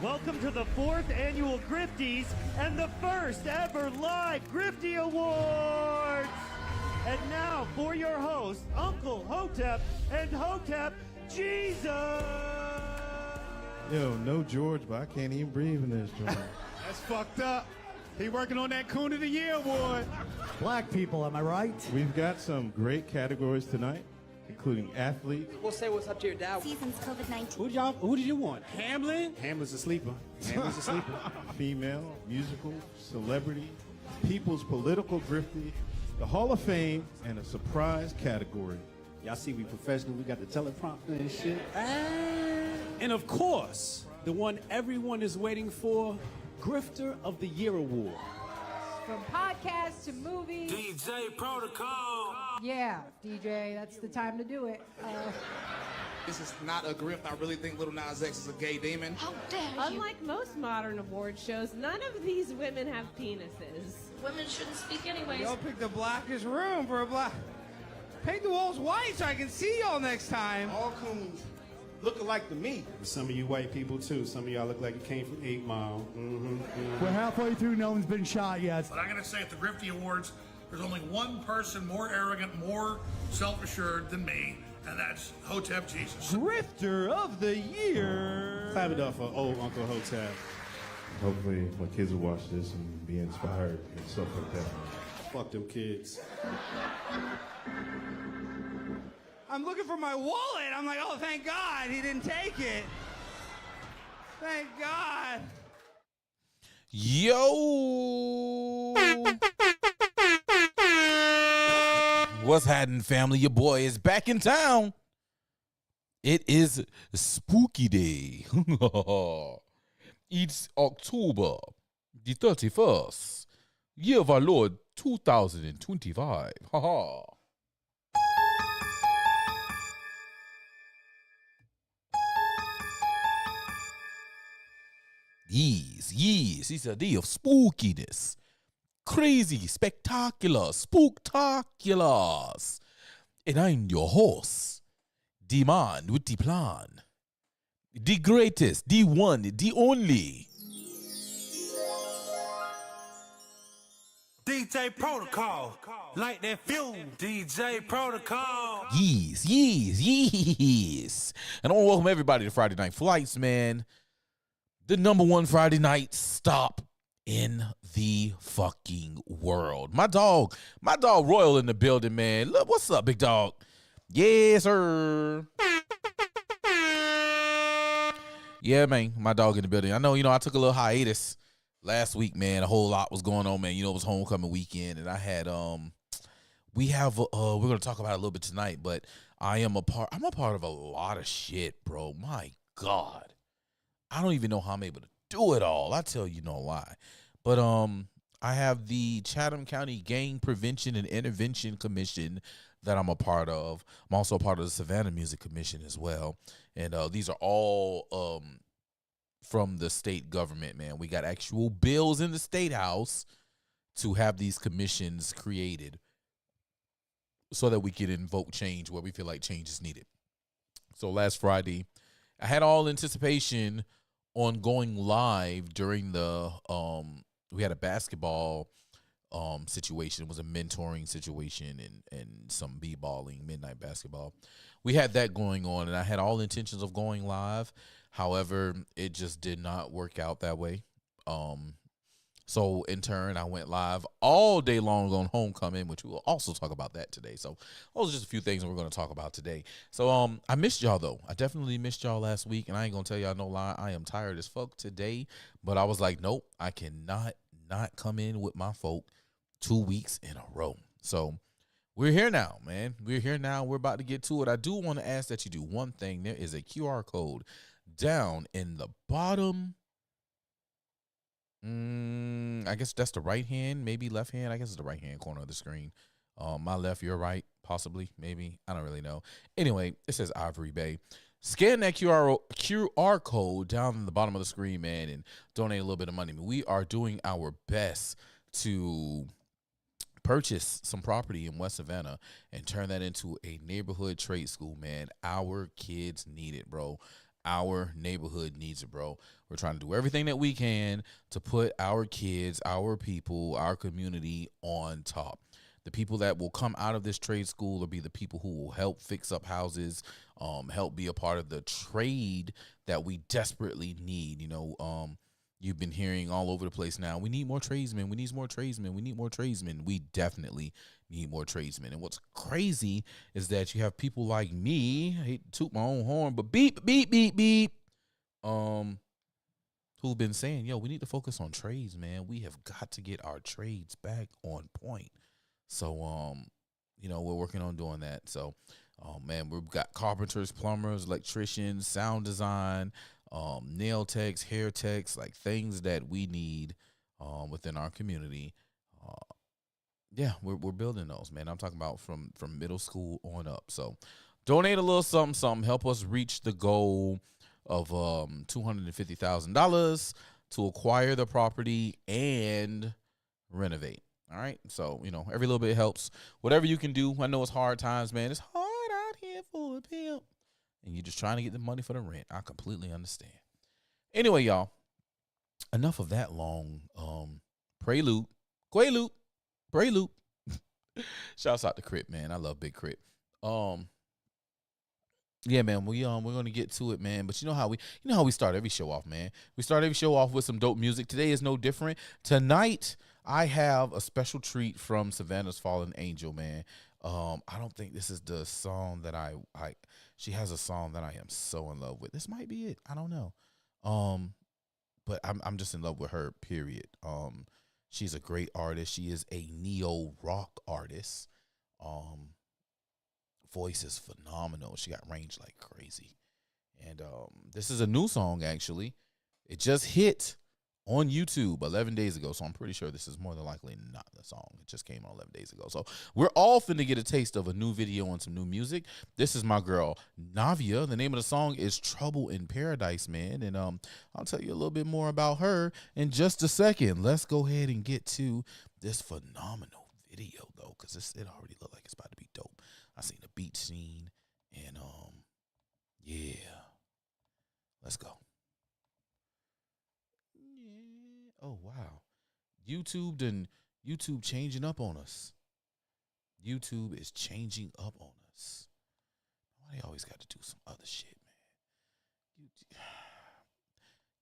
Welcome to the 4th annual Grifties and the first ever live Grifty Awards. And now for your hosts, Uncle Hotep and Hotep Jesus. Yo, no George, but I can't even breathe in this joint. That's fucked up. He working on that Coon of the Year award. Black people, am I right? We've got some great categories tonight, including athletes. We'll say what's up to your dad. Season's COVID-19. Who did you want? Hamlin? Hamlin's a sleeper. Hamlin's a sleeper. Female, musical, celebrity, people's political grifty, the Hall of Fame, and a surprise category. Y'all see we professional. We got the teleprompter and shit. And of course, the one everyone is waiting for, Grifter of the Year award. From podcasts to movies. DJ Protocol. Yeah, DJ, that's the time to do it. This is not a grift. I really think Lil Nas X is a gay demon. How dare you? Unlike most modern award shows, none of these women have penises. Women shouldn't speak anyways. Y'all picked the blackest room for a black. Paint the walls white so I can see y'all next time. All coons look alike to me. Some of you white people too. Some of y'all look like you came from 8 Mile. We're halfway through, no one's been shot yet. But I'm going to say at the Grifty Awards, there's only one person more arrogant, more self-assured than me, and that's Hotep Jesus. Grifter of the Year. Clap it up for old Uncle Hotep. Hopefully my kids will watch this and be inspired and stuff like that. Fuck them kids. I'm looking for my wallet. I'm like, oh, thank God he didn't take it. Thank God. Yo! What's happening, family? Your boy is back in town. It is Spooky Day. It's October the 31st, year of our Lord 2025. Haha. Yes, it's a day of spookiness. Crazy, spectacular, spooktaculars. And I'm your host, the man with the plan. The greatest, the one, the only. DJ Protocol. Like that fuel. DJ Protocol. Yes. And I want to welcome everybody to Friday Night Flights, man. The #1 Friday night stop in the fucking world. My dog Royal in the building, man. Look, what's up, big dog? Yes, sir. Yeah, man, my dog in the building. I know, I took a little hiatus last week, man. A whole lot was going on, man. It was homecoming weekend, and I had we're gonna talk about it a little bit tonight, but I'm a part of a lot of shit, bro. My God. I don't even know how I'm able to do it all. I tell you no lie. But I have the Chatham County Gang Prevention and Intervention Commission that I'm a part of. I'm also a part of the Savannah Music Commission as well. And these are all from the state government, man. We got actual bills in the state house to have these commissions created so that we can invoke change where we feel like change is needed. So last Friday, I had all anticipation on going live during the we had a basketball situation. It was a mentoring situation and some b-balling, midnight basketball. We had that going on, and I had all intentions of going live. However, it just did not work out that way. So in turn, I went live all day long on homecoming, which we will also talk about that today. So those are just a few things that we're going to talk about today. So I missed y'all, though. I definitely missed y'all last week, and I ain't going to tell y'all no lie. I am tired as fuck today, but I was like, nope, I cannot not come in with my folk 2 weeks in a row. So we're here now, man. We're here now. We're about to get to it. I do want to ask that you do one thing. There is a QR code down in the bottom. I guess that's the right hand, maybe left hand. I guess it's the right hand corner of the screen. My left, your right, possibly, maybe. I don't really know. Anyway, it says Ivory Bay. Scan that QR code down in the bottom of the screen, man, and donate a little bit of money. We are doing our best to purchase some property in West Savannah and turn that into a neighborhood trade school, man. Our kids need it, bro. our neighborhood needs it, bro. We're trying to do everything that we can to put our kids, our people, our community on top. The people that will come out of this trade school will be the people who will help fix up houses, help be a part of the trade that we desperately need. You know, you've been hearing all over the place now, we need more tradesmen, we need more tradesmen, we need more tradesmen. We definitely need more tradesmen. And what's crazy is that you have people like me, I hate to toot my own horn, but beep, beep, beep, beep, who've been saying, yo, we need to focus on trades, man. We have got to get our trades back on point. So, you know, we're working on doing that. So, man, we've got carpenters, plumbers, electricians, sound design, nail techs, hair techs, like things that we need within our community. Yeah, we're building those, man. I'm talking about from middle school on up. So donate a little something, help us reach the goal of $250,000 to acquire the property and renovate. All right. So, you know, every little bit helps. Whatever you can do. I know it's hard times, man. It's hard out here for a pimp. And you're just trying to get the money for the rent. I completely understand. Anyway, y'all, enough of that long prelude. Shouts out to Crit, man. I love Big Crit. Yeah, man, we're gonna get to it, man. But you know how we start every show off, man. We start every show off with some dope music. Today is no different. Tonight, I have a special treat from Savannah's Fallen Angel, man. I don't think this is the song that she has a song that I am so in love with. This might be it. I don't know. But I'm just in love with her, period. She's a great artist. She is a neo-rock artist. Voice is phenomenal. She got range like crazy. And this is a new song, actually. It just hit on YouTube 11 days ago, so I'm pretty sure this is more than likely not the song. It just came on 11 days ago. So we're all finna get a taste of a new video and some new music. This is my girl, Navia. The name of the song is Trouble in Paradise, man. And I'll tell you a little bit more about her in just a second. Let's go ahead and get to this phenomenal video, though, because it already looked like it's about to be dope. I seen the beat scene, and yeah. Let's go. Oh, wow. YouTube changing up on us. YouTube is changing up on us. Why they always got to do some other shit, man?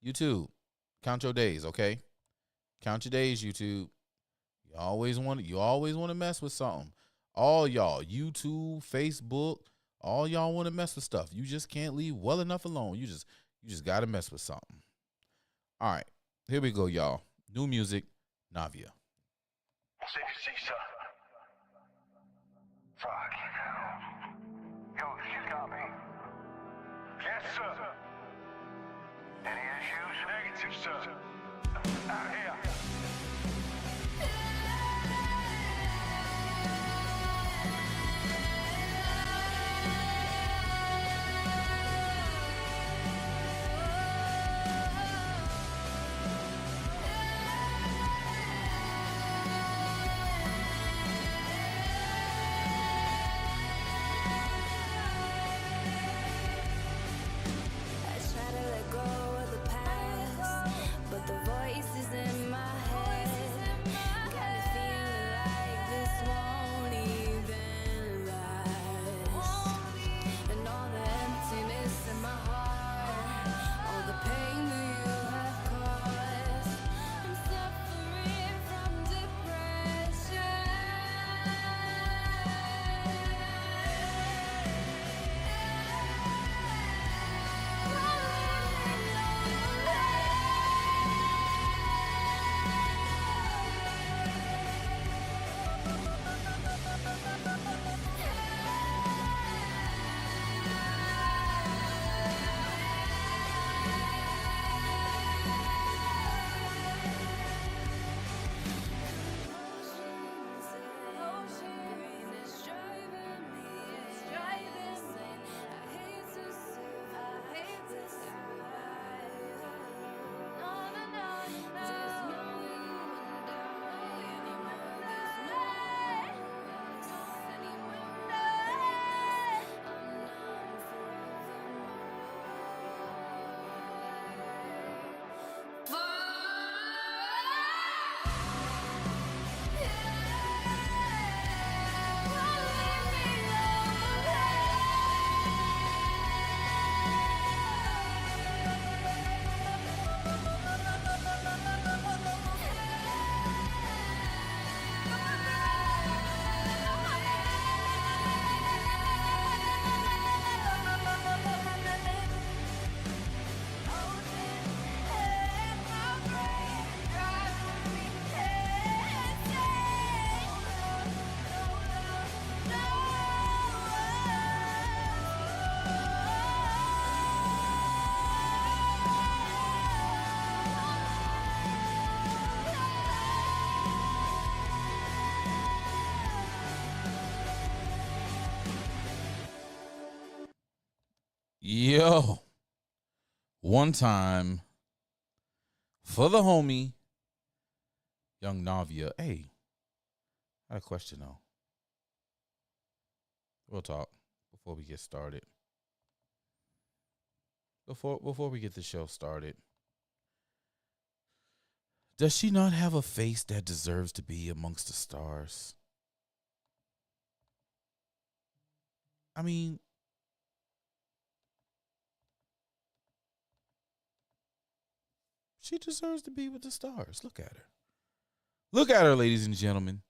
YouTube, count your days, okay? Count your days, YouTube. You always want to mess with something. All y'all, YouTube, Facebook, all y'all want to mess with stuff. You just can't leave well enough alone. You just got to mess with something. All right. Here we go, y'all. New music, Navia. Yo, you got me. Yes, sir. Any issues? Negative, sir. Out here. The voices in my Yo, one time for the homie, young Navia. Hey, I had a question though. We'll talk before we get started. Before we get the show started, does she not have a face that deserves to be amongst the stars? I mean, she deserves to be with the stars. Look at her. Look at her, ladies and gentlemen.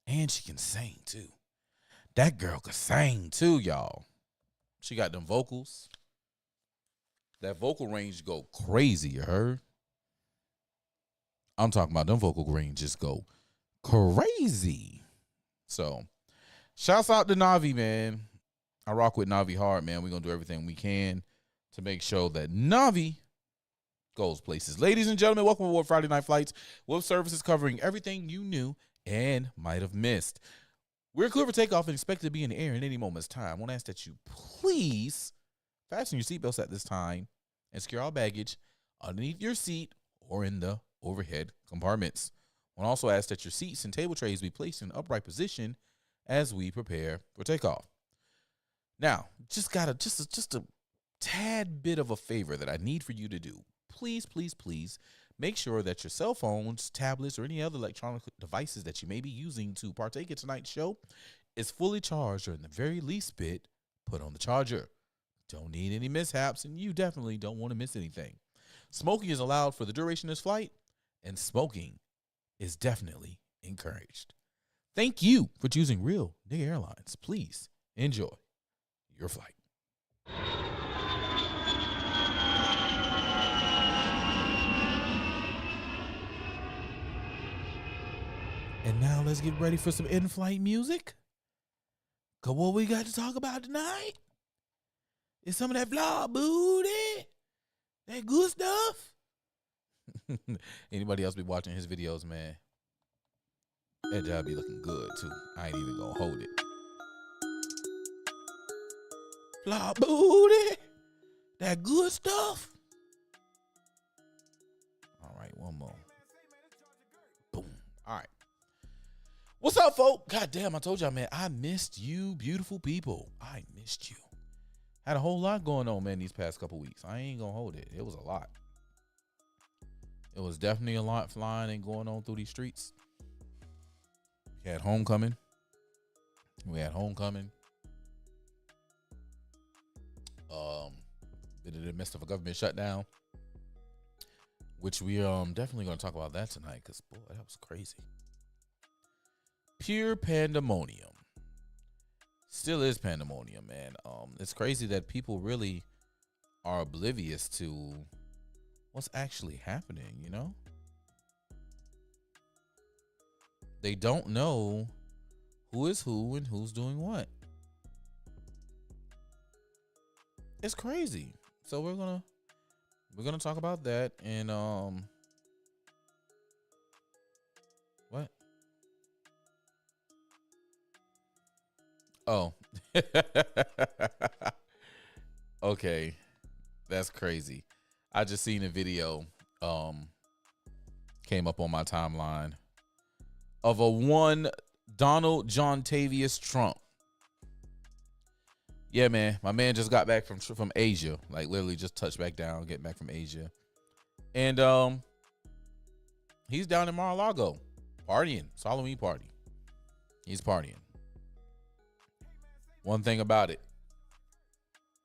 And she can sing, too. That girl can sing, too, y'all. She got them vocals. That vocal range go crazy, you heard? I'm talking about them vocal ranges go crazy. So, shouts out to Navi, man. I rock with Navi hard, man. We're going to do everything we can to make sure that Navi goes places. Ladies and gentlemen, welcome aboard Friday Night Flights with services covering everything you knew and might have missed. We're clear for takeoff and expect to be in the air in any moment's time. I want to ask that you please fasten your seatbelts at this time and secure all baggage underneath your seat or in the overhead compartments. I want to also ask that your seats and table trays be placed in upright position as we prepare for takeoff. Now, just a tad bit of a favor that I need for you to do. Please, please, please make sure that your cell phones, tablets, or any other electronic devices that you may be using to partake in tonight's show is fully charged, or in the very least bit, put on the charger. Don't need any mishaps, and you definitely don't want to miss anything. Smoking is allowed for the duration of this flight, and smoking is definitely encouraged. Thank you for choosing Real Nigga Airlines. Please enjoy your flight. And now let's get ready for some in-flight music. Cause what we got to talk about tonight is some of that fly booty, that good stuff. Anybody else be watching his videos, man? That job be looking good too. I ain't even gonna hold it. Fly booty, that good stuff. All right, one more. Boom. All right. What's up, folk? God damn, I told y'all, man, I missed you, beautiful people. I missed you. Had a whole lot going on, man, these past couple weeks. I ain't gonna hold it. It was a lot. It was definitely a lot flying and going on through these streets. We had homecoming. Been in the midst of a government shutdown, which we definitely gonna talk about that tonight, because boy, that was crazy. Pure pandemonium. Still is pandemonium, man. It's crazy that people really are oblivious to what's actually happening, you know? They don't know who is who and who's doing what. It's crazy. So we're gonna talk about that, and what? Oh. Okay. That's crazy. I just seen a video came up on my timeline of a one Donald John Tavius Trump. Yeah, man. My man just got back from Asia. Like literally just touched back down, getting back from Asia. And he's down in Mar-a-Lago partying. It's a Halloween party. He's partying. One thing about it,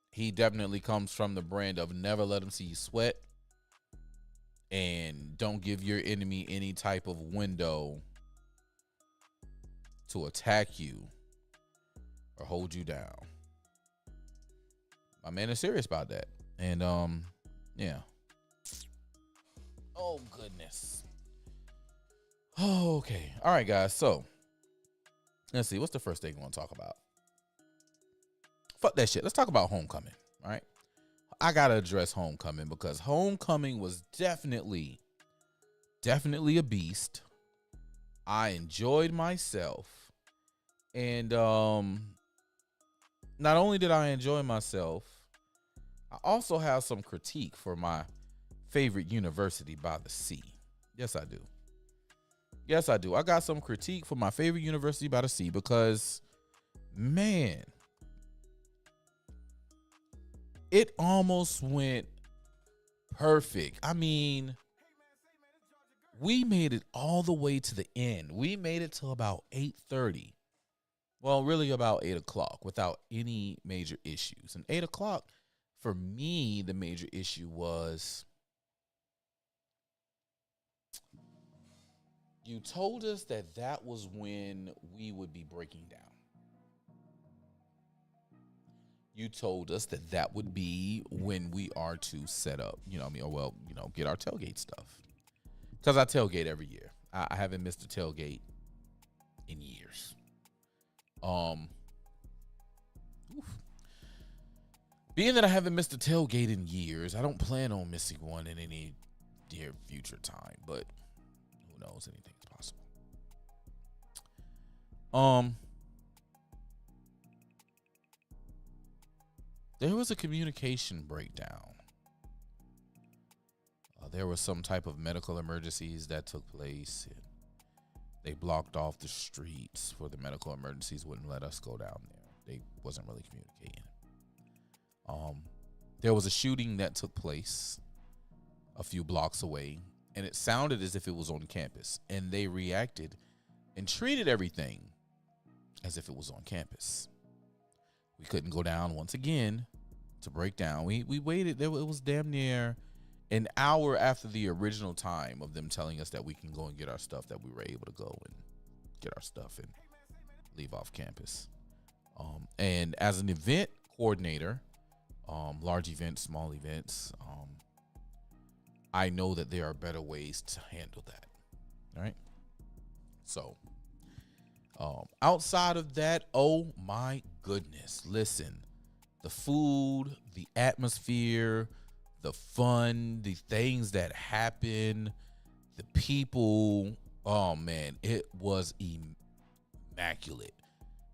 he definitely comes from the brand of never let him see you sweat, and don't give your enemy any type of window to attack you or hold you down. My man is serious about that. And yeah. Oh goodness. Okay. All right, guys. So let's see. What's the first thing we want to talk about? Fuck that shit. Let's talk about homecoming. All right. I gotta address homecoming, because homecoming was definitely a beast. I enjoyed myself. And not only did I enjoy myself, I also have some critique for my favorite university by the sea. Yes, I do. Yes, I do. I got some critique for my favorite university by the sea because, man, it almost went perfect. I mean, we made it all the way to the end. We made it till about 8:30. Well, really about 8 o'clock without any major issues. And 8 o'clock, for me, the major issue was you told us that that was when we would be breaking down. You told us that that would be when we are to set up, you know what I mean, or well, you know, get our tailgate stuff. Because I tailgate every year. I haven't missed a tailgate in years. Being that I haven't missed a tailgate in years, I don't plan on missing one in any near future time, but who knows, anything's possible. There was a communication breakdown. There was some type of medical emergencies that took place. And they blocked off the streets for the medical emergencies, wouldn't let us go down there. They wasn't really communicating. There was a shooting that took place a few blocks away, and it sounded as if it was on campus. And they reacted and treated everything as if it was on campus. We couldn't go down once again to break down. We waited. It was damn near an hour after the original time of them telling us that we can go and get our stuff, that we were able to go and get our stuff and leave off campus. And as an event coordinator, large events, small events, I know that there are better ways to handle that. All right. So outside of that, oh my goodness, listen, the food, the atmosphere, the fun, the things that happen, the people, oh man, it was immaculate,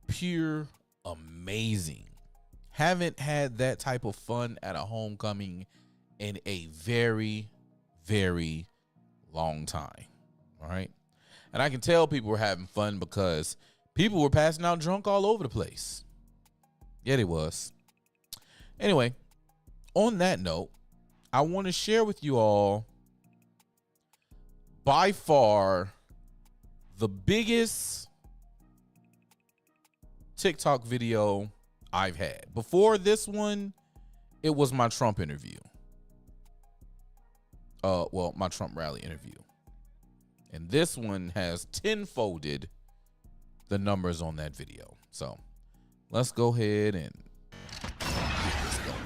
pure amazing. Haven't had that type of fun at a homecoming in a very, very long time. All right. And I can tell people were having fun because people were passing out drunk all over the place. Yeah, they was. Anyway, on that note, I want to share with you all by far the biggest TikTok video I've had. Before this one, it was my Trump interview. Well, my Trump rally interview. And this one has tenfolded the numbers on that video. So let's go ahead and get this going.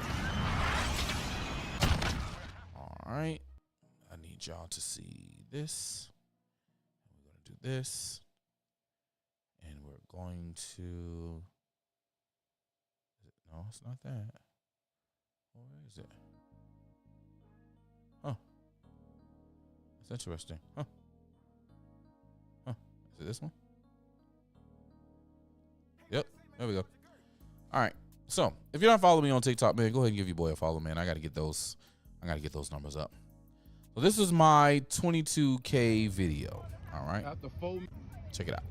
All right. I need y'all to see this. We're going to do this. And we're going to... No, it's not that. Where is it? Huh. That's interesting. Huh. Huh. Is it this one? Yep. There we go. All right. So, if you're not following me on TikTok, man, go ahead and give your boy a follow, man. I got to get those numbers up. So, this is my 22K video. All right. Check it out.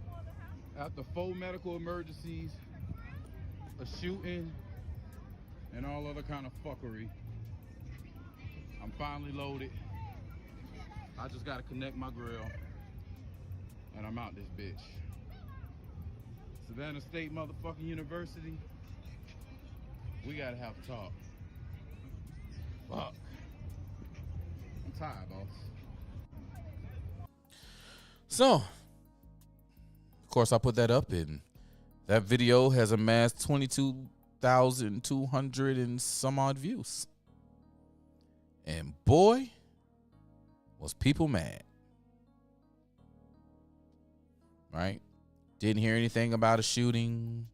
After 4 medical emergencies, a shooting, and all other kind of fuckery, I'm finally loaded. I just gotta connect my grill, and I'm out this bitch. Savannah State motherfucking University, we gotta have a talk. Fuck. I'm tired, boss. So, of course, I put that up, and that video has amassed 22,200 and some odd views. And boy, was people mad. Right? Didn't hear anything about a shooting.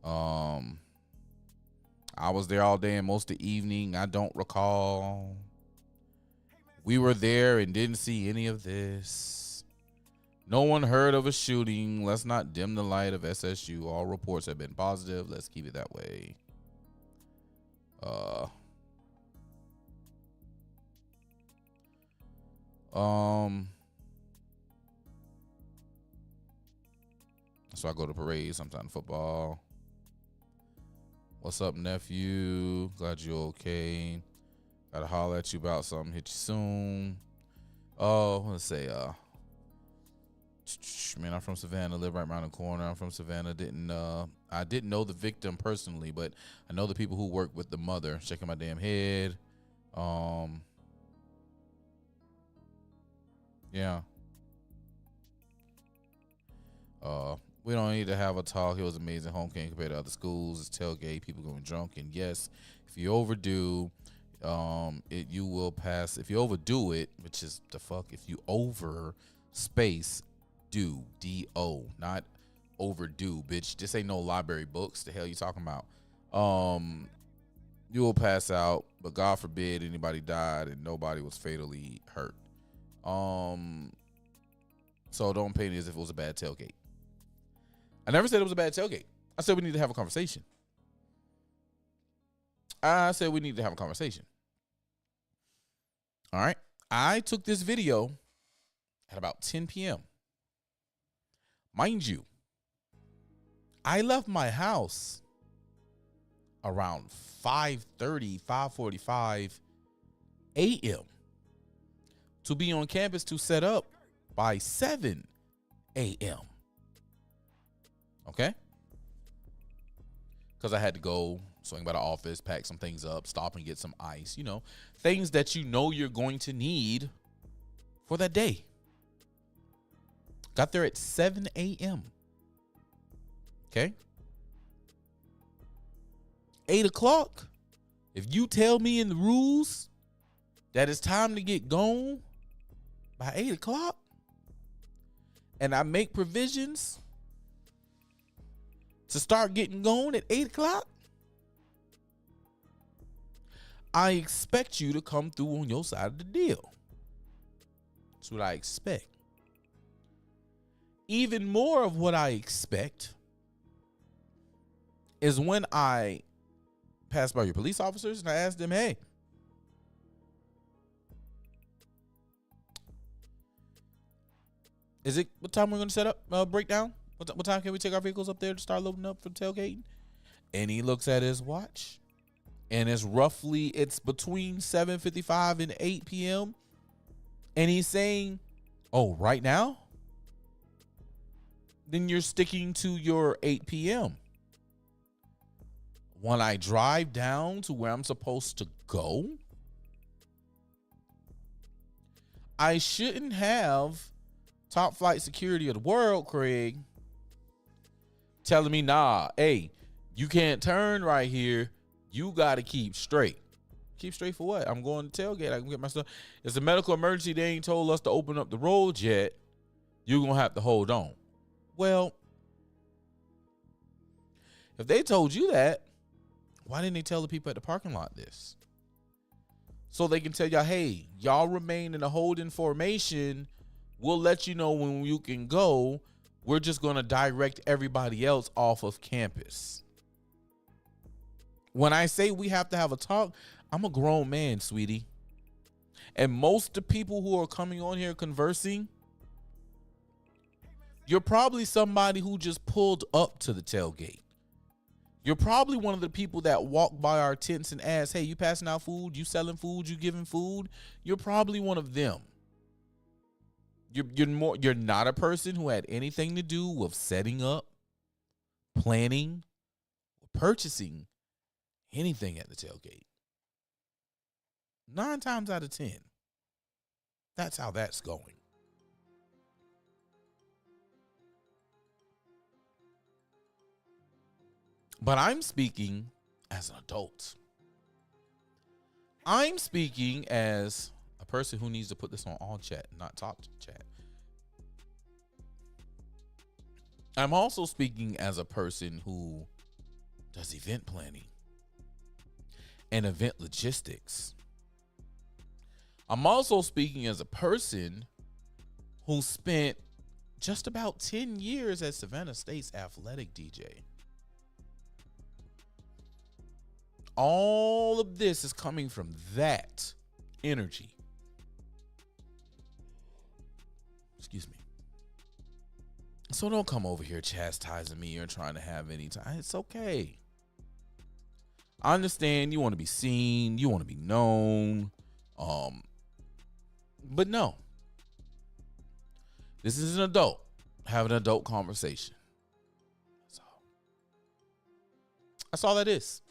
I was there all day and most of the evening. I don't recall. We were there and didn't see any of this. No one heard of a shooting. Let's not dim the light of SSU. All reports have been positive. Let's keep it that way. So I go to parades, sometimes football. What's up, nephew? Glad you're okay. Gotta holler at you about something. Hit you soon. Oh, let's say, man, I'm from Savannah, live right around the corner. I'm from Savannah. I didn't know the victim personally, but I know the people who work with the mother. Shaking my damn head. Yeah. We don't need to have a talk. It was amazing homecoming compared to other schools. It's tailgate, people going drunk, and yes, if you overdo, you will pass. If you overdo it, which is the fuck, if you over space do, D-O, not overdo, bitch. This ain't no library books. The hell you talking about? You will pass out, but God forbid anybody died and nobody was fatally hurt. So don't paint it as if it was a bad tailgate. I never said it was a bad tailgate. I said we need to have a conversation. All right. I took this video at about 10 p.m. Mind you, I left my house around 5:30, 5:45 a.m. to be on campus to set up by 7 a.m. Okay? Because I had to go swing by the office, pack some things up, stop and get some ice, you know, things that you know you're going to need for that day. Got there at 7 a.m. Okay? 8 o'clock, if you tell me in the rules that it's time to get gone by 8 o'clock, and I make provisions to start getting going at 8 o'clock, I expect you to come through on your side of the deal. That's what I expect. Even more of what I expect is when I pass by your police officers and I ask them, hey, what time we're going to set up, breakdown? What time can we take our vehicles up there to start loading up for tailgating? And he looks at his watch, and it's between 7:55 and 8 p.m. And he's saying, oh, right now? Then you're sticking to your 8 p.m. When I drive down to where I'm supposed to go, I shouldn't have top flight security of the world, Craig, telling me, nah, hey, you can't turn right here. You got to keep straight. Keep straight for what? I'm going to tailgate. I can get my stuff. It's a medical emergency. They ain't told us to open up the road yet. You're going to have to hold on. Well, if they told you that, why didn't they tell the people at the parking lot this? So they can tell y'all, hey, y'all remain in a holding formation. We'll let you know when you can go. We're just going to direct everybody else off of campus. When I say we have to have a talk, I'm a grown man, sweetie. And most of the people who are coming on here conversing, you're probably somebody who just pulled up to the tailgate. You're probably one of the people that walk by our tents and ask, hey, you passing out food? You selling food? You giving food? You're probably one of them. You're not a person who had anything to do with setting up, planning, or purchasing anything at the tailgate. 9 times out of 10, that's how that's going. But I'm speaking as an adult. I'm speaking as a person who needs to put this on all chat, not top chat. I'm also speaking as a person who does event planning and event logistics. I'm also speaking as a person who spent just about 10 years at Savannah State's athletic DJ. all of this is coming from that energy. Excuse me. So don't come over here chastising me or trying to have any time. It's okay. I understand you want to be seen, you want to be known. But no. This is an adult. Have an adult conversation. That's all. That's all that is.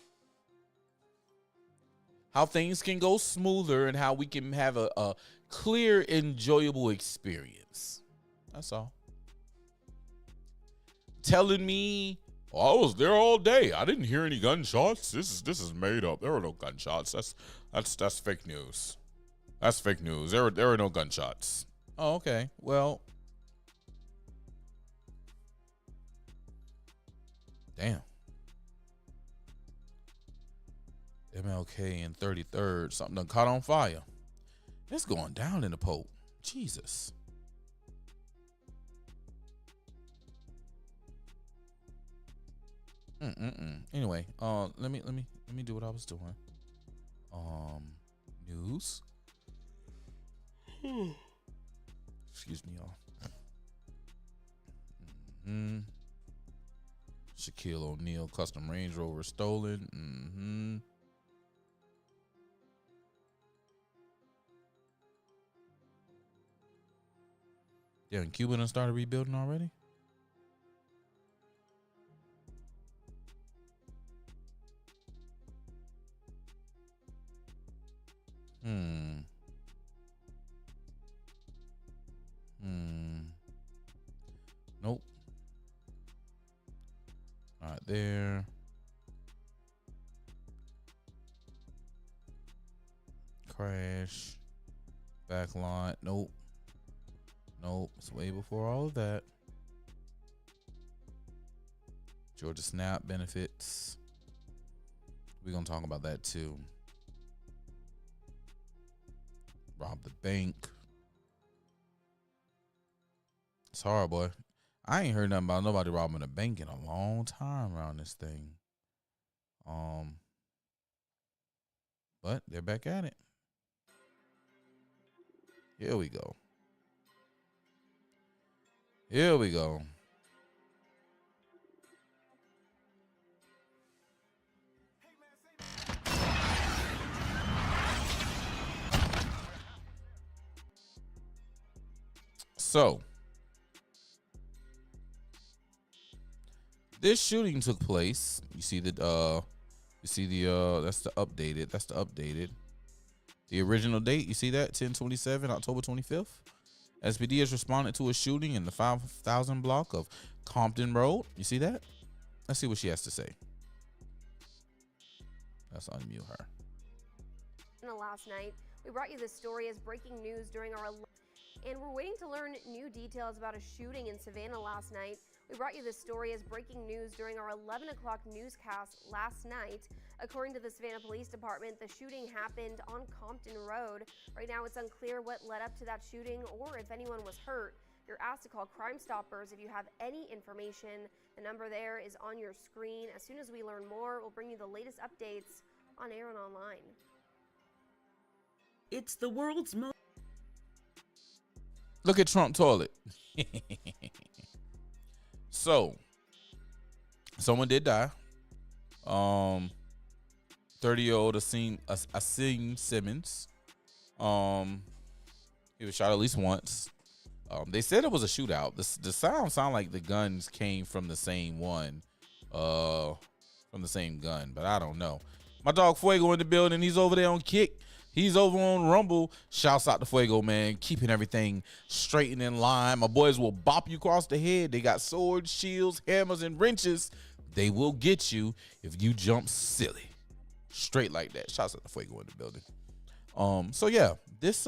How things can go smoother and how we can have a clear, enjoyable experience. That's all. Telling me, oh, I was there all day. I didn't hear any gunshots. This is made up. There were no gunshots. That's fake news. That's fake news. There were no gunshots. Oh, okay. Well, damn. MLK and 33rd, something done caught on fire. It's going down in the Pope. Jesus. Anyway, let me do what I was doing. News. Excuse me, y'all. Shaquille O'Neal custom Range Rover stolen. Yeah, and Cuba done started rebuilding already? Nope. Not there. Crash. Backlot. Nope. Nope. It's way before all of that. Georgia Snap benefits. We're going to talk about that too. Rob the bank. It's hard, boy. I ain't heard nothing about nobody robbing a bank in a long time around this thing. But they're back at it. Here we go. Here we go. So, this shooting took place. You see the that's the updated. That's the updated. The original date, you see that? 10/27, October 25th. SPD has responded to a shooting in the 5,000 block of Compton Road. You see that? Let's see what she has to say. Let's unmute her. Last night, we brought you this story as breaking news during our... And we're waiting to learn new details about a shooting in Savannah last night. We brought you this story as breaking news during our 11 o'clock newscast last night. According to the Savannah Police Department, the shooting happened on Compton Road. Right now, it's unclear what led up to that shooting or if anyone was hurt. You're asked to call Crime Stoppers if you have any information. The number there is on your screen. As soon as we learn more, we'll bring you the latest updates on air and online. It's the world's most... Look at Trump toilet. So, someone did die. 30-year-old Asim Simmons. He was shot at least once. They said it was a shootout. The sound like the guns came from the same one. From the same gun, but I don't know. My dog Fuego in the building. He's over there on Kick. He's over on Rumble. Shouts out to Fuego, man. Keeping everything straight and in line. My boys will bop you across the head. They got swords, shields, hammers, and wrenches. They will get you if you jump silly. Straight like that. Shouts out to Fuego in the building. So yeah, this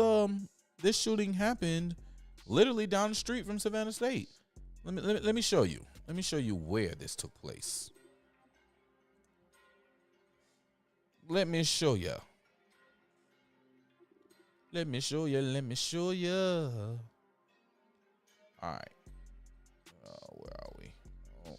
shooting happened literally down the street from Savannah State. Let me show you. Let me show you where this took place. Let me show you. Let me show you. Let me show you. All right. Where are we? Oh.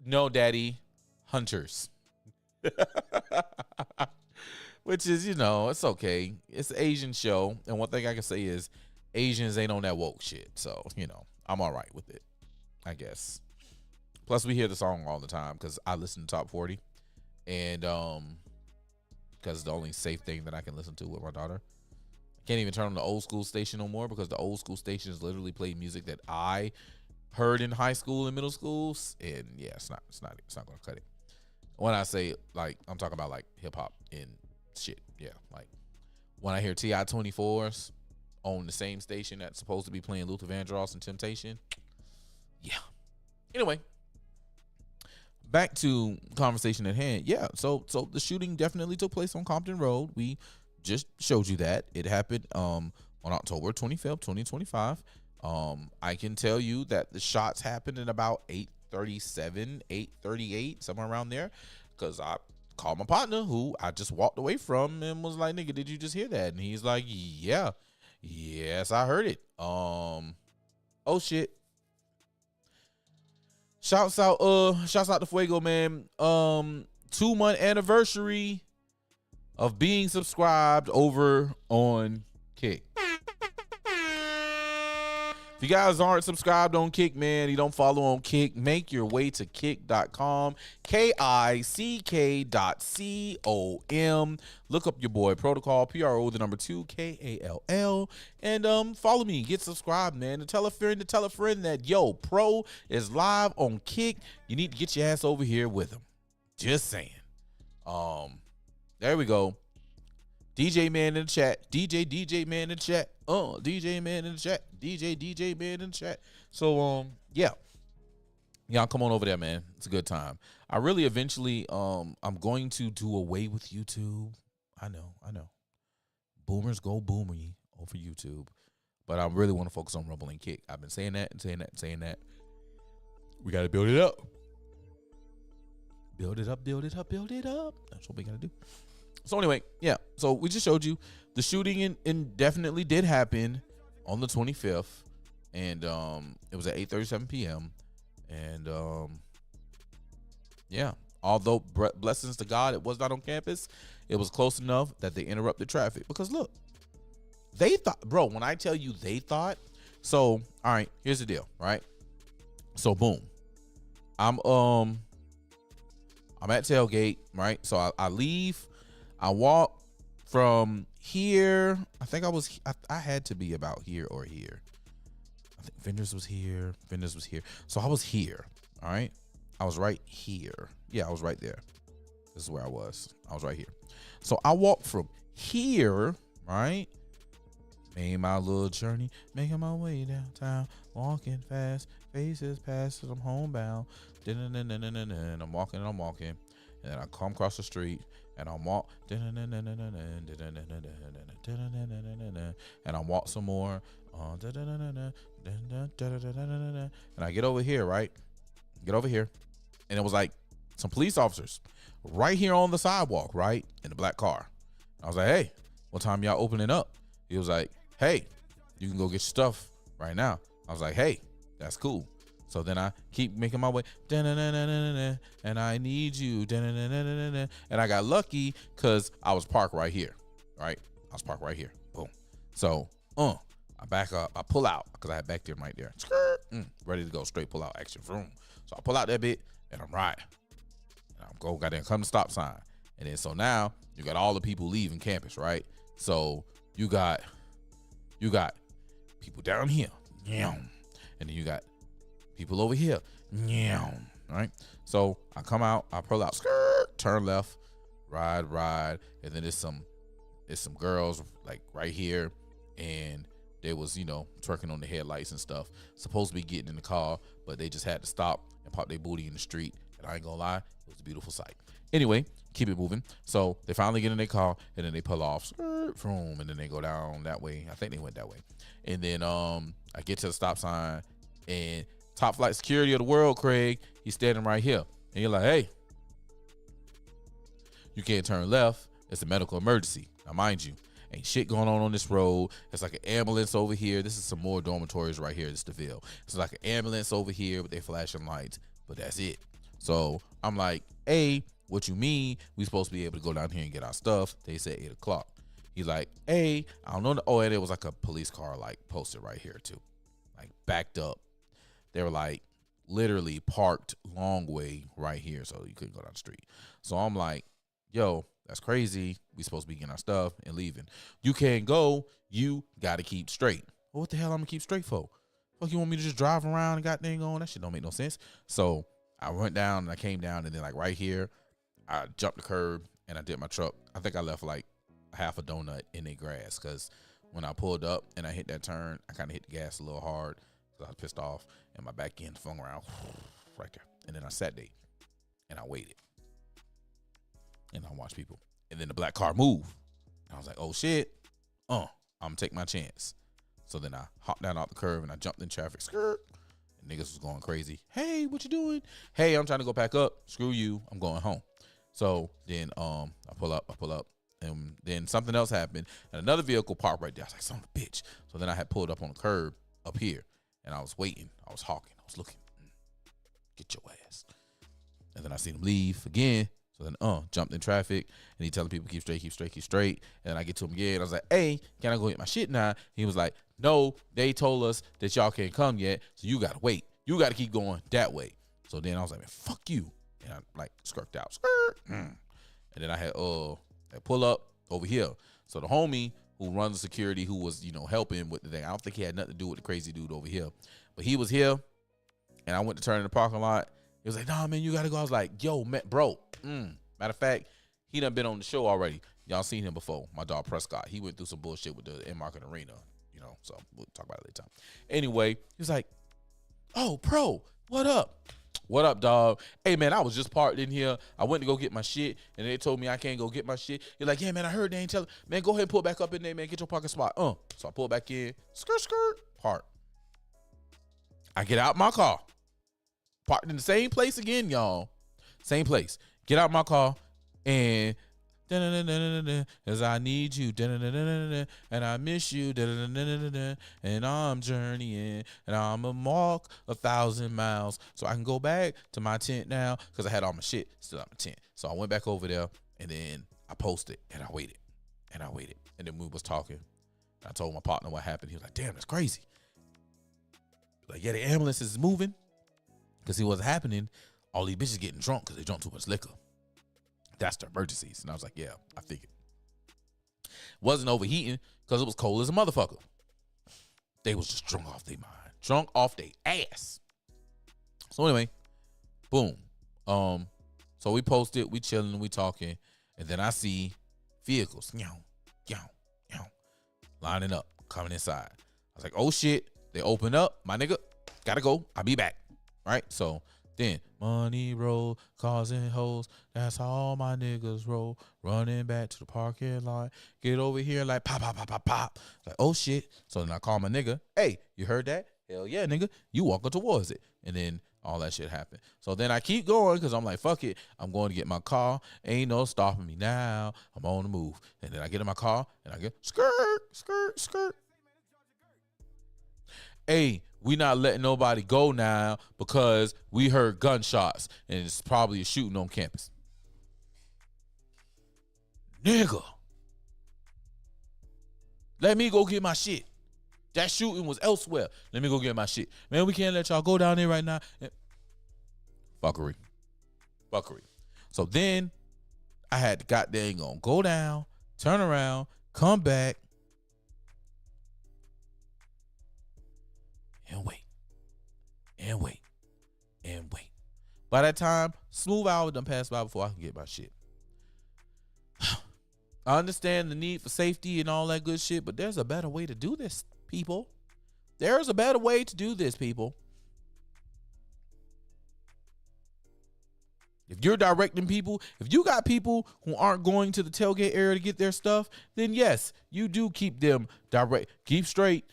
No, Daddy, hunters. Which is, you know, it's okay. It's an Asian show. And one thing I can say is Asians ain't on that woke shit. So, you know, I'm all right with it, I guess. Plus, we hear the song all the time because I listen to Top 40. And because it's the only safe thing that I can listen to with my daughter. I can't even turn on the old school station no more because the old school stations literally play music that I heard in high school and middle schools. And yeah, it's not going to cut it. When I say, like, I'm talking about, like, hip-hop and shit. Yeah, like, when I hear T.I. 24s on the same station that's supposed to be playing Luther Vandross and Temptation, yeah. Anyway, back to conversation at hand. Yeah, so the shooting definitely took place on Compton Road. We just showed you that. It happened on October 25th, 2025. I can tell you that the shots happened at about 8:37, 8:38, somewhere around there, because I called my partner who I just walked away from and was like, nigga, did you just hear that? And he's like, yeah, yes, I heard it. Oh shit. Shouts out to Fuego, man. 2-month anniversary of being subscribed over on Kick. If you guys aren't subscribed on Kick, man, you don't follow on Kick, make your way to kick.com, KICK.com. Look up your boy Protocol, PRO2, KALL, and follow me, get subscribed, man, and tell a friend that, yo, Pro is live on Kick. You need to get your ass over here with him. Just saying. There we go. DJ man in the chat. DJ man in the chat. DJ man in the chat. DJ man in the chat. So yeah. Y'all come on over there, man. It's a good time. I really eventually I'm going to do away with YouTube. I know. Boomers go boomery over YouTube. But I really want to focus on Rumble and Kick. I've been saying that. We gotta build it up. Build it up. That's what we gotta do. So anyway, yeah. So we just showed you the shooting and definitely did happen on the 25th, and it was at 8:37 p.m. And yeah, although blessings to God, it was not on campus. It was close enough that they interrupted traffic. Because look, they thought, bro. When I tell you they thought, so all right, here's the deal, right? So boom, I'm at tailgate, right? So I leave. I walk from here. I think I had to be about here or here. I think Vendors was here. So I was here. All right. I was right here. Yeah, I was right there. This is where I was. I was right here. So I walked from here, right? Made my little journey, making my way downtown, walking fast, faces past, I'm homebound. And I'm walking. And then I come across the street. And I walk, and I walk some more, and I get over here, right? And it was like some police officers right here on the sidewalk, right, in the black car. I was like, hey, what time y'all opening up? He was like, hey, you can go get your stuff right now. I was like, hey, that's cool. So then I keep making my way, and I need you, and I got lucky because I was parked right here, right? I was parked right here, boom. So, I back up, I pull out because I had back there right there, ready to go, straight pull out, action, vroom. So I pull out that bit, and I'm riding, and I'm go, got there, come to stop sign, and then so now you got all the people leaving campus, right? So you got people down here, and then you got people over here, right? So I come out, I pull out, turn left, ride, and then there's some girls like right here, and they was, twerking on the headlights and stuff. Supposed to be getting in the car, but they just had to stop and pop their booty in the street. And I ain't gonna lie, it was a beautiful sight. Anyway, keep it moving. So they finally get in their car, and then they pull off, and then they go down that way. I think they went that way. And then I get to the stop sign, and top flight security of the world, Craig, he's standing right here. And you're like, hey, you can't turn left. It's a medical emergency. Now, mind you, ain't shit going on this road. It's like an ambulance over here. This is some more dormitories right here. This is the Ville. It's like an ambulance over here with their flashing lights, but that's it. So I'm like, hey, what you mean? We supposed to be able to go down here and get our stuff. They said 8 o'clock. He's like, hey, I don't know. Oh, and there was like a police car like posted right here too, like backed up. They were like literally parked long way right here, so you couldn't go down the street. So I'm like, yo, that's crazy. We supposed to be getting our stuff and leaving. You can't go. You got to keep straight. Well, what the hell I'm gonna keep straight for? Fuck, you want me to just drive around and got thing on? That shit don't make no sense. So I went down and I came down, and then like right here, I jumped the curb and I did my truck. I think I left like half a donut in the grass, because when I pulled up and I hit that turn, I kind of hit the gas a little hard because I was pissed off, and my back end flung around right there. And then I sat there and I waited and I watched people, and then the black car moved. And I was like, oh shit, I'm gonna take my chance. So then I hopped down off the curb and I jumped in traffic. Skirt. And niggas was going crazy. Hey, what you doing? Hey, I'm trying to go pack up. Screw you. I'm going home. So then I pull up. And then something else happened. And another vehicle parked right there. I was like, son of a bitch. So then I had pulled up on the curb up here. And I was waiting. I was hawking. I was looking. Get your ass. And then I seen him leave again. So then jumped in traffic. And he telling people, keep straight, keep straight, keep straight. And I get to him again. I was like, hey, can I go get my shit now? He was like, no, they told us that y'all can't come yet. So you got to wait. You got to keep going that way. So then I was like, man, fuck you. And I like skirked out. And then I had pull up over here. So the homie who runs the security, who was, you know, helping with the thing, I don't think he had nothing to do with the crazy dude over here. But he was here. And I went to turn in the parking lot. He was like, nah, man, you got to go. I was like, yo, man, bro. Matter of fact, he done been on the show already. Y'all seen him before. My dog Prescott. He went through some bullshit with the in-market arena. You know, so we'll talk about it later. Anyway, he was like, oh, pro, what up? What up, dog? Hey, man, I was just parked in here. I went to go get my shit, and they told me I can't go get my shit. You're like, yeah, man, I heard they ain't telling. Man, go ahead and pull back up in there, man. Get your parking spot. So I pull back in. Skirt, park. I get out my car. Parked in the same place again, y'all. Same place. Get out my car, and as I need you, and I miss you, and I'm journeying, and I'm a walk 1,000 miles so I can go back to my tent now, because I had all my shit still at my tent. So I went back over there, and then I posted, and I waited, and then we was talking. I told my partner what happened. He was like, damn, that's crazy. Like, yeah, the ambulance is moving, because see what's happening, all these bitches getting drunk because they drunk too much liquor. That's the emergencies. And I was like, yeah, I figured. Wasn't overheating because it was cold as a motherfucker. They was just drunk off their mind. Drunk off their ass. So anyway, boom. So we posted, we chilling, we talking, and then I see vehicles, lining up, coming inside. I was like, oh shit, they open up. My nigga, gotta go. I'll be back. Right? So then money roll, causing hoes. That's how all my niggas roll. Running back to the parking lot. Get over here like pop, pop, pop, pop, pop. Like, oh shit. So then I call my nigga. Hey, you heard that? Hell yeah, nigga. You walking towards it. And then all that shit happened. So then I keep going because I'm like, fuck it. I'm going to get my car. Ain't no stopping me now. I'm on the move. And then I get in my car and I get skirt. Hey, we not letting nobody go now because we heard gunshots and it's probably a shooting on campus. Nigga, let me go get my shit. That shooting was elsewhere. Let me go get my shit. Man, we can't let y'all go down there right now. Fuckery. So then I had to goddamn go down, turn around, come back, and wait. By that time, smooth hour done passed by before I can get my shit. I understand the need for safety and all that good shit, but there's a better way to do this, people. There's a better way to do this, people. If you're directing people, if you got people who aren't going to the tailgate area to get their stuff, then yes, you do keep them direct. Keep straight,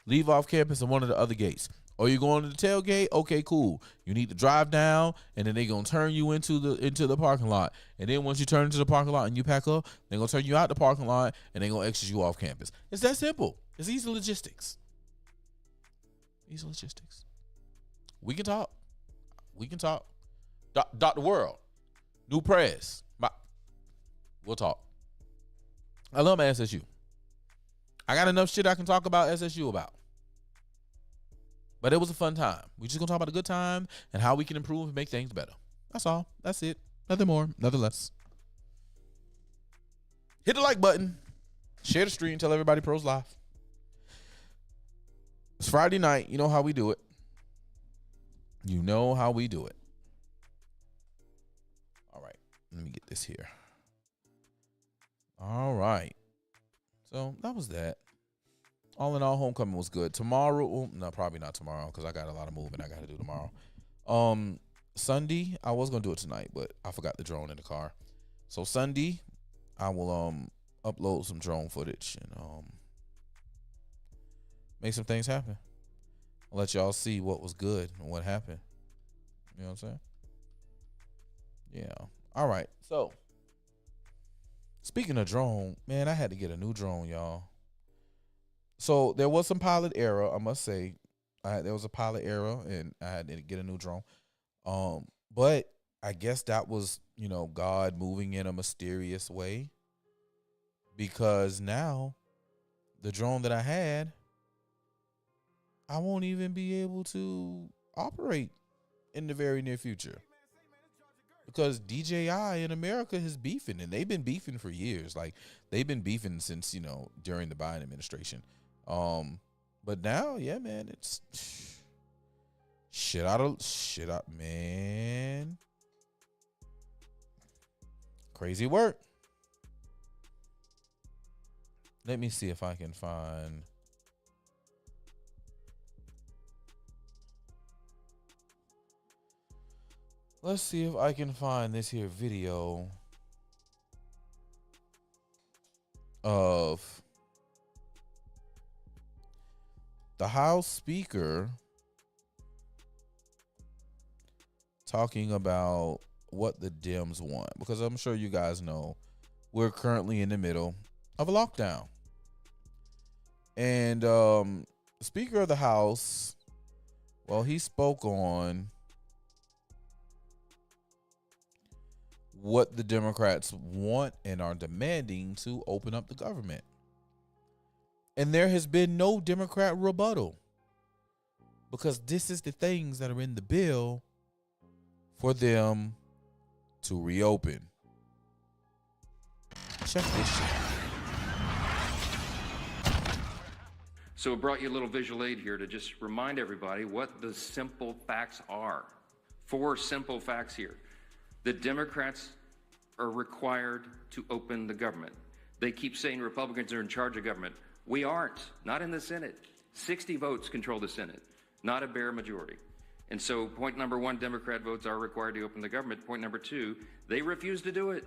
leave off campus and one of the other gates. Or you're going to the tailgate? Okay, cool. You need to drive down, and then they're going to turn you into the parking lot. And then once you turn into the parking lot and you pack up, they're going to turn you out the parking lot, and they're going to exit you off campus. It's that simple. It's easy logistics. We can talk. Dr. World, New Press. We'll talk. I love my SSU. I got enough shit I can talk about SSU about. But it was a fun time. We just gonna talk about a good time and how we can improve and make things better. That's all. That's it. Nothing more, nothing less. Hit the like button. Share the stream. Tell everybody Pros Live. It's Friday night. You know how we do it. You know how we do it. All right. Let me get this here. All right. So that was that. All in all, homecoming was good. Tomorrow, no, probably not tomorrow because I got a lot of moving I got to do tomorrow. Sunday, I was going to do it tonight, but I forgot the drone in the car. So Sunday, I will upload some drone footage and make some things happen. I'll let y'all see what was good and what happened. You know what I'm saying? Yeah. All right. So, speaking of drone, man, I had to get a new drone, y'all. So there was some pilot error, I must say. There was a pilot error, and I had to get a new drone. But I guess that was, you know, God moving in a mysterious way. Because now, the drone that I had, I won't even be able to operate in the very near future. Because DJI in America is beefing, and they've been beefing for years. Like, they've been beefing since, you know, during the Biden administration. But now, yeah, man, it's shit out, man. Crazy work. Let me see if I can find. Let's see if I can find this here video of the House Speaker talking about what the Dems want, because I'm sure you guys know we're currently in the middle of a lockdown. And Speaker of the House, well, he spoke on what the Democrats want and are demanding to open up the government. And there has been no Democrat rebuttal, because this is the things that are in the bill for them to reopen. Check this shit out. So I brought you a little visual aid here to just remind everybody what the simple facts are. 4 simple facts here. The Democrats are required to open the government. They keep saying Republicans are in charge of government. We aren't, not in the Senate. 60 votes control the Senate, not a bare majority. And so point number 1, Democrat votes are required to open the government. Point number 2, they refuse to do it.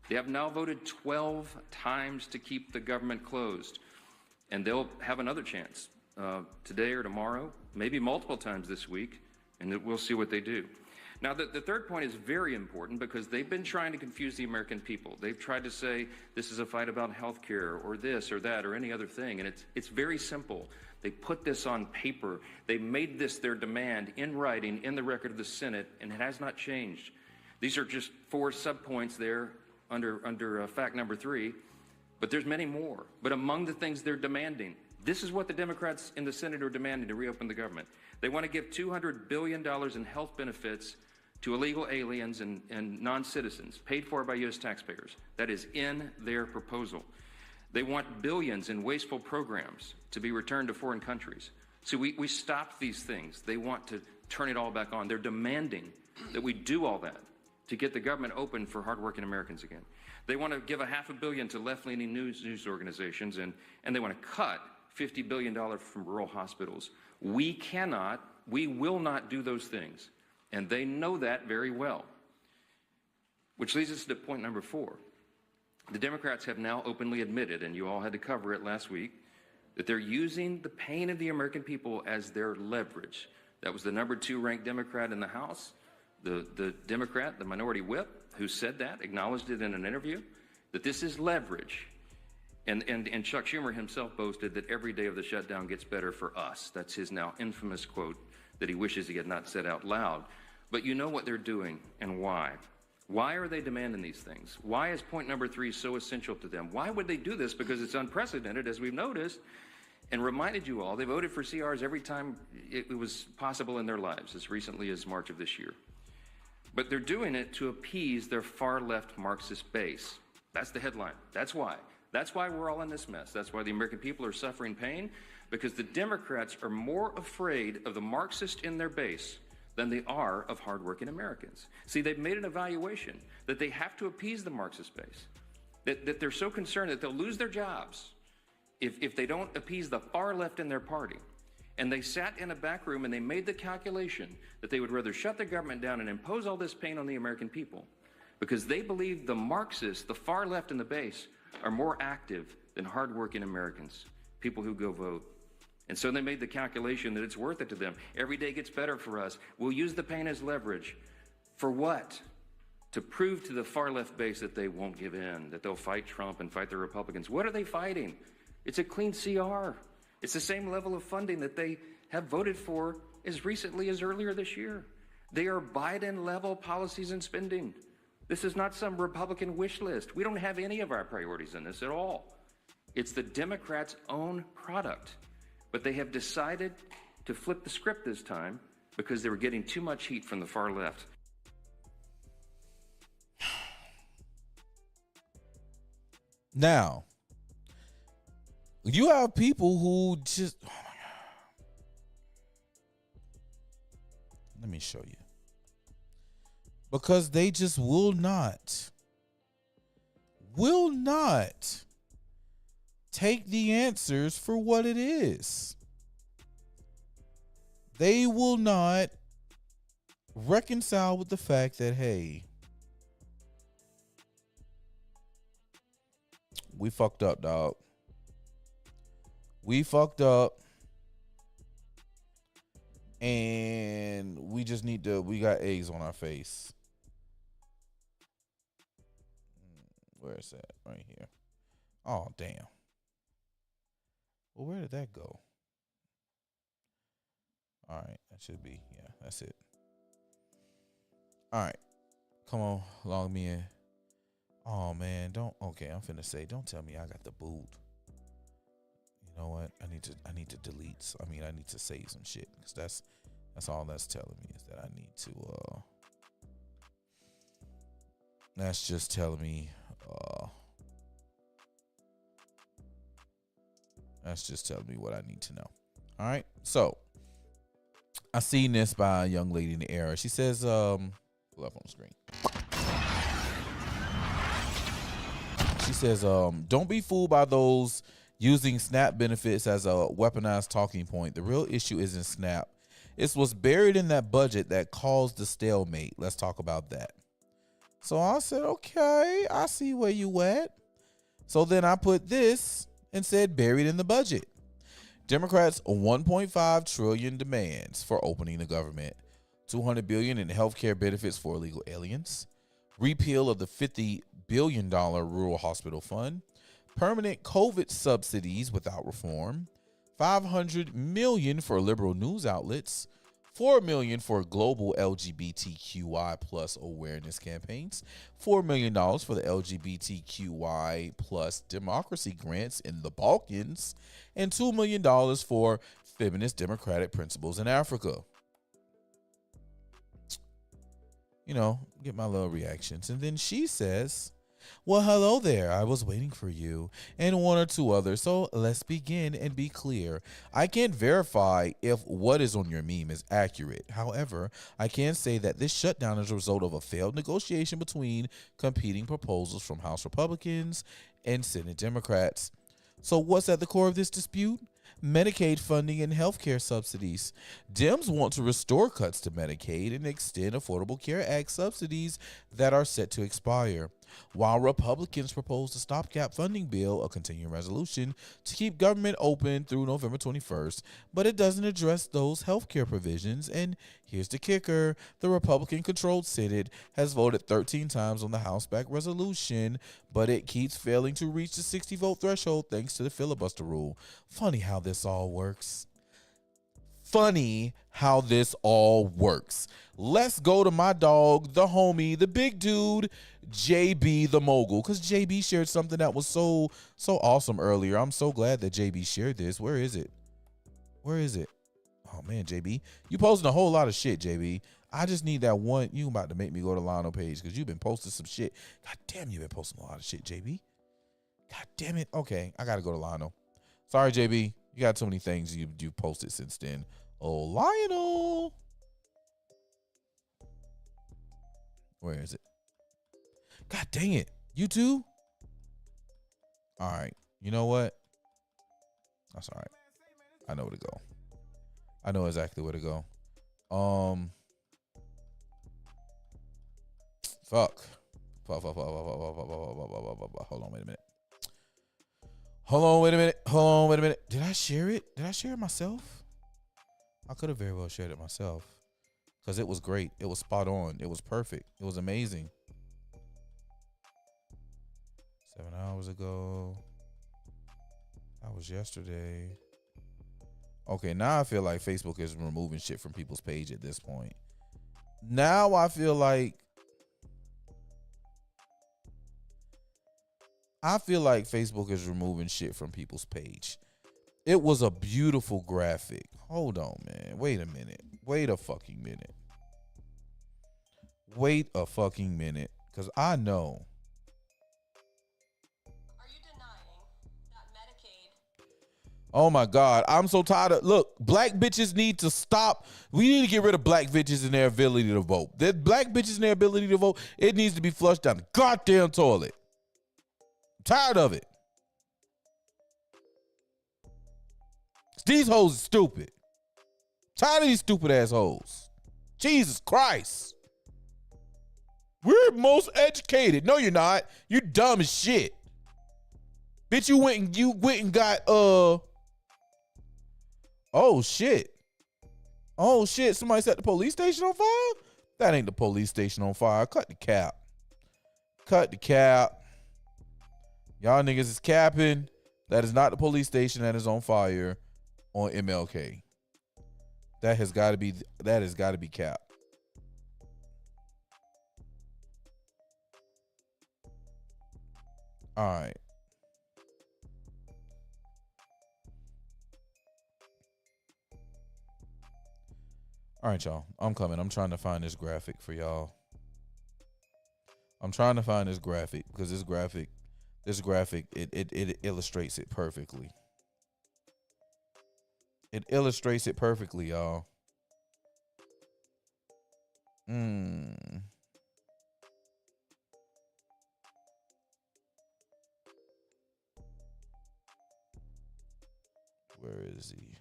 They have now voted 12 times to keep the government closed. And they'll have another chance today or tomorrow, maybe multiple times this week, and we'll see what they do. Now, the third point is very important because they've been trying to confuse the American people. They've tried to say this is a fight about health care or this or that or any other thing, and it's very simple. They put this on paper. They made this their demand in writing in the record of the Senate, and it has not changed. These are just 4 subpoints there under fact number 3, but there's many more. But among the things they're demanding, this is what the Democrats in the Senate are demanding to reopen the government. They want to give $200 billion in health benefits to illegal aliens and non-citizens, paid for by U.S. taxpayers. That is in their proposal. They want billions in wasteful programs to be returned to foreign countries. So we stopped these things. They want to turn it all back on. They're demanding that we do all that to get the government open for hardworking Americans again. They want to give $500 million to left-leaning news organizations, and they want to cut $50 billion from rural hospitals. We will not do those things. And they know that very well. Which leads us to point number 4. The Democrats have now openly admitted, and you all had to cover it last week, that they're using the pain of the American people as their leverage. That was the number 2 ranked Democrat in the House, the Democrat, the minority whip, who said that, acknowledged it in an interview, that this is leverage. And Chuck Schumer himself boasted that every day of the shutdown gets better for us. That's his now infamous quote that he wishes he had not said out loud. but you know what they're doing and why. Why are they demanding these things? Why is point number 3 so essential to them? Why would they do this? Because it's unprecedented, as we've noticed, and reminded you all, they voted for CRs every time it was possible in their lives, as recently as March of this year. But they're doing it to appease their far-left Marxist base. That's the headline. That's why. That's why we're all in this mess. That's why the American people are suffering pain, because the Democrats are more afraid of the Marxist in their base than they are of hardworking Americans. See, they've made an evaluation that they have to appease the Marxist base, that they're so concerned that they'll lose their jobs if they don't appease the far left in their party. And they sat in a back room and they made the calculation that they would rather shut the government down and impose all this pain on the American people because they believe the Marxists, the far left in the base, are more active than hardworking Americans, people who go vote. And so they made the calculation that it's worth it to them. Every day gets better for us. We'll use the pain as leverage. For what? To prove to the far left base that they won't give in, that they'll fight Trump and fight the Republicans. What are they fighting? It's a clean CR. It's the same level of funding that they have voted for as recently as earlier this year. They are Biden-level policies and spending. This is not some Republican wish list. We don't have any of our priorities in this at all. It's the Democrats' own product. But they have decided to flip the script this time because they were getting too much heat from the far left. Now, you have people who just, oh my God. Let me show you. Because they just will not take the answers for what it is. They will not reconcile with the fact that, hey, we fucked up, dog. We fucked up. And we just need to, we got eggs on our face. Where is that? Right here. Oh, damn. Well, where did that go? All right, that should be, yeah, that's it. All right, come on, log me in. Oh man, okay, I'm finna say, don't tell me I got the boot. You know what? I need to delete. I need to save some shit because that's all that's telling me is that I need to. That's just telling me. That's just telling me what I need to know. All right. So I seen this by a young lady in the era. She says, pull up on the screen. She says, don't be fooled by those using SNAP benefits as a weaponized talking point. The real issue isn't SNAP. It's what's buried in that budget that caused the stalemate. Let's talk about that. So I said, okay, I see where you at. So then I put this and said buried in the budget. Democrats' 1.5 trillion demands for opening the government, $200 billion in healthcare benefits for illegal aliens, repeal of the $50 billion rural hospital fund, permanent COVID subsidies without reform, $500 million for liberal news outlets, $4 million for global LGBTQI plus awareness campaigns, $4 million for the LGBTQI plus democracy grants in the Balkans, and $2 million for feminist democratic principles in Africa. You know, get my little reactions. And then she says, well, hello there. I was waiting for you and one or two others. So let's begin and be clear. I can't verify if what is on your meme is accurate. However, I can say that this shutdown is a result of a failed negotiation between competing proposals from House Republicans and Senate Democrats. So what's at the core of this dispute? Medicaid funding and healthcare subsidies. Dems want to restore cuts to Medicaid and extend Affordable Care Act subsidies that are set to expire, while Republicans propose a stopgap funding bill, a continuing resolution, to keep government open through November 21st, but it doesn't address those healthcare provisions. And here's the kicker. The Republican-controlled Senate has voted 13 times on the House-backed resolution, but it keeps failing to reach the 60-vote threshold thanks to the filibuster rule. Funny how this all works. funny how this all works. Let's go to my dog, the homie, the big dude, JB the mogul, because JB shared something that was so awesome earlier. I'm so glad that JB shared this. Where is it? Where is it? Oh man, JB, you posting a whole lot of shit, JB. I just need that one. You about to make me go to Lionel page because you've been posting some shit. God damn, you've been posting a lot of shit, JB. God damn it. Okay, I gotta go to Lionel. Sorry, JB. You got so many things you've posted since then. Oh, Lionel. Where is it? God dang it. You too? All right. You know what? That's all right. I know where to go. I know exactly where to go. Fuck. Hold on, wait a minute. Hold on, wait a minute. Did I share it? Did I share it myself? I could have very well shared it myself. Because it was great. It was spot on. It was perfect. It was amazing. 7 hours ago. That was yesterday. Okay, now I feel like Facebook is removing shit from people's page at this point. Now I feel like Facebook is removing shit from people's page. It was a beautiful graphic. Hold on, man. Wait a minute. Wait a fucking minute. Wait a fucking minute. Because I know. Are you denying that Medicaid? Oh my God. I'm so tired of. Look, black bitches need to stop. We need to get rid of black bitches and their ability to vote. The black bitches and their ability to vote, it needs to be flushed down the goddamn toilet. I'm tired of it. These hoes are stupid. Tired of these stupid assholes. Jesus Christ. We're most educated. No, you're not. You're dumb as shit. Bitch, you went and got oh shit. Oh shit. Somebody set the police station on fire? That ain't the police station on fire. Cut the cap. Cut the cap. Y'all niggas is capping. That is not the police station that is on fire on MLK. That has got to be cap. All right. All right, y'all. I'm coming. I'm trying to find this graphic for y'all. I'm trying to find this graphic because this graphic, it illustrates it perfectly. It illustrates it perfectly, y'all. Where is he?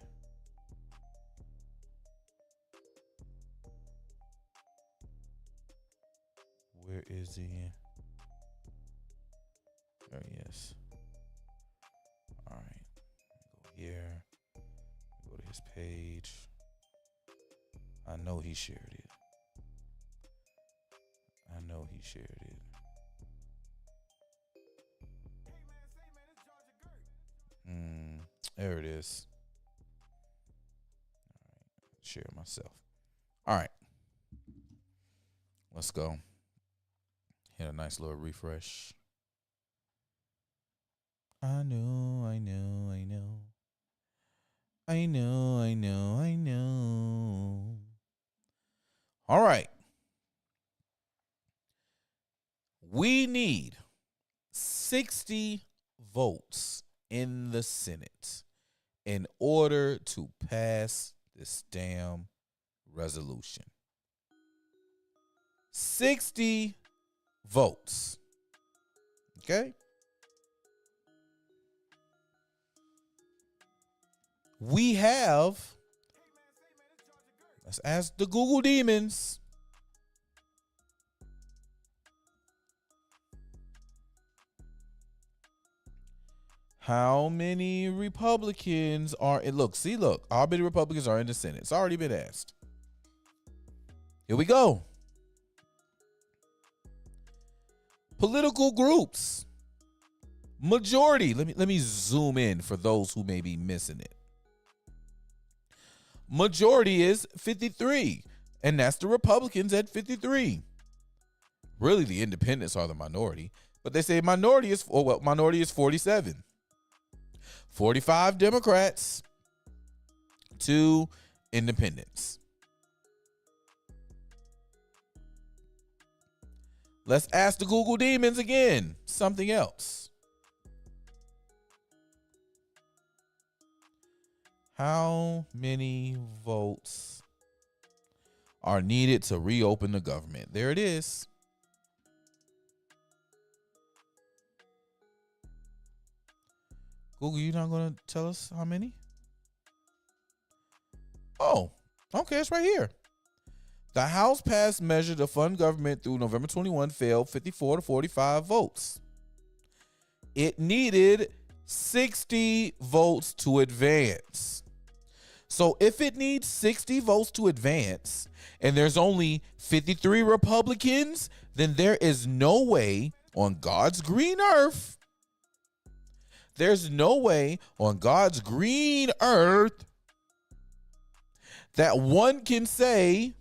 Where is he? There he is. All right. Go here. Go to his page. I know he shared it. I know he shared it. There it is. All right. Share myself. All right. Let's go. Hit a nice little refresh. I know. All right. We need 60 votes in the Senate in order to pass this damn resolution. 60 votes. Okay? We have, let's ask the Google demons. How many Republicans are in? Look, how many Republicans are in the Senate? It's already been asked. Here we go. Political groups. Majority. Let me zoom in for those who may be missing it. Majority is 53, and that's the Republicans at 53. Really, the independents are the minority, but they say minority is 47. 45 Democrats, 2 independents. Let's ask the Google demons again. Something else. How many votes are needed to reopen the government? There it is. Google, you not going to tell us how many? Oh, okay, it's right here. The House passed measure to fund government through November 21 failed 54 to 45 votes. It needed 60 votes to advance. So if it needs 60 votes to advance and there's only 53 Republicans, then there is no way on God's green earth, there's no way on God's green earth that one can say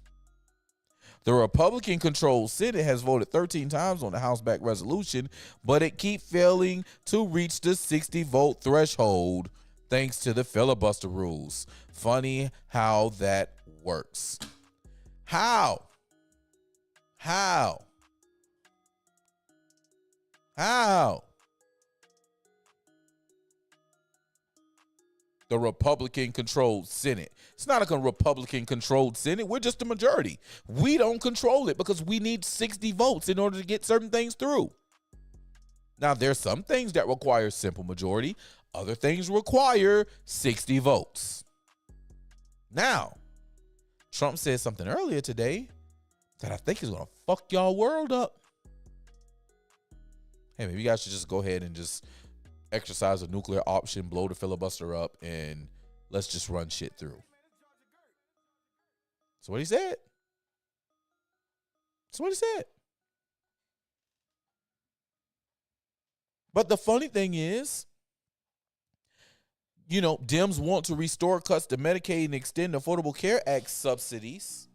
the Republican-controlled Senate has voted 13 times on the House-backed resolution, but it keep failing to reach the 60-vote threshold thanks to the filibuster rules. Funny how that works. How? The Republican-controlled Senate. It's not a Republican-controlled Senate. We're just a majority. We don't control it because we need 60 votes in order to get certain things through. Now, there's some things that require simple majority. Other things require 60 votes. Now, Trump said something earlier today that I think is going to fuck y'all world up. Hey, maybe you guys should just go ahead and just exercise a nuclear option, blow the filibuster up, and let's just run shit through. That's what he said. That's what he said. But the funny thing is, you know, Dems want to restore cuts to Medicaid and extend the Affordable Care Act subsidies.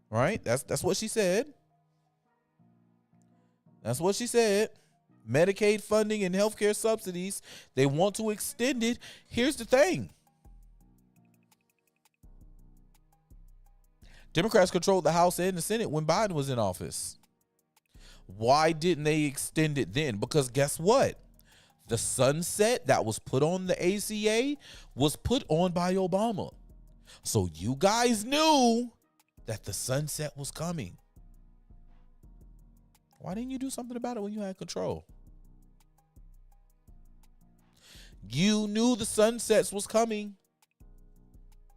Right? That's what she said. That's what she said. Medicaid funding and healthcare subsidies, they want to extend it. Here's the thing. Democrats controlled the House and the Senate when Biden was in office. Why didn't they extend it then? Because guess what? The sunset that was put on the ACA was put on by Obama. So you guys knew that the sunset was coming. Why didn't you do something about it when you had control? You knew the sunsets was coming.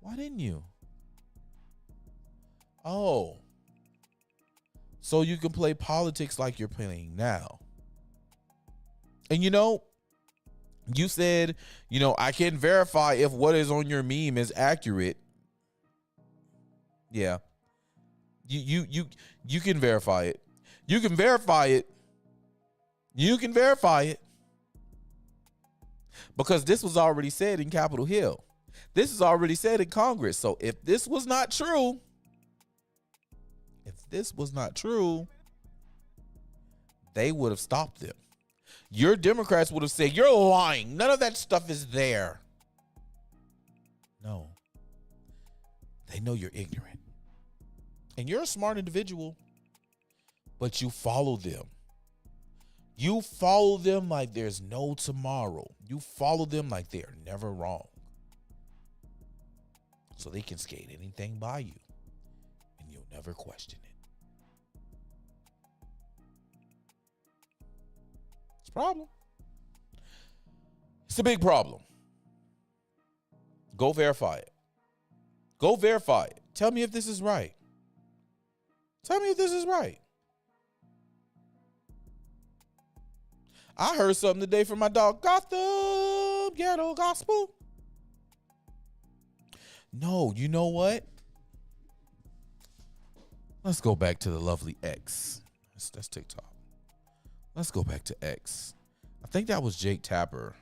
Why didn't you? Oh. So you can play politics like you're playing now. And you know, you said, you know, I can verify if what is on your meme is accurate. Yeah. You can verify it. You can verify it. You can verify it. Because this was already said in Capitol Hill. This is already said in Congress. So if this was not true, they would have stopped them. Your Democrats would have said, you're lying. None of that stuff is there. No. They know you're ignorant. And you're a smart individual, but you follow them. You follow them like there's no tomorrow. You follow them like they are never wrong. So they can skate anything by you, and you'll never question it. It's a problem. It's a big problem. Go verify it. Go verify it. Tell me if this is right. Tell me if this is right. I heard something today from my dog, Gotham Ghetto Gospel. No, you know what? Let's go back to the lovely X. That's TikTok. Let's go back to X. I think that was Jake Tapper.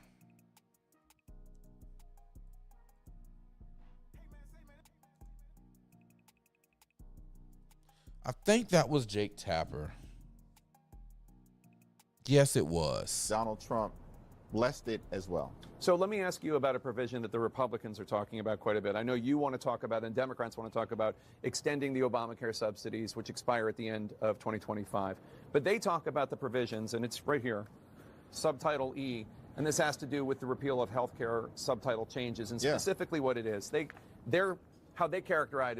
I think that was Jake Tapper. Yes, it was. Donald Trump blessed it as well. So let me ask you about a provision that the Republicans are talking about quite a bit. I know you want to talk about, and Democrats want to talk about, extending the Obamacare subsidies, which expire at the end of 2025. But they talk about the provisions, and it's right here, subtitle E, and this has to do with the repeal of health care subtitle changes, and specifically what it is. How they characterize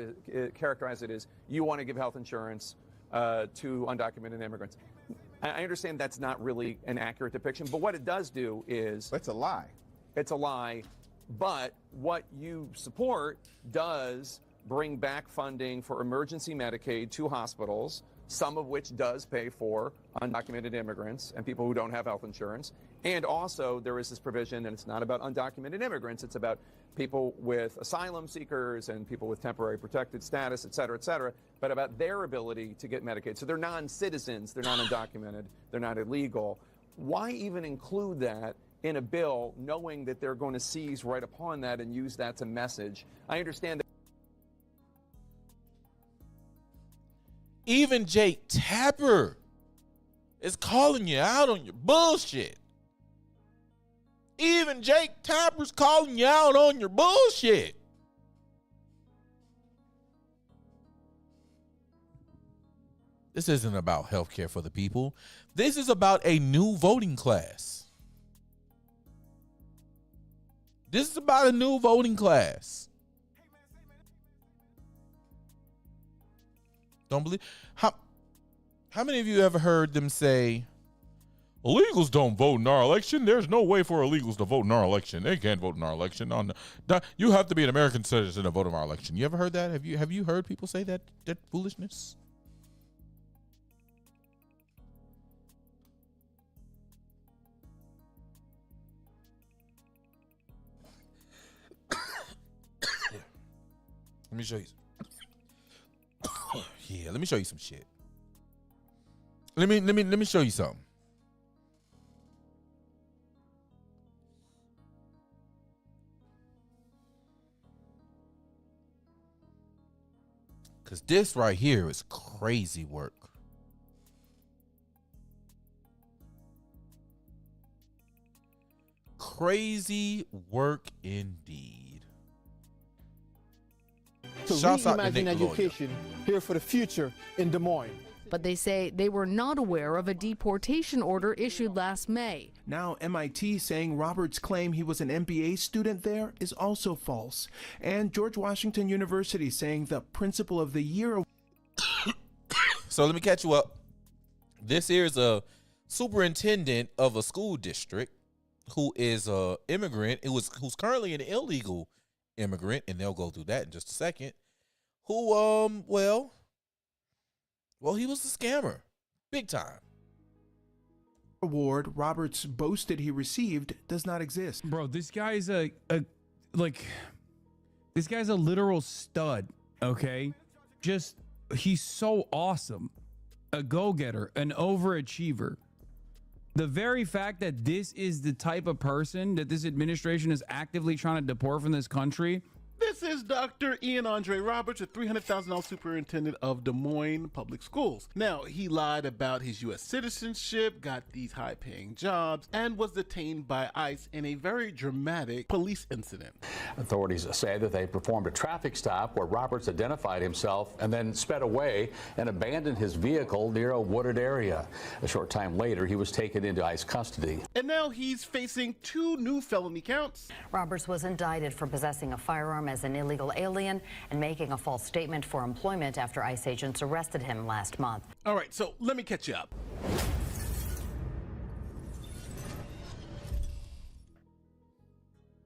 it is, you want to give health insurance to undocumented immigrants. I understand that's not really an accurate depiction, but what it does do is... It's a lie. It's a lie, but what you support does bring back funding for emergency Medicaid to hospitals, some of which does pay for undocumented immigrants and people who don't have health insurance. And also there is this provision, and it's not about undocumented immigrants, it's about people with asylum seekers and people with temporary protected status, et cetera, but about their ability to get Medicaid. So they're non-citizens, they're not undocumented, they're not illegal. Why even include that in a bill knowing that they're going to seize right upon that and use that to message? I understand that. Even Jake Tapper is calling you out on your bullshit. Even Jake Tapper's calling you out on your bullshit. This isn't about health care for the people. This is about a new voting class. This is about a new voting class. Don't believe. How many of you ever heard them say, illegals don't vote in our election? There's no way for illegals to vote in our election. They can't vote in our election. You have to be an American citizen to vote in our election. You ever heard that? Have you heard people say that foolishness? Let me show you. Yeah, let me show you some shit. Let me show you something. Cause this right here is crazy work. Crazy work indeed. To reimagine education here for the future in Des Moines. But they say they were not aware of a deportation order issued last May. Now MIT saying Roberts' claim he was an MBA student there is also false. And George Washington University saying the Principal of the Year. So let me catch you up. This here is a superintendent of a school district who is a immigrant, who's currently an illegal immigrant, and they'll go through that in just a second, who well he was a scammer big time. Award Roberts boasted he received does not exist. Bro, this guy's this guy's a literal stud, okay? Just he's so awesome, a go-getter, an overachiever. The very fact that this is the type of person that this administration is actively trying to deport from this country. This is Dr. Ian Andre Roberts, a $300,000 superintendent of Des Moines Public Schools. Now, he lied about his U.S. citizenship, got these high-paying jobs, and was detained by ICE in a very dramatic police incident. Authorities say that they performed a traffic stop where Roberts identified himself and then sped away and abandoned his vehicle near a wooded area. A short time later, he was taken into ICE custody. And now he's facing 2 new felony counts. Roberts was indicted for possessing a firearm as an illegal alien and making a false statement for employment after ICE agents arrested him last month. All right, so let me catch you up.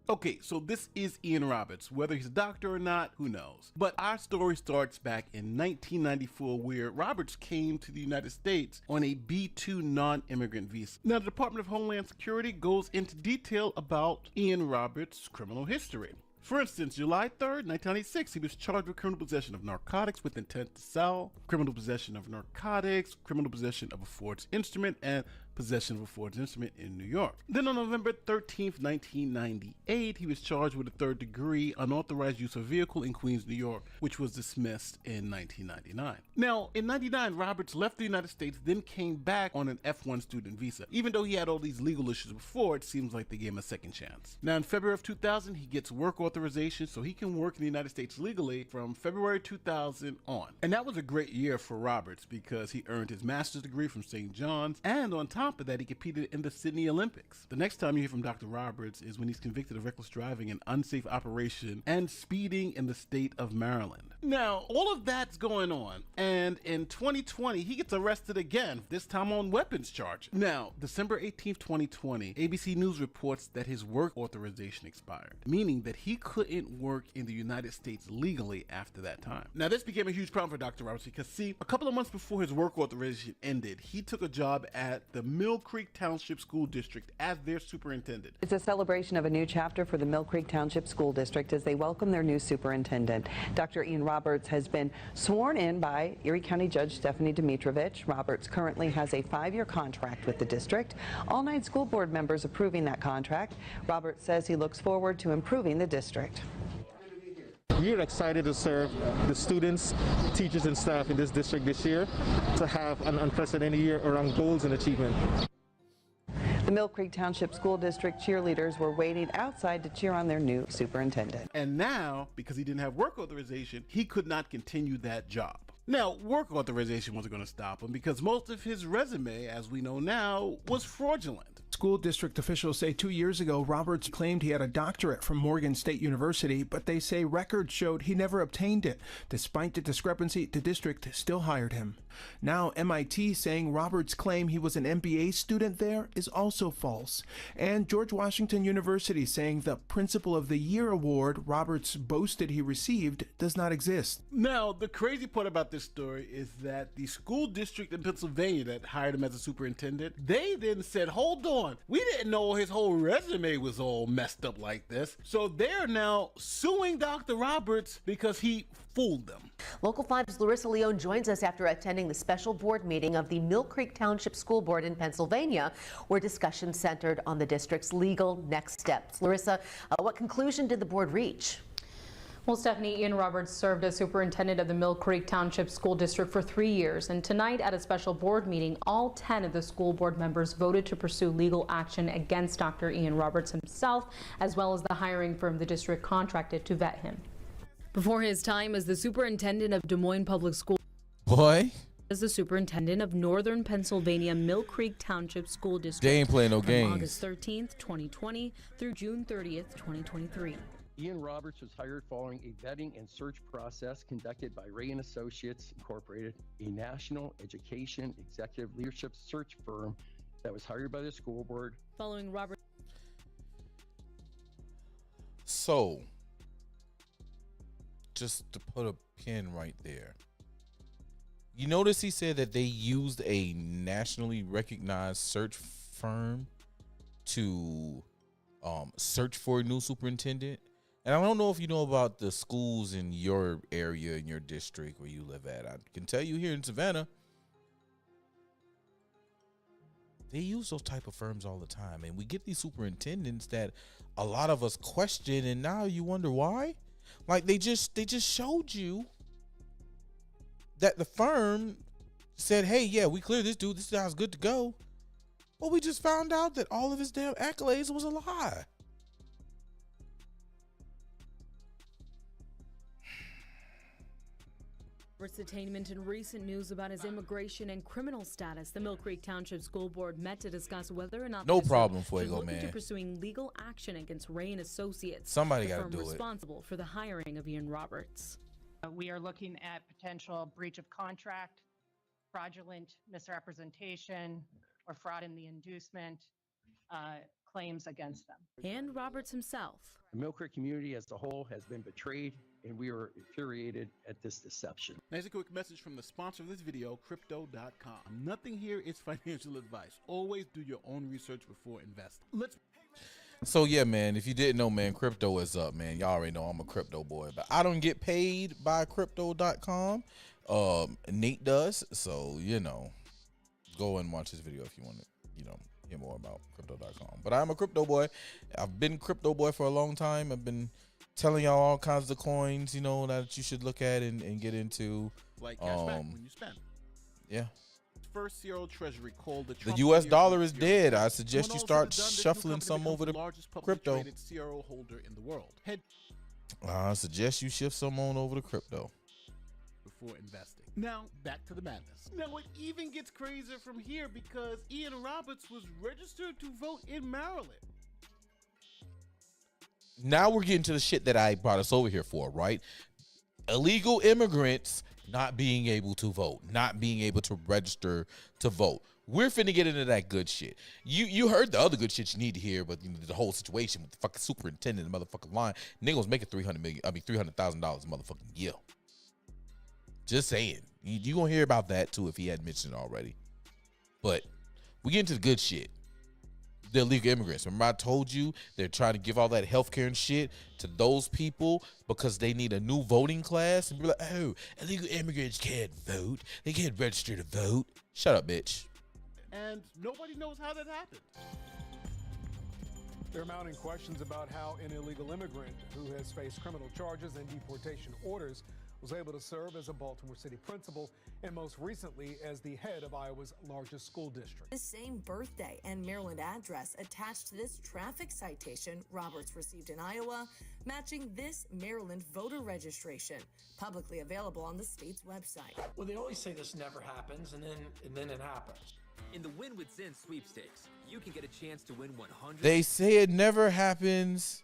Okay, so this is Ian Roberts. Whether he's a doctor or not, who knows? But our story starts back in 1994, where Roberts came to the United States on a B-2 non-immigrant visa. Now, the Department of Homeland Security goes into detail about Ian Roberts' criminal history. For instance, July 3rd, 1996, he was charged with criminal possession of narcotics with intent to sell, criminal possession of narcotics, criminal possession of a forged instrument, and possession of a forged instrument in New York. Then on November 13th, 1998, he was charged with a third-degree unauthorized use of vehicle in Queens, New York, which was dismissed in 1999. Now, in 99, Roberts left the United States, then came back on an F1 student visa. Even though he had all these legal issues before, it seems like they gave him a second chance. Now, in February of 2000, he gets work authorization so he can work in the United States legally from February 2000 on. And that was a great year for Roberts because he earned his master's degree from St. John's, and on top of that, he competed in the Sydney Olympics. The next time you hear from Dr. Roberts is when he's convicted of reckless driving and unsafe operation and speeding in the state of Maryland. Now, all of that's going on, and in 2020, he gets arrested again, this time on weapons charge. Now, December 18th, 2020, ABC News reports that his work authorization expired, meaning that he couldn't work in the United States legally after that time. Now, this became a huge problem for Dr. Roberts because, see, a couple of months before his work authorization ended, he took a job at the Mill Creek Township School District as their superintendent. It's a celebration of a new chapter for the Mill Creek Township School District as they welcome their new superintendent. Dr. Ian Roberts has been sworn in by Erie County Judge Stephanie Dimitrovich. Roberts currently has a 5-year contract with the district. All 9 school board members approving that contract. Roberts says he looks forward to improving the district. We're excited to serve the students, teachers, and staff in this district this year to have an unprecedented year around goals and achievement. The Mill Creek Township School District cheerleaders were waiting outside to cheer on their new superintendent. And now, because he didn't have work authorization, he could not continue that job. Now, work authorization wasn't going to stop him because most of his resume, as we know now, was fraudulent. School district officials say 2 years ago, Roberts claimed he had a doctorate from Morgan State University, but they say records showed he never obtained it. Despite the discrepancy, the district still hired him. Now, MIT saying Roberts' claim he was an MBA student there is also false. And George Washington University saying the Principal of the Year award Roberts boasted he received does not exist. Now, the crazy part about this story is that the school district in Pennsylvania that hired him as a superintendent, they then said, hold on, we didn't know his whole resume was all messed up like this. So they're now suing Dr. Roberts because he fooled them. Local 5's Larissa Leone joins us after attending the special board meeting of the Mill Creek Township School Board in Pennsylvania, where discussion centered on the district's legal next steps. Larissa, what conclusion did the board reach? Well, Stephanie, Ian Roberts served as superintendent of the Mill Creek Township School District for 3 years, and tonight at a special board meeting, all 10 of the school board members voted to pursue legal action against Dr. Ian Roberts himself, as well as the hiring firm the district contracted to vet him. Before his time as the superintendent of Des Moines Public Schools, as the superintendent of Northern Pennsylvania Mill Creek Township School District. They ain't playing no games. From August 13th, 2020 through June 30th, 2023. Ian Roberts was hired following a vetting and search process conducted by Ray & Associates Incorporated, a national education executive leadership search firm that was hired by the school board. Following Robert. So, just to put a pin right there. You notice he said that they used a nationally recognized search firm to search for a new superintendent. And I don't know if you know about the schools in your area, in your district where you live at. I can tell you here in Savannah, they use those type of firms all the time. And we get these superintendents that a lot of us question, and now you wonder why. Like they just showed you that the firm said, hey, yeah, we cleared this dude. This guy's good to go. But we just found out that all of his damn accolades was a lie. Roberts' detainment and recent news about his immigration and criminal status. The Mill Creek Township School Board met to discuss whether or not no problem, Fuego, man. Into pursuing legal action against Ray & Associates. Somebody got to do it. Responsible for the hiring of Ian Roberts. We are looking at potential breach of contract, fraudulent misrepresentation, or fraud in the inducement claims against them. And Roberts himself. The Mill Creek community as a whole has been betrayed, and we are infuriated at this deception. Here's a quick message from the sponsor of this video, Crypto.com. Nothing here is financial advice. Always do your own research before investing. So yeah, man, if you didn't know, man, crypto is up, man. Y'all already know I'm a crypto boy, but I don't get paid by Crypto.com. Nate does, so you know, go and watch this video if you want to hear more about crypto.com. But I'm a crypto boy. I've been crypto boy for a long time. I've been telling y'all all kinds of coins, that you should look at and get into. Like cash back when you spend. Yeah. First zero treasury called the The US dollar is dead. I suggest you start shuffling some over to crypto. CRO holder in the world. I suggest you shift some on over to crypto before investing. Now, back to the madness. Now, it even gets crazier from here because Ian Roberts was registered to vote in Maryland. Now we're getting to the shit that I brought us over here for, right? Illegal immigrants not being able to vote, not being able to register to vote. We're finna get into that good shit. You heard the other good shit you need to hear, but the whole situation with the fucking superintendent and motherfucking line, nigga was making $300,000 a motherfucking year. Just saying. You gonna hear about that too if he hadn't mentioned it already. But we get into the good shit. The illegal immigrants. Remember I told you they're trying to give all that healthcare and shit to those people because they need a new voting class. And be like, oh, illegal immigrants can't vote. They can't register to vote. Shut up, bitch. And nobody knows how that happened. There are mounting questions about how an illegal immigrant who has faced criminal charges and deportation orders was able to serve as a Baltimore City principal and most recently as the head of Iowa's largest school district. The same birthday and Maryland address attached to this traffic citation Roberts received in Iowa, matching this Maryland voter registration, publicly available on the state's website. Well, they always say this never happens, and then it happens. In the Win with Zen sweepstakes, you can get a chance to win 100. They say it never happens,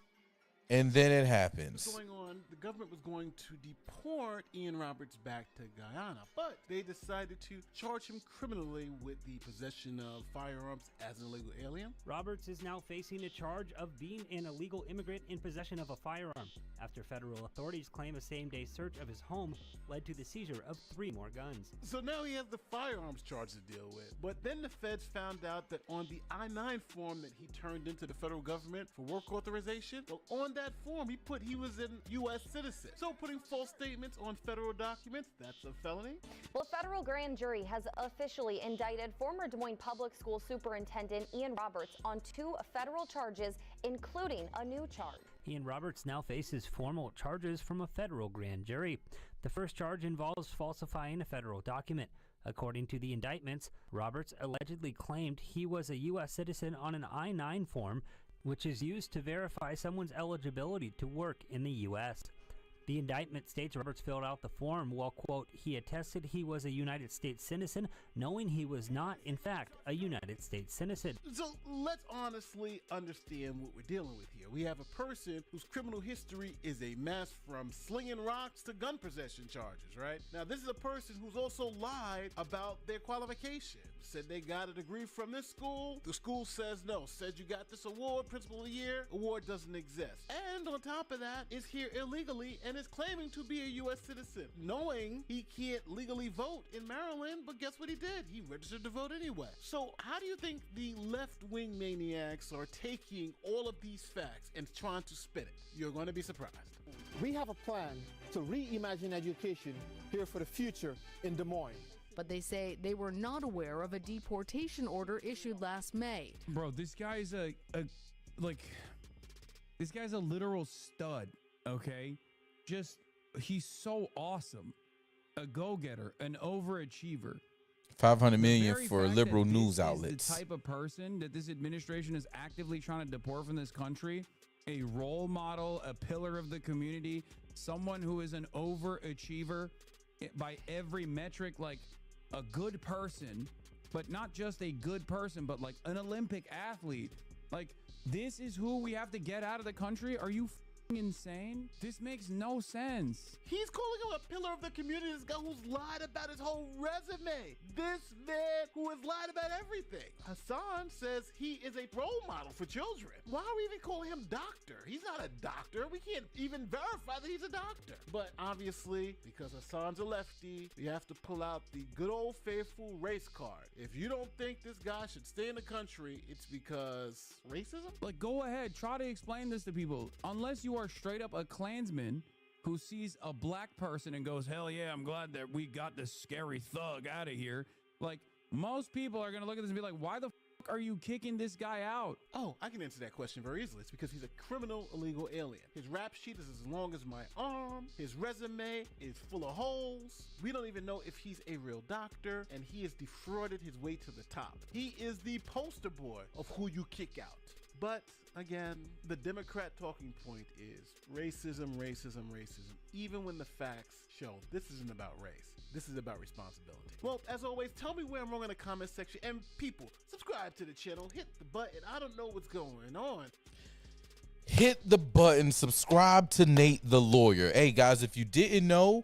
and then it happens. What's going on? The government was going to deport Ian Roberts back to Guyana, but they decided to charge him criminally with the possession of firearms as an illegal alien. Roberts is now facing a charge of being an illegal immigrant in possession of a firearm after federal authorities claim a same-day search of his home led to the seizure of 3 more guns. So now he has the firearms charge to deal with. But then the feds found out that on the I-9 form that he turned into the federal government for work authorization, well, on that form he put he was a U.S. citizen. So putting false statements on federal documents, that's a felony. Well, a federal grand jury has officially indicted former Des Moines Public School Superintendent Ian Roberts on 2 federal charges, including a new charge. Ian Roberts now faces formal charges from a federal grand jury. The first charge involves falsifying a federal document. According to the indictments, Roberts allegedly claimed he was a U.S. citizen on an I-9 form, which is used to verify someone's eligibility to work in the U.S. The indictment states Roberts filled out the form while, quote, he attested he was a United States citizen, knowing he was not, in fact, a United States citizen. So let's honestly understand what we're dealing with here. We have a person whose criminal history is a mess from slinging rocks to gun possession charges, right? Now, this is a person who's also lied about their qualifications. Said they got a degree from this school. The school says no. Said you got this award, Principal of the Year. Award doesn't exist. And on top of that, is here illegally and is claiming to be a U.S. citizen, knowing he can't legally vote in Maryland, but guess what he did? He registered to vote anyway. So how do you think the left-wing maniacs are taking all of these facts and trying to spin it? You're going to be surprised. We have a plan to reimagine education here for the future in Des Moines. But they say they were not aware of a deportation order issued last May. Bro, this guy's this guy's a literal stud, okay? He's so awesome. A go-getter, an overachiever. 500 million for liberal news This outlets. is the type of person that this administration is actively trying to deport from this country. A role model, a pillar of the community, someone who is an overachiever by every metric, like a good person, but not just a good person, but like an Olympic athlete. Like, this is who we have to get out of the country? Are you insane? This makes no sense. He's calling him a pillar of the community, this guy who's lied about his whole resume. This man who has lied about everything. Hassan says he is a role model for children. Why are we even calling him doctor? He's not a doctor. We can't even verify that he's a doctor. But obviously, because Hassan's a lefty, we have to pull out the good old faithful race card. If you don't think this guy should stay in the country, it's because racism? Like, go ahead, try to explain this to people. Unless you are straight up a Klansman who sees a black person and goes, hell yeah, I'm glad that we got this scary thug out of here. Like, most people are going to look at this and be like, why the f are you kicking this guy out? Oh, I can answer that question very easily. It's because he's a criminal illegal alien. His rap sheet is as long as my arm. His resume is full of holes. We don't even know if he's a real doctor, and he has defrauded his way to the top. He is the poster boy of who you kick out. But again, the Democrat talking point is racism, racism, racism, even when the facts show this isn't about race. This is about responsibility. Well, as always, tell me where I'm wrong in the comment section. And people, subscribe to the channel, hit the button. I don't know what's going on. Hit the button, subscribe to Nate the Lawyer. Hey guys, if you didn't know,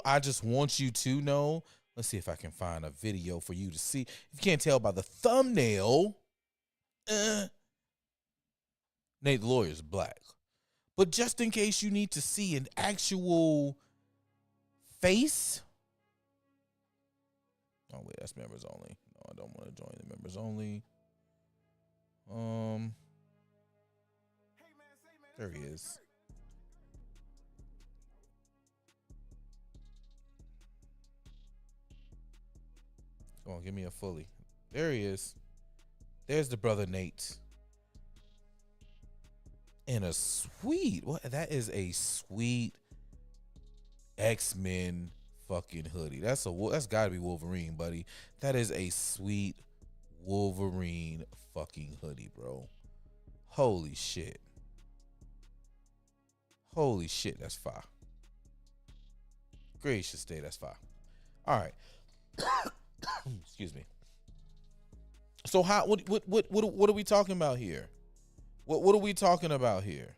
I just want you to know. Let's see if I can find a video for you to see. If you can't tell by the thumbnail, Nate the Lawyer is black. But just in case you need to see an actual face. Oh wait, that's members only. No, I don't want to join the members only. There he is. Come on, give me a fully. There he is. There's the brother Nate. And a sweet, what? That is a sweet X-Men fucking hoodie. That's gotta be Wolverine, buddy. That is a sweet Wolverine fucking hoodie, bro. Holy shit. Holy shit, that's fire. Gracious day, that's fire. All right. Excuse me. So how what are we talking about here? What are we talking about here?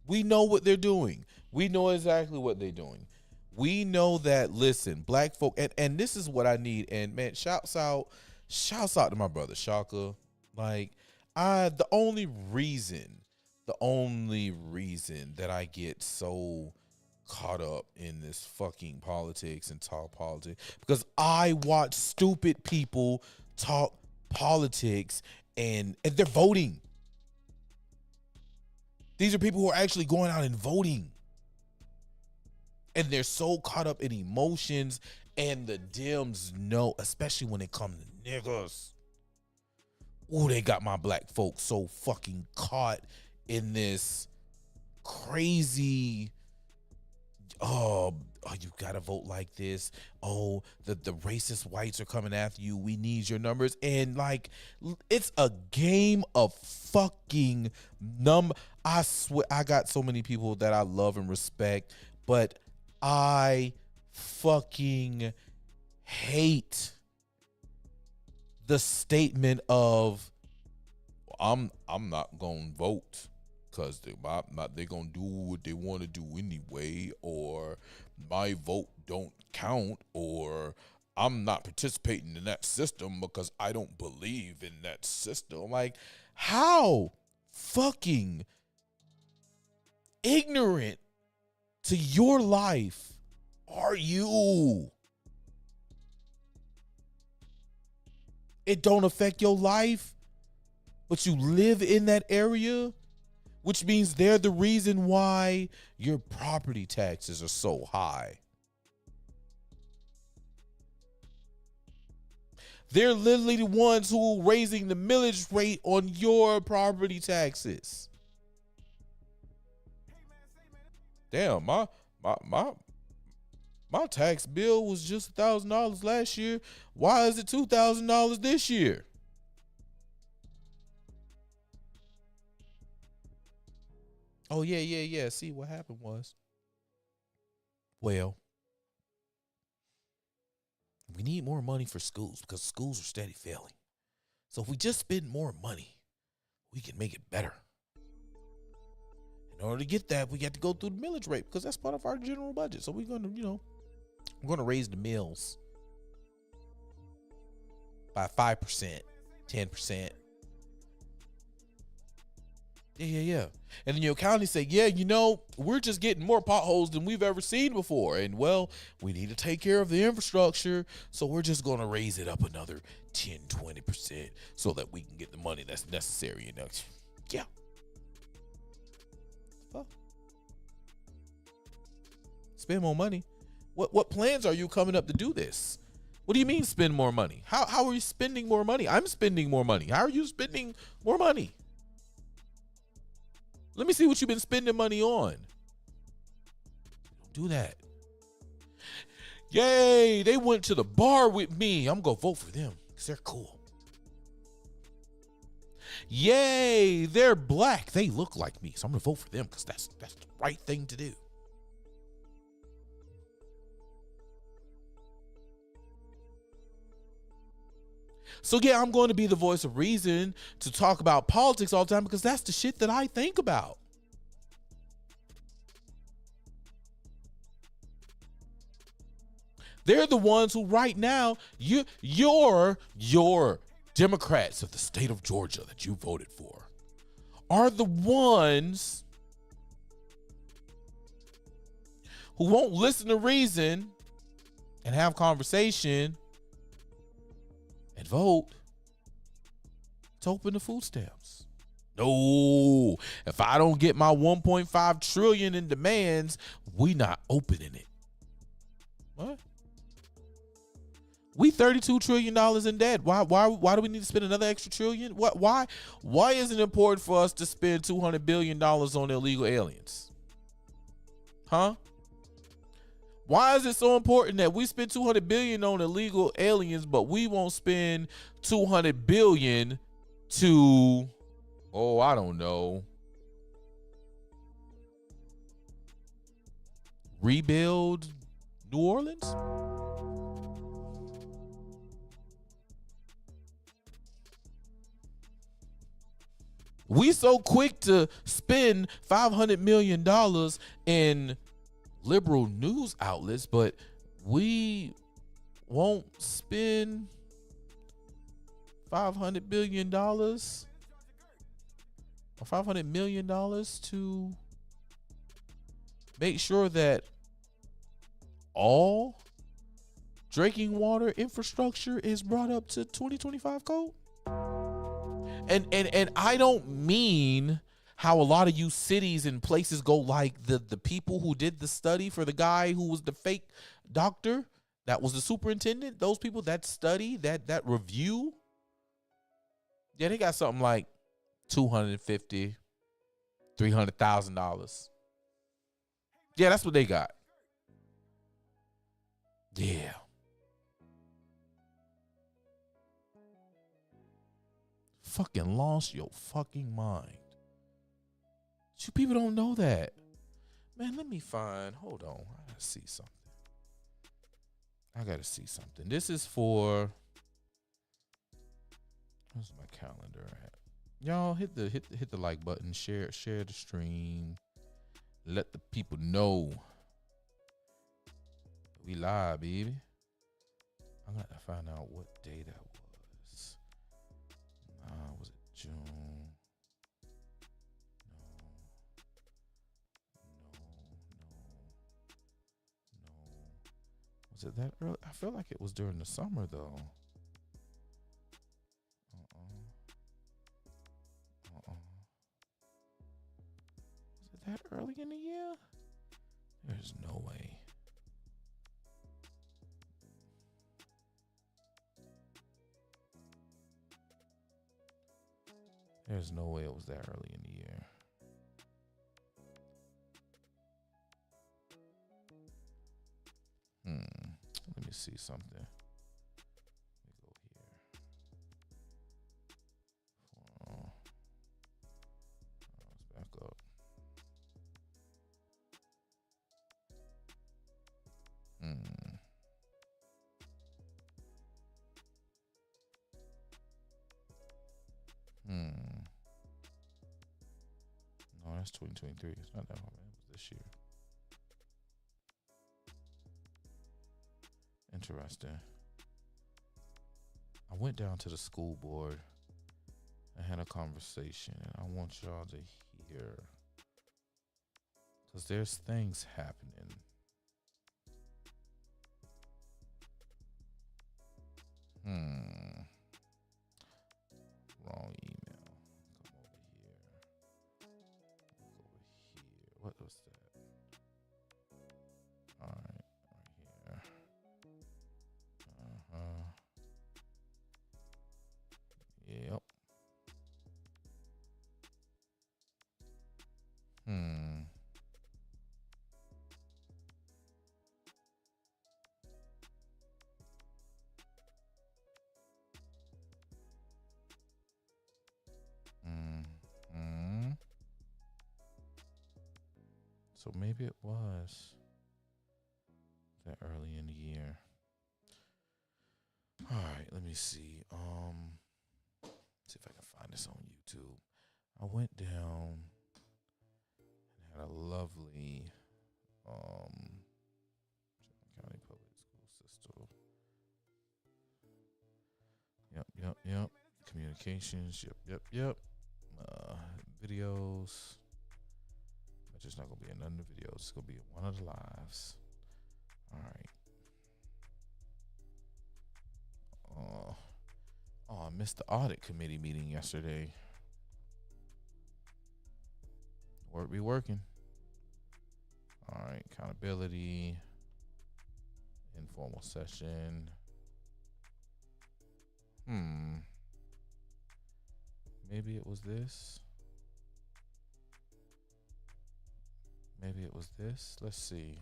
We know what they're doing. We know exactly what they're doing. We know that, listen, black folk, and this is what I need. And man, shouts out to my brother Shaka. Like, the only reason that I get so caught up in this fucking politics and talk politics, because I watch stupid people talk politics and they're voting. These are people who are actually going out and voting. And they're so caught up in emotions, and the Dems know, especially when it comes to niggas. Ooh, they got my black folks so fucking caught in this crazy, you gotta vote like this. Oh, the racist whites are coming after you. We need your numbers. And like, it's a game of fucking I swear, I got so many people that I love and respect, but I fucking hate the statement of I'm not gonna vote because they're gonna do what they want to do anyway, or my vote don't count, or I'm not participating in that system because I don't believe in that system. Like, how fucking ignorant to your life are you? It don't affect your life, but you live in that area, which means they're the reason why your property taxes are so high. They're literally the ones who are raising the millage rate on your property taxes. Damn, my tax bill was just $1,000 last year. Why is it $2,000 this year? Oh, yeah. See, what happened was, well, we need more money for schools because schools are steady failing. So if we just spend more money, we can make it better. In order to get that, we got to go through the millage rate because that's part of our general budget. So we're going to, we're going to raise the mills by 5%, 10%. Yeah. And then your county say, yeah, we're just getting more potholes than we've ever seen before. And well, we need to take care of the infrastructure. So we're just going to raise it up another 10, 20% so that we can get the money that's necessary. Yeah. Fuck. Spend more money. What plans are you coming up to do this? What do you mean spend more money? How are you spending more money? I'm spending more money. How are you spending more money? Let me see what you've been spending money on. Do that. Yay, they went to the bar with me. I'm going to vote for them because they're cool. Yay, they're black. They look like me, so I'm going to vote for them because that's the right thing to do. So yeah, I'm going to be the voice of reason to talk about politics all the time because that's the shit that I think about. They're the ones who right now, your Democrats of the state of Georgia that you voted for are the ones who won't listen to reason and have conversation and vote to open the food stamps. No, if I don't get my 1.5 trillion in demands, we not opening it. What? We $32 trillion in debt. Why do we need to spend another extra trillion? Why is it important for us to spend $200 billion on illegal aliens? Huh? Why is it so important that we spend $200 billion on illegal aliens, but we won't spend $200 billion to, oh, I don't know, rebuild New Orleans? We so quick to spend $500 million in liberal news outlets, but we won't spend $500 billion or $500 million to make sure that all drinking water infrastructure is brought up to 2025 code. And I don't mean how a lot of you cities and places go like the people who did the study for the guy who was the fake doctor, that was the superintendent, those people, that study, that review. Yeah, they got something like $250,000, $300,000. Yeah, that's what they got. Yeah. Fucking lost your fucking mind. You people don't know that. Man, let me find, hold on. I gotta see something. This is for, where's my calendar at? Y'all hit the like button, share the stream. Let the people know we live, baby. I'm gonna find out what day that was. Was it June? No. Was it that early? I feel like it was during the summer though. Was it that early in the year? There's no way. There's no way it was that early in the year. Let me see something. Let me go here. Let's back up. No, that's 2023. It's not that hard. It was this year. Interesting. I went down to the school board and had a conversation, and I want y'all to hear, because there's things happening. Wrong email. Come over here. What was that? All right, right here. So maybe it was that early in the year. All right, let me see. See if I can find this on YouTube. I went down and had a lovely County Public School System. Yep. Communications. Yep. Videos. But it's not gonna be another video. It's gonna be one of the lives. All right. I missed the audit committee meeting yesterday. Work be working. All right, accountability, informal session. Maybe it was this. Maybe it was this. Let's see.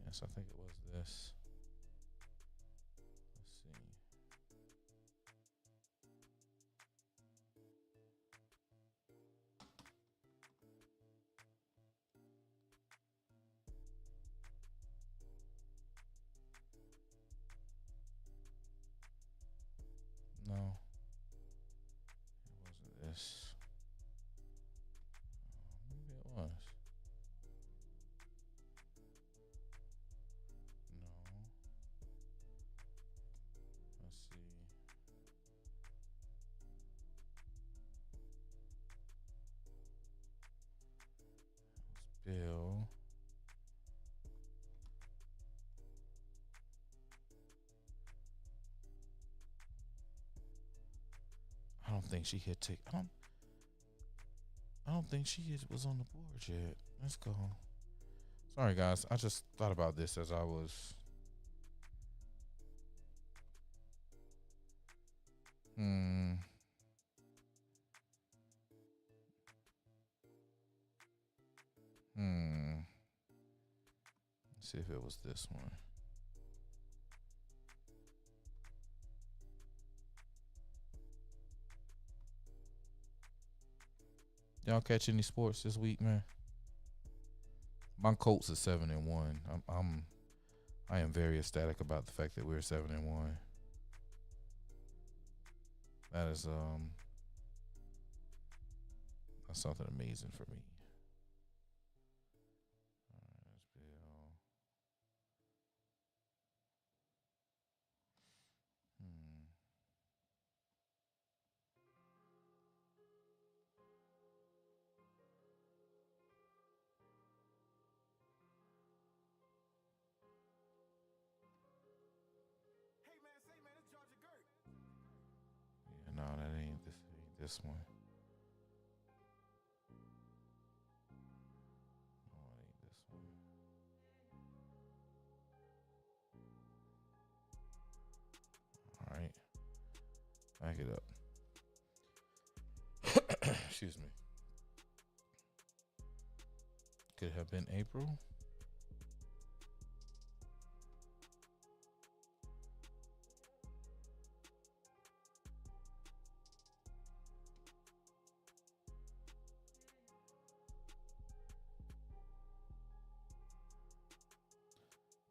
Yes, I think it was this. Let's see. No, it wasn't this. Maybe it was. No. Let's see. It was Bill. I don't think she had take. I don't think she was on the board yet. Let's go. Sorry, guys. I just thought about this as I was. Let's see if it was this one. Y'all catch any sports this week, man? My Colts are 7-1. I am very ecstatic about the fact that we're 7-1. That is that's something amazing for me. All right, that's Bill. Yeah, no, that ain't this one. No, it ain't this one. All right. Back it up. Excuse me. Could have been April.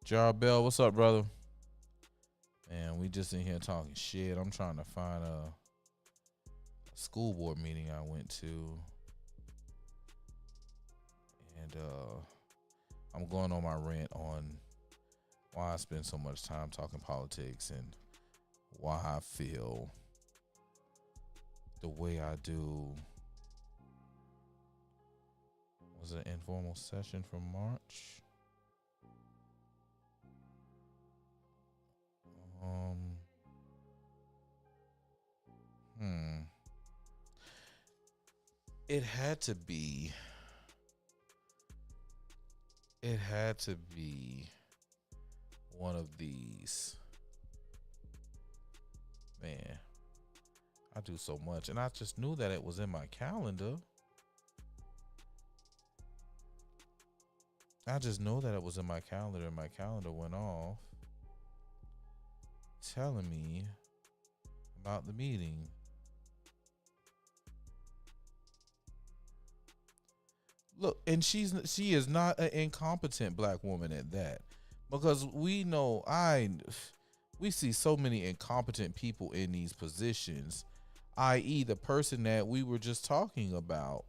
Jar Bell, what's up, brother? Man, we just in here talking shit. I'm trying to find a school board meeting I went to. And I'm going on my rant on why I spend so much time talking politics and why I feel the way I do. Was it an informal session from March? It had to be. It had to be one of these. Man, I do so much, and I just knew that it was in my calendar. I just know that it was in my calendar, and my calendar went off. telling me about the meeting. Look, and she is not an incompetent black woman at that, because we know we see so many incompetent people in these positions, i.e. the person that we were just talking about,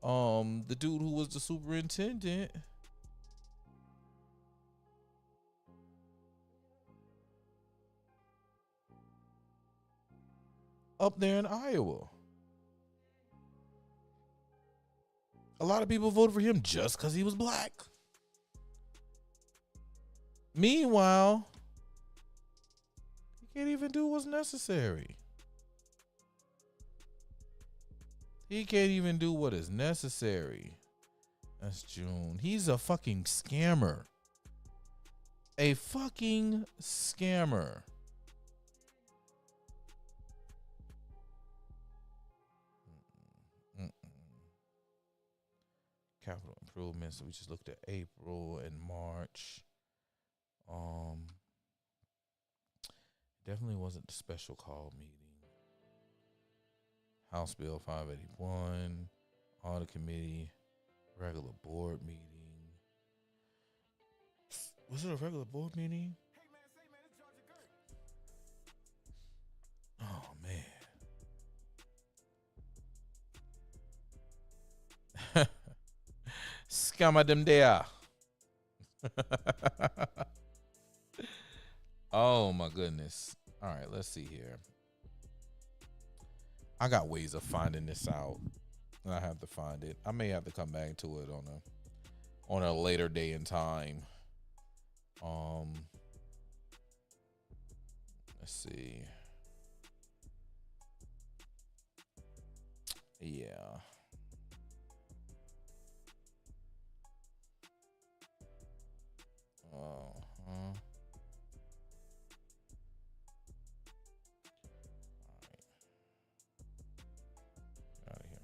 the dude who was the superintendent. Up there in Iowa. A lot of people voted for him just because he was black. Meanwhile, he can't even do what's necessary. He can't even do what is necessary. That's June. He's a fucking scammer. A fucking scammer. Capital improvements. So we just looked at April and March. Definitely wasn't the special call meeting. House Bill 581, Audit Committee, regular board meeting. Was it a regular board meeting? Oh man. Scammer them there. Oh my goodness. All right, let's see here. I got ways of finding this out, and I have to find it. I may have to come back to it on a later day and time. Let's see. Yeah. Out of here.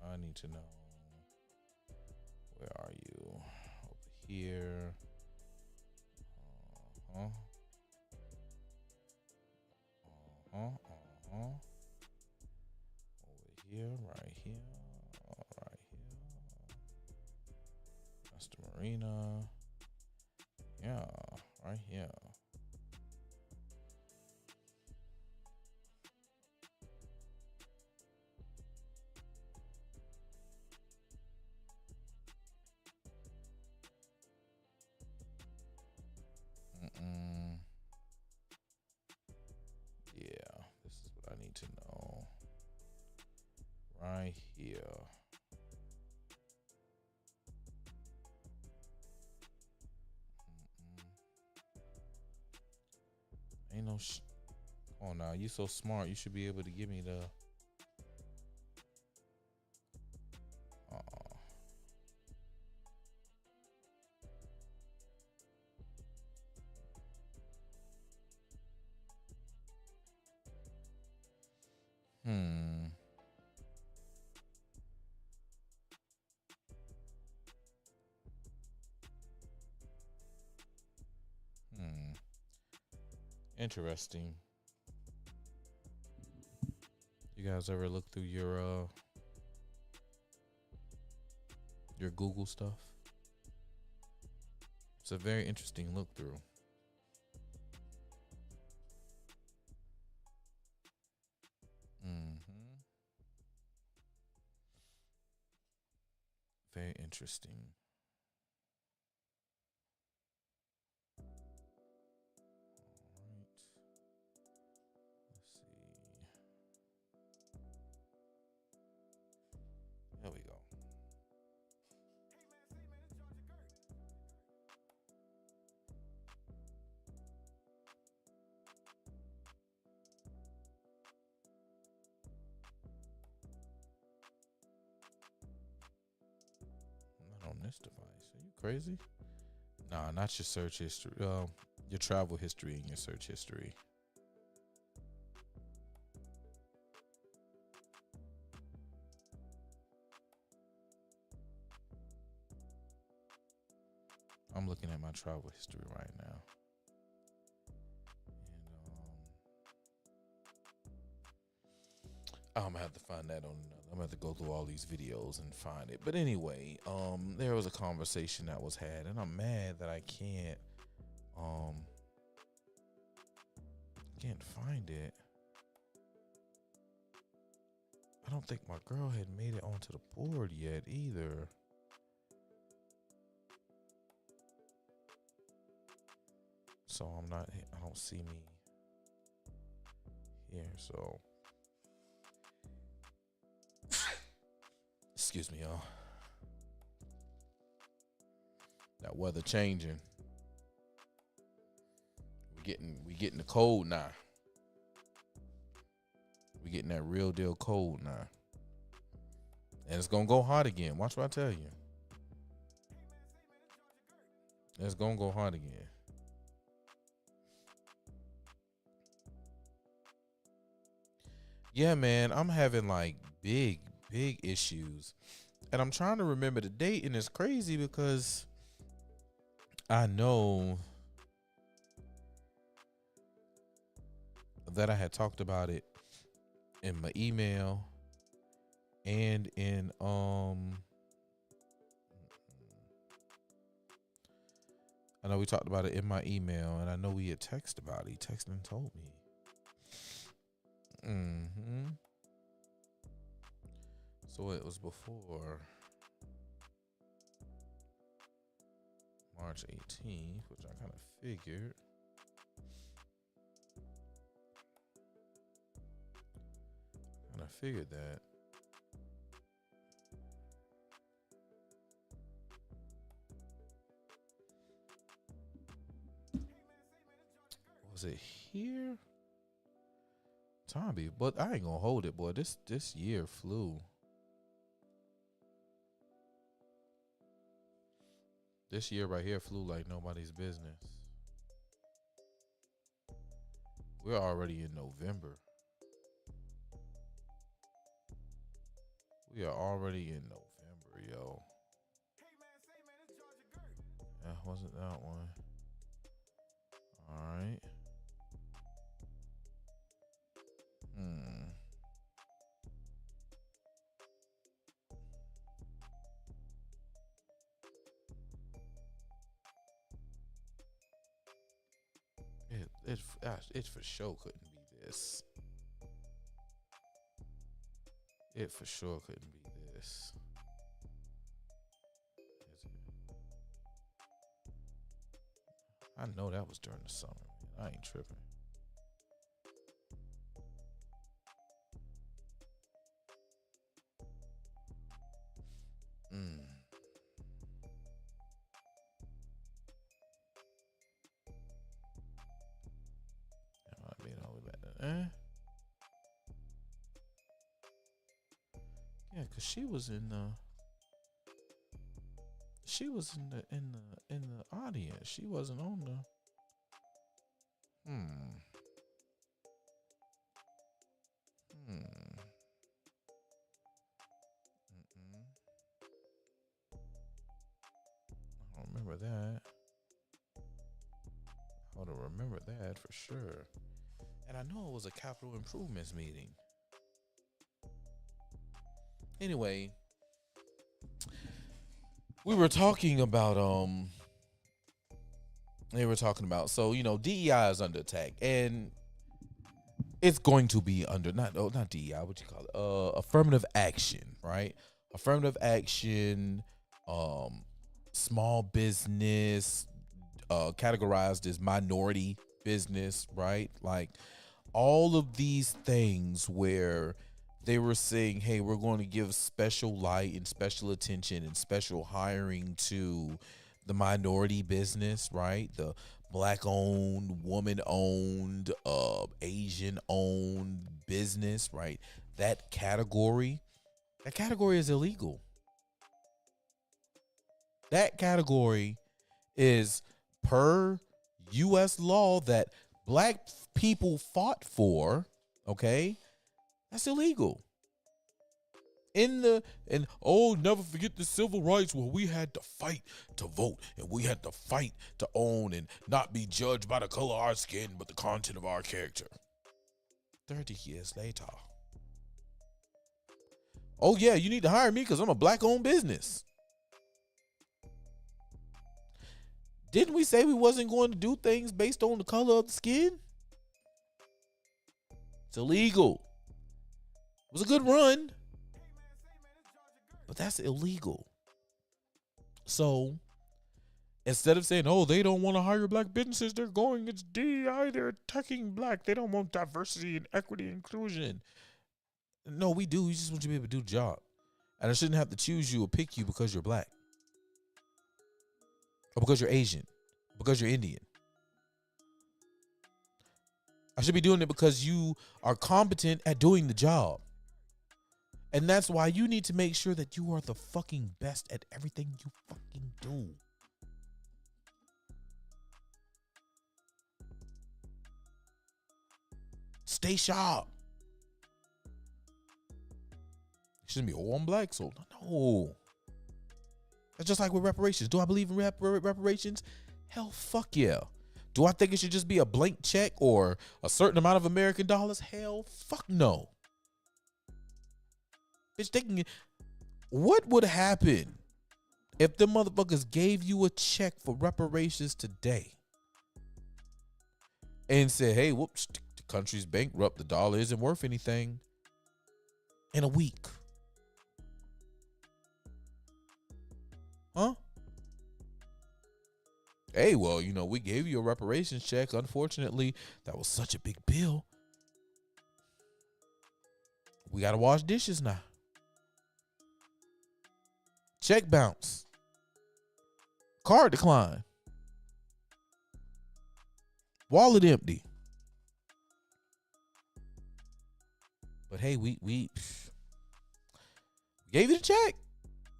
I need to know, where are you? Over here. Over here, right here, right here. That's the marina. Yeah, right here. Yeah, this is what I need to know. Right here. Ain't no oh now, you so smart. You should be able to give me the Interesting. You guys ever look through your Google stuff? It's a very interesting look through. Very interesting. There we go. Not on this device. Are you crazy? Nah, not your search history. Your travel history and your search history. I'm looking at my travel history right now. And I'm gonna have to find that on. I'm gonna have to go through all these videos and find it. But anyway, there was a conversation that was had, and I'm mad that I can't find it. I don't think my girl had made it onto the board yet either. So I don't see me here, so excuse me, y'all. That weather changing. We getting the cold now. We getting that real deal cold now. And it's gonna go hot again. Watch what I tell you. It's gonna go hot again. Yeah, man, I'm having like big issues. And I'm trying to remember the date, and it's crazy because I know that I had talked about it in my email and in I know we talked about it in my email, and I know we had texted about it. He texted and told me. So it was before March 18th, which I kind of figured. That. Was it here? Tommy, but I ain't gonna hold it, boy. This year flew. This year right here flew like nobody's business. We're already in November. We are already in November, yo. That wasn't that one. All right. It for sure couldn't be this. It for sure couldn't be this. Is it? I know that was during the summer, man. I ain't tripping. That might be all the way back there. Yeah, cause she was in the audience. She wasn't on the. I don't remember that. I would have remembered that for sure. And I know it was a capital improvements meeting. Anyway, we were talking about so DEI is under attack, and it's going to be under not DEI, what you call it, affirmative action, right? Affirmative action, small business, categorized as minority business, right? Like all of these things where they were saying, hey, we're going to give special light and special attention and special hiring to the minority business, right? The Black-owned, woman-owned, Asian-owned business, right? That category is illegal. That category is per U.S. law that Black people fought for, okay? That's illegal. Never forget the civil rights where we had to fight to vote and we had to fight to own and not be judged by the color of our skin, but the content of our character. 30 years later, Oh yeah, you need to hire me because I'm a black-owned business. Didn't we say we wasn't going to do things based on the color of the skin? It's illegal. It was a good run, but that's illegal. So instead of saying, oh, they don't want to hire black businesses, they're going against DEI, they're attacking black, they don't want diversity and equity and inclusion. No, we do. We just want you to be able to do the job. And I shouldn't have to choose you or pick you because you're black. Or because you're Asian. Because you're Indian. I should be doing it because you are competent at doing the job. And that's why you need to make sure that you are the fucking best at everything you fucking do. Stay sharp. It shouldn't be, oh, I'm black, so no. That's just like with reparations. Do I believe in reparations? Hell, fuck yeah. Do I think it should just be a blank check or a certain amount of American dollars? Hell, fuck no. Bitch, thinking, what would happen if the motherfuckers gave you a check for reparations today and said, hey, whoops, the country's bankrupt, the dollar isn't worth anything in a week? Huh? Hey, well, you know, we gave you a reparations check. Unfortunately, that was such a big bill. We got to wash dishes now. Check bounce. Card decline. Wallet empty. But hey, we gave you the check.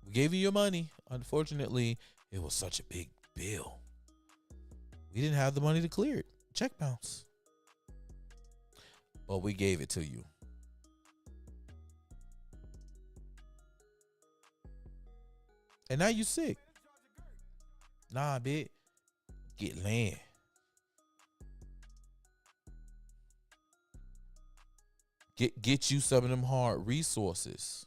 We gave you your money. Unfortunately, it was such a big bill. We didn't have the money to clear it. Check bounce. But we gave it to you. And now you sick. Nah, bitch. Get land. Get you some of them hard resources.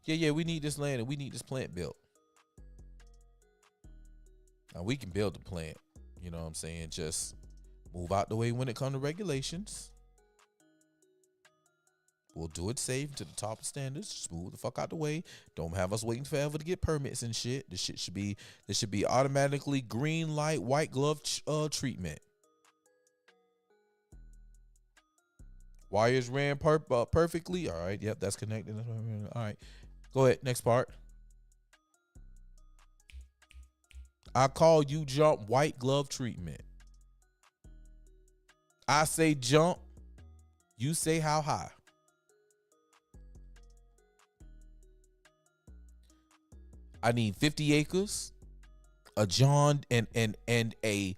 Yeah, we need this land and we need this plant built. Now we can build the plant. You know what I'm saying? Just move out the way when it comes to regulations. We'll do it safe to the top of standards. Just move the fuck out the way. Don't have us waiting forever to get permits and shit. This should be automatically green light, white glove treatment. Wires ran perfectly. All right. Yep, that's connected. All right. Go ahead. Next part. I call you jump white glove treatment. I say jump. You say how high. I need 50 acres, a John and a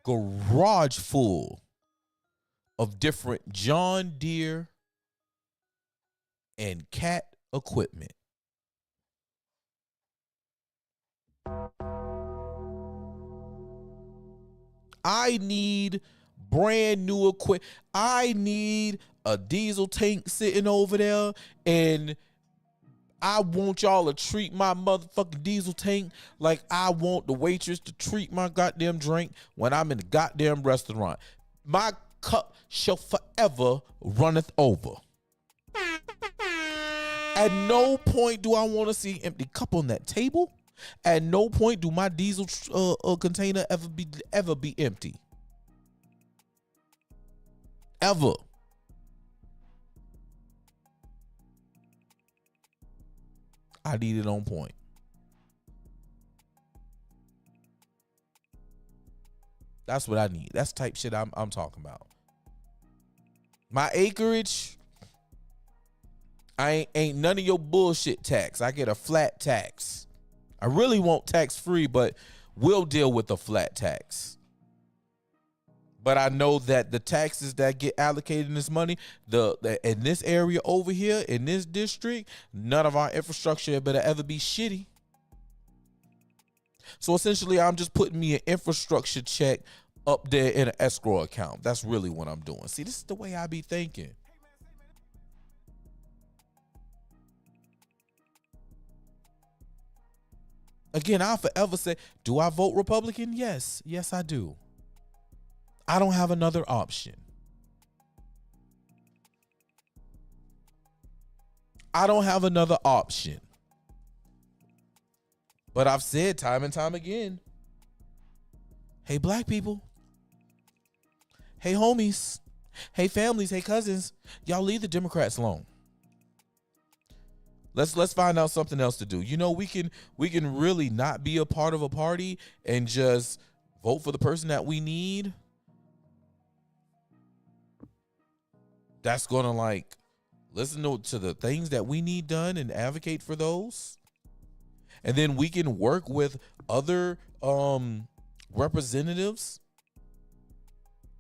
garage full of different John Deere and Cat equipment. I need brand new equipment. I need a diesel tank sitting over there, and I want y'all to treat my motherfucking diesel tank like I want the waitress to treat my goddamn drink when I'm in the goddamn restaurant. My cup shall forever runneth over. At no point do I want to see an empty cup on that table. At no point do my diesel container ever be empty. Ever. I need it on point. That's what I need. That's the type shit I'm talking about. My acreage, I ain't none of your bullshit tax. I get a flat tax. I really want tax free, but we'll deal with the flat tax. But I know that the taxes that get allocated in this money, in this area over here, in this district, none of our infrastructure better ever be shitty. So essentially, I'm just putting me an infrastructure check up there in an escrow account. That's really what I'm doing. See, this is the way I be thinking. Again, I'll forever say, do I vote Republican? Yes. Yes, I do. I don't have another option. I don't have another option. But I've said time and time again, hey, black people, hey, homies, hey, families, hey, cousins, y'all leave the Democrats alone. Let's find out something else to do. You know, we can really not be a part of a party and just vote for the person that we need. That's going to like listen to the things that we need done and advocate for those. And then we can work with other representatives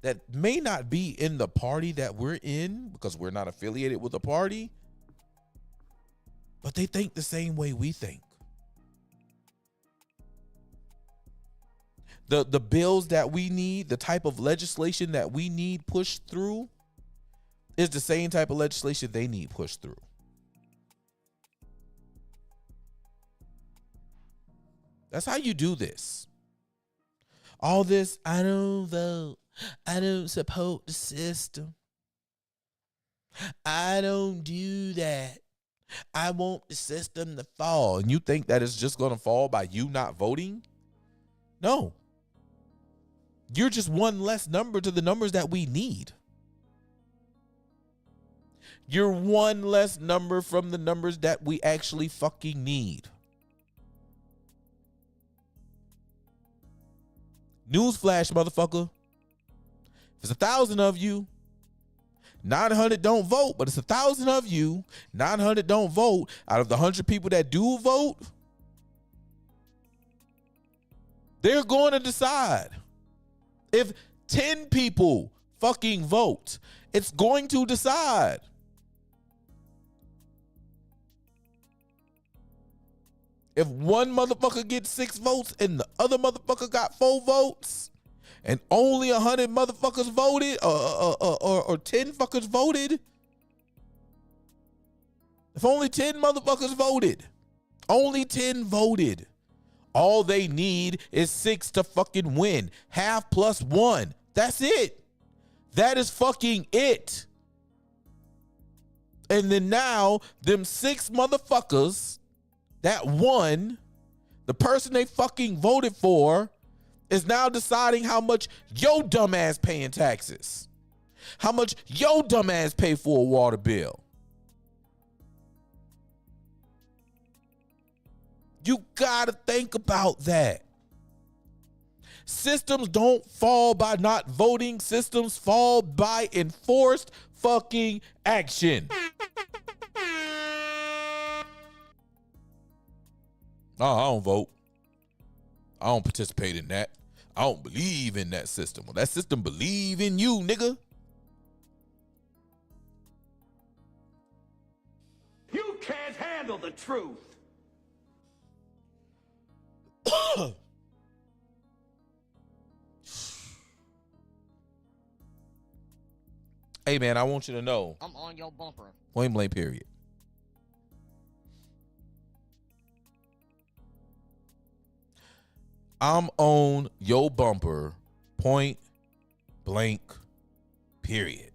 that may not be in the party that we're in because we're not affiliated with the party, but they think the same way we think. The bills that we need, the type of legislation that we need pushed through is the same type of legislation they need pushed through. That's how you do this. All this, I don't vote. I don't support the system. I don't do that. I want the system to fall. And you think that it's just going to fall by you not voting? No. You're just one less number to the numbers that we need. You're one less number from the numbers that we actually fucking need. Newsflash, motherfucker. If it's 1,000 of you, 900 don't vote, but it's 1,000 of you, 900 don't vote. Out of the 100 people that do vote, they're going to decide. If 10 people fucking vote, it's going to decide. If one motherfucker gets 6 votes and the other motherfucker got 4 votes, and only 100 motherfuckers voted, or 10 fuckers voted, if only 10 motherfuckers voted, only 10 voted, all they need is 6 to fucking win. Half plus 1. That's it. That is fucking it. And then now, them 6 motherfuckers that won, the person they fucking voted for, is now deciding how much your dumb ass paying taxes. How much your dumb ass pay for a water bill. You gotta think about that. Systems don't fall by not voting. Systems fall by enforced fucking action. No, I don't vote. I don't participate in that. I don't believe in that system. Well, that system believe in you, nigga. You can't handle the truth. Hey, man, I want you to know. I'm on your bumper. Point blank, period. I'm on your bumper, point blank, period.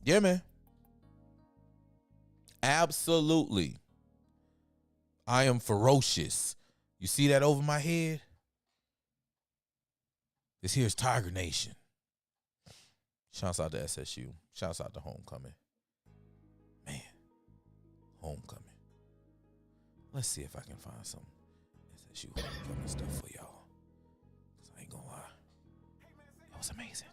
Yeah, man. Absolutely. I am ferocious. You see that over my head? This here's Tiger Nation. Shouts out to SSU. Shouts out to Homecoming. Man, Homecoming. Let's see if I can find some SSU Homecoming stuff for y'all. 'Cause I ain't gonna lie. It was amazing.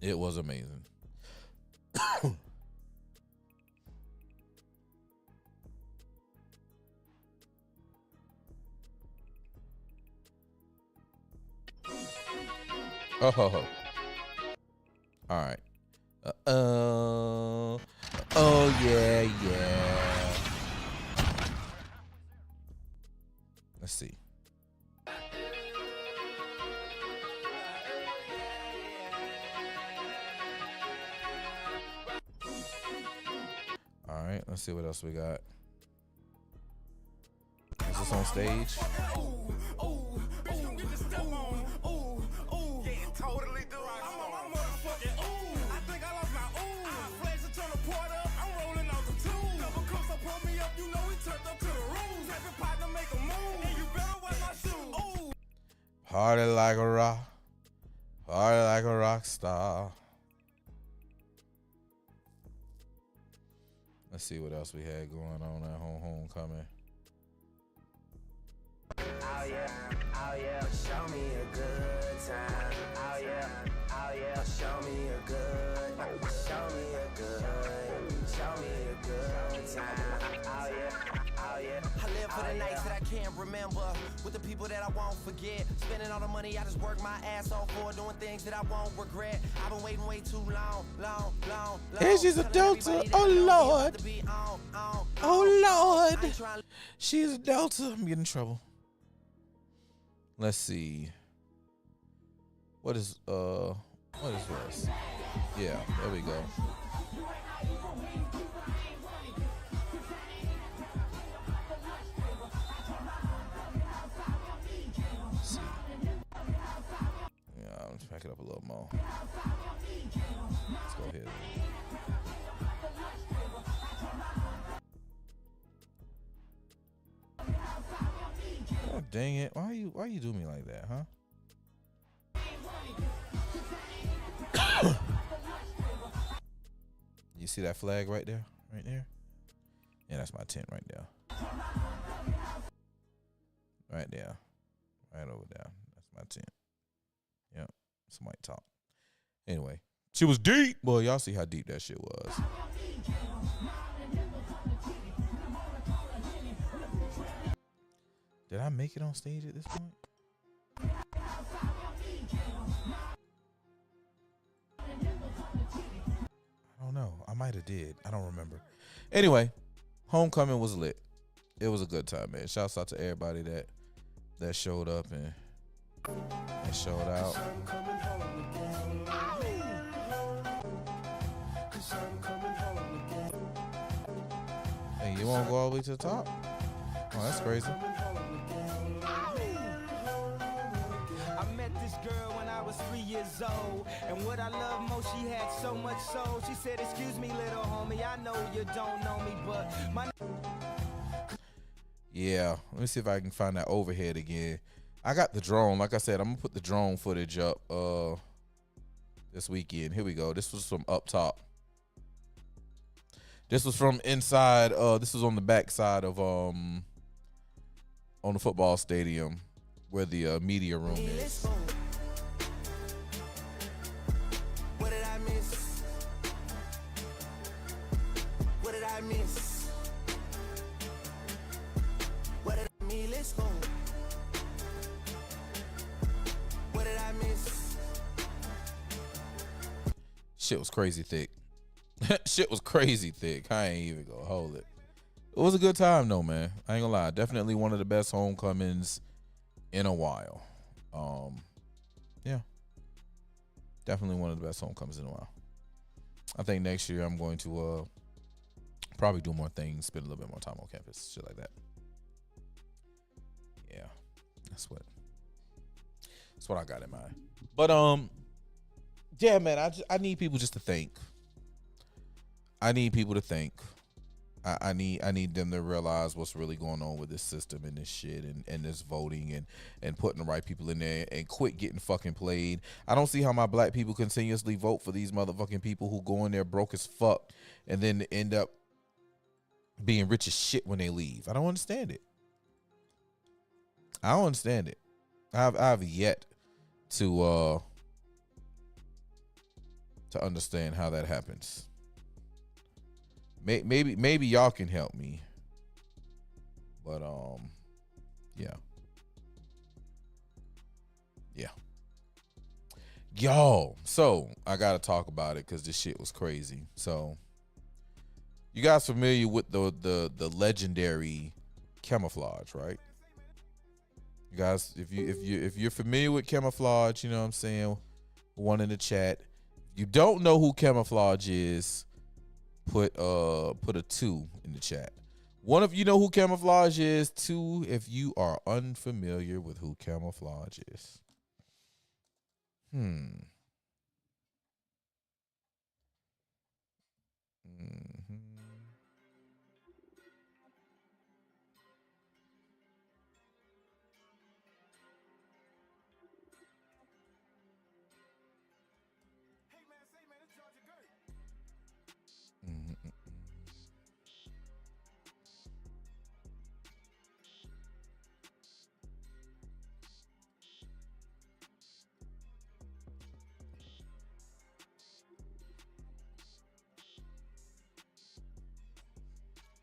It was amazing. Oh. All right. Oh yeah. Let's see. All right, let's see what else we got. Is this on stage? Party like a rock star. Let's see what else we had going on at homecoming. Oh yeah, show me a good time. Oh yeah, show me a good time. Oh yeah. I live for the nights that I can't remember, with the people that I won't forget. Spending all the money I just work my ass off for, doing things that I won't regret. I've been waiting way too long. Hey, she's a Delta. Oh Lord. Oh Lord. She's a Delta. I'm getting in trouble. Let's see. What is this? Yeah, there we go. Let's see. Yeah, I'll pack it up a little more. Let's go ahead. Oh, dang it. Why you do me like that, huh? You see that flag right there? Right there? Yeah, that's my tent right there. Right there. Right over there. That's my tent. Yep. Some white top. Anyway. She was deep. Boy, y'all see how deep that shit was. Did I make it on stage at this point? I don't know. I might have did. I don't remember. Anyway, homecoming was lit. It was a good time, man. Shouts out to everybody that showed up and showed out. Hey, you want to go all the way to the top? Oh, that's crazy. I met this girl when I was 3 years old, and what I love most, she had so much soul. She said, "Excuse me, little homie, I know you don't know me, but my..." Yeah, let me see if I can find that overhead again. I got the drone. Like I said, I'm gonna put the drone footage up this weekend. Here we go. This was from up top. This was from inside. This was on the back side of on the football stadium where the media room is. What did I miss? What did I miss? What did I miss? Let's go. What did I miss? Shit was crazy thick. Shit was crazy thick. I ain't even gonna hold it. It was a good time though, man. I ain't gonna lie. Definitely one of the best homecomings in a while. Yeah. Definitely one of the best homecomings in a while. I think next year I'm going to probably do more things, spend a little bit more time on campus, shit like that. Yeah. That's what I got in mind. But yeah, man, I need people just to think. I need people to think. I need them to realize what's really going on with this system and this shit and this voting and putting the right people in there and quit getting fucking played. I don't see how my black people continuously vote for these motherfucking people who go in there broke as fuck and then end up being rich as shit when they leave. I don't understand it. I don't understand it. I've yet to understand how that happens. Maybe y'all can help me, but yeah. Y'all, so I gotta talk about it because this shit was crazy. So, you guys familiar with the legendary camouflage, right? You guys, if you're familiar with camouflage, you know what I'm saying. One in the chat. If you don't know who camouflage is, put a 2 in the chat. One of you know who camouflage is. 2 if you are unfamiliar with who camouflage is.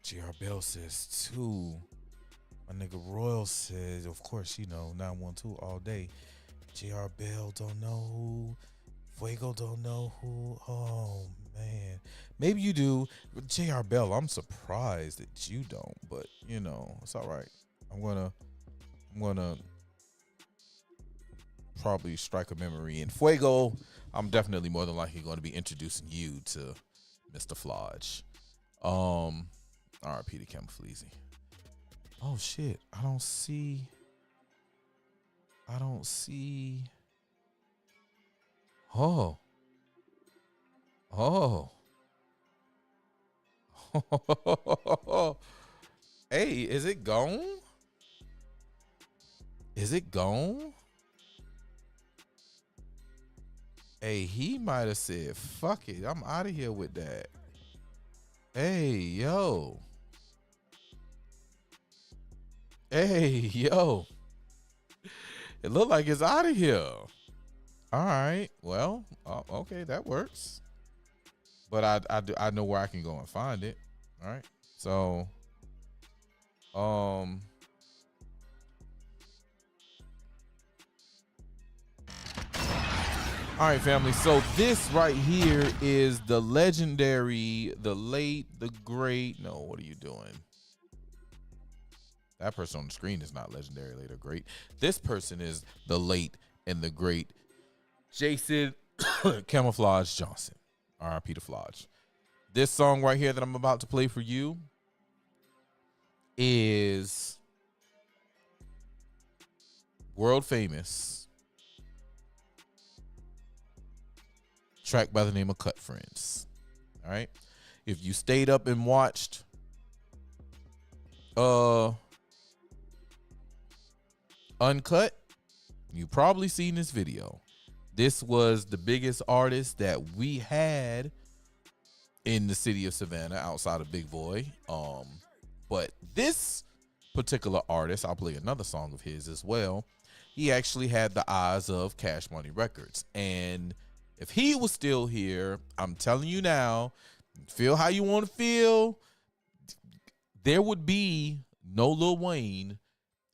JR Bell says 2. My nigga Royal says, of course, you know, 912 all day. JR Bell don't know who. Fuego don't know who. Oh, man. Maybe you do. But JR Bell, I'm surprised that you don't. But, you know, it's all right. I'm gonna probably strike a memory. And Fuego, I'm definitely more than likely going to be introducing you to Mr. Flodge. RIP to Camoufleezy. Oh shit. I don't see. Oh. Hey, is it gone? Is it gone? Hey, he might have said, fuck it. I'm out of here with that. Hey, yo. Hey, yo. It looked like it's out of here. All right. Well, okay, that works. But I know where I can go and find it. All right. So, all right, family. So this right here is the legendary, the late, the great. No, what are you doing? That person on the screen is not legendary, late, or great. This person is the late and the great Jason Camouflage Johnson. RIP to Flodge. This song right here that I'm about to play for you is world famous track by the name of Cut Friends. All right. If you stayed up and watched Uncut, you probably seen this video. This was the biggest artist that we had in the city of Savannah outside of Big Boy. But this particular artist, I'll play another song of his as well. He actually had the eyes of Cash Money Records. And if he was still here, I'm telling you now, feel how you want to feel. There would be no Lil Wayne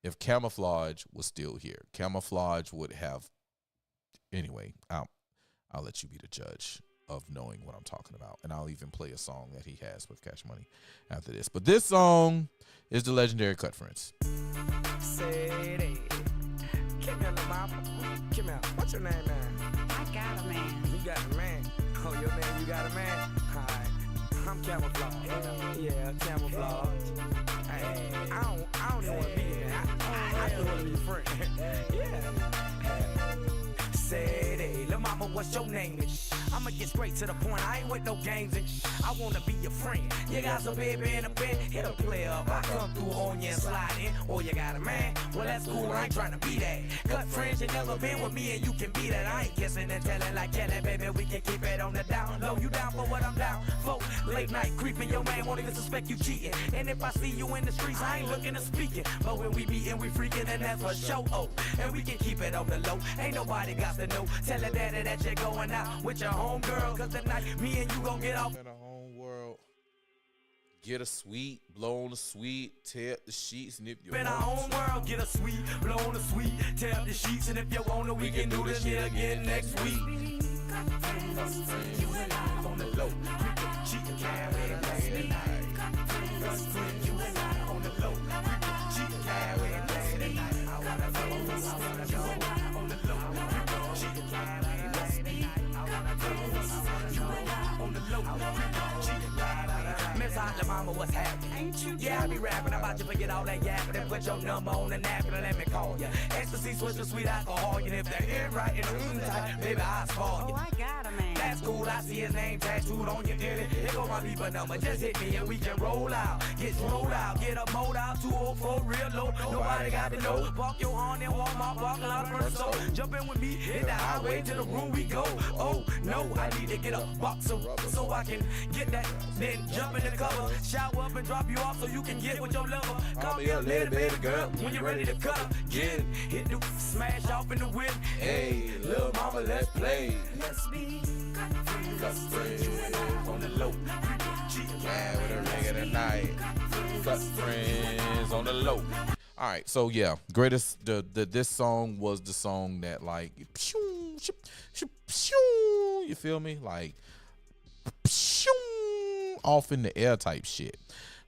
if Camouflage was still here. Camouflage would have, anyway, I'll let you be the judge of knowing what I'm talking about. And I'll even play a song that he has with Cash Money after this. But this song is the legendary Cut Friends. Say it. Come here, little mama. Come here. What's your name, man? I got a man. You got a man. Oh, your name, you got a man? All right. I'm Camouflage. Yeah, Camouflage. Hey, I don't even want to be there. I just want to be your friend. Yeah. Say it, little mama, what's your name? I'ma get straight to the point. I ain't with no games. I wanna be your friend. You got some baby in a bed, hit a play up. I come through on you and slide in. Or you got a man? Well, that's cool. I ain't trying to be that. Cut friends, you never been with me, and you can be that. I ain't kissing and telling like Kelly, baby. We can keep it on the down low. You down for what I'm down for? Late night creeping, your man won't even suspect you cheating. And if I see you in the streets, I ain't looking to speaking. But when we meetin', we freaking, and that's for show. Oh, and we can keep it on the low. Ain't nobody got to know. Tell her daddy that you're going out with your homegirl. Cause tonight, me and you gon' get off. In a home world. Get a sweet, blow on the sweet, tear up the sheets, and if you In our own world, get a sweet, blow on the sweet, tear up the sheets, and if you want to, we can do this shit again next week. You and I on the low, cheat and carry late at night. You and I on the low, cheat and carry late at night. I wanna go, you and I on the low, cheat and carry late at night. I wanna go, you and I on the low, cheat and carry. Miss Hot Mama, what's happening? Yeah, I be rapping about you, forget all that yapping and put your number on the napkin and let me call you. Ecstasy, switch to sweet alcohol, and if they're in right in the tight, baby, I'll spoil you. Oh, I got a man. That's cool, I see his name tattooed on your dilly. Here go my people number, just hit me and we can roll out. Get rolled out, get a mold out, 204 real low. Nobody got to know. Park your horn in Walmart, parking lot first so. Jump in with me, hit the highway to the room we go. Oh, no, I need to get a box of rubber so I can get that, then jump in the cover. Shower up and drop you off so you can get with your lover. Call me a little baby girl when you're ready to cut up. Get hit the smash off in the whip. Hey, little mama, let's play. Let's be cut friends on the low. Yeah, with a ring of the night. Cut friends on the low. All right, so yeah, greatest. This song was the song that like, pew, pew, pew, you feel me? Like, pew, off in the air type shit.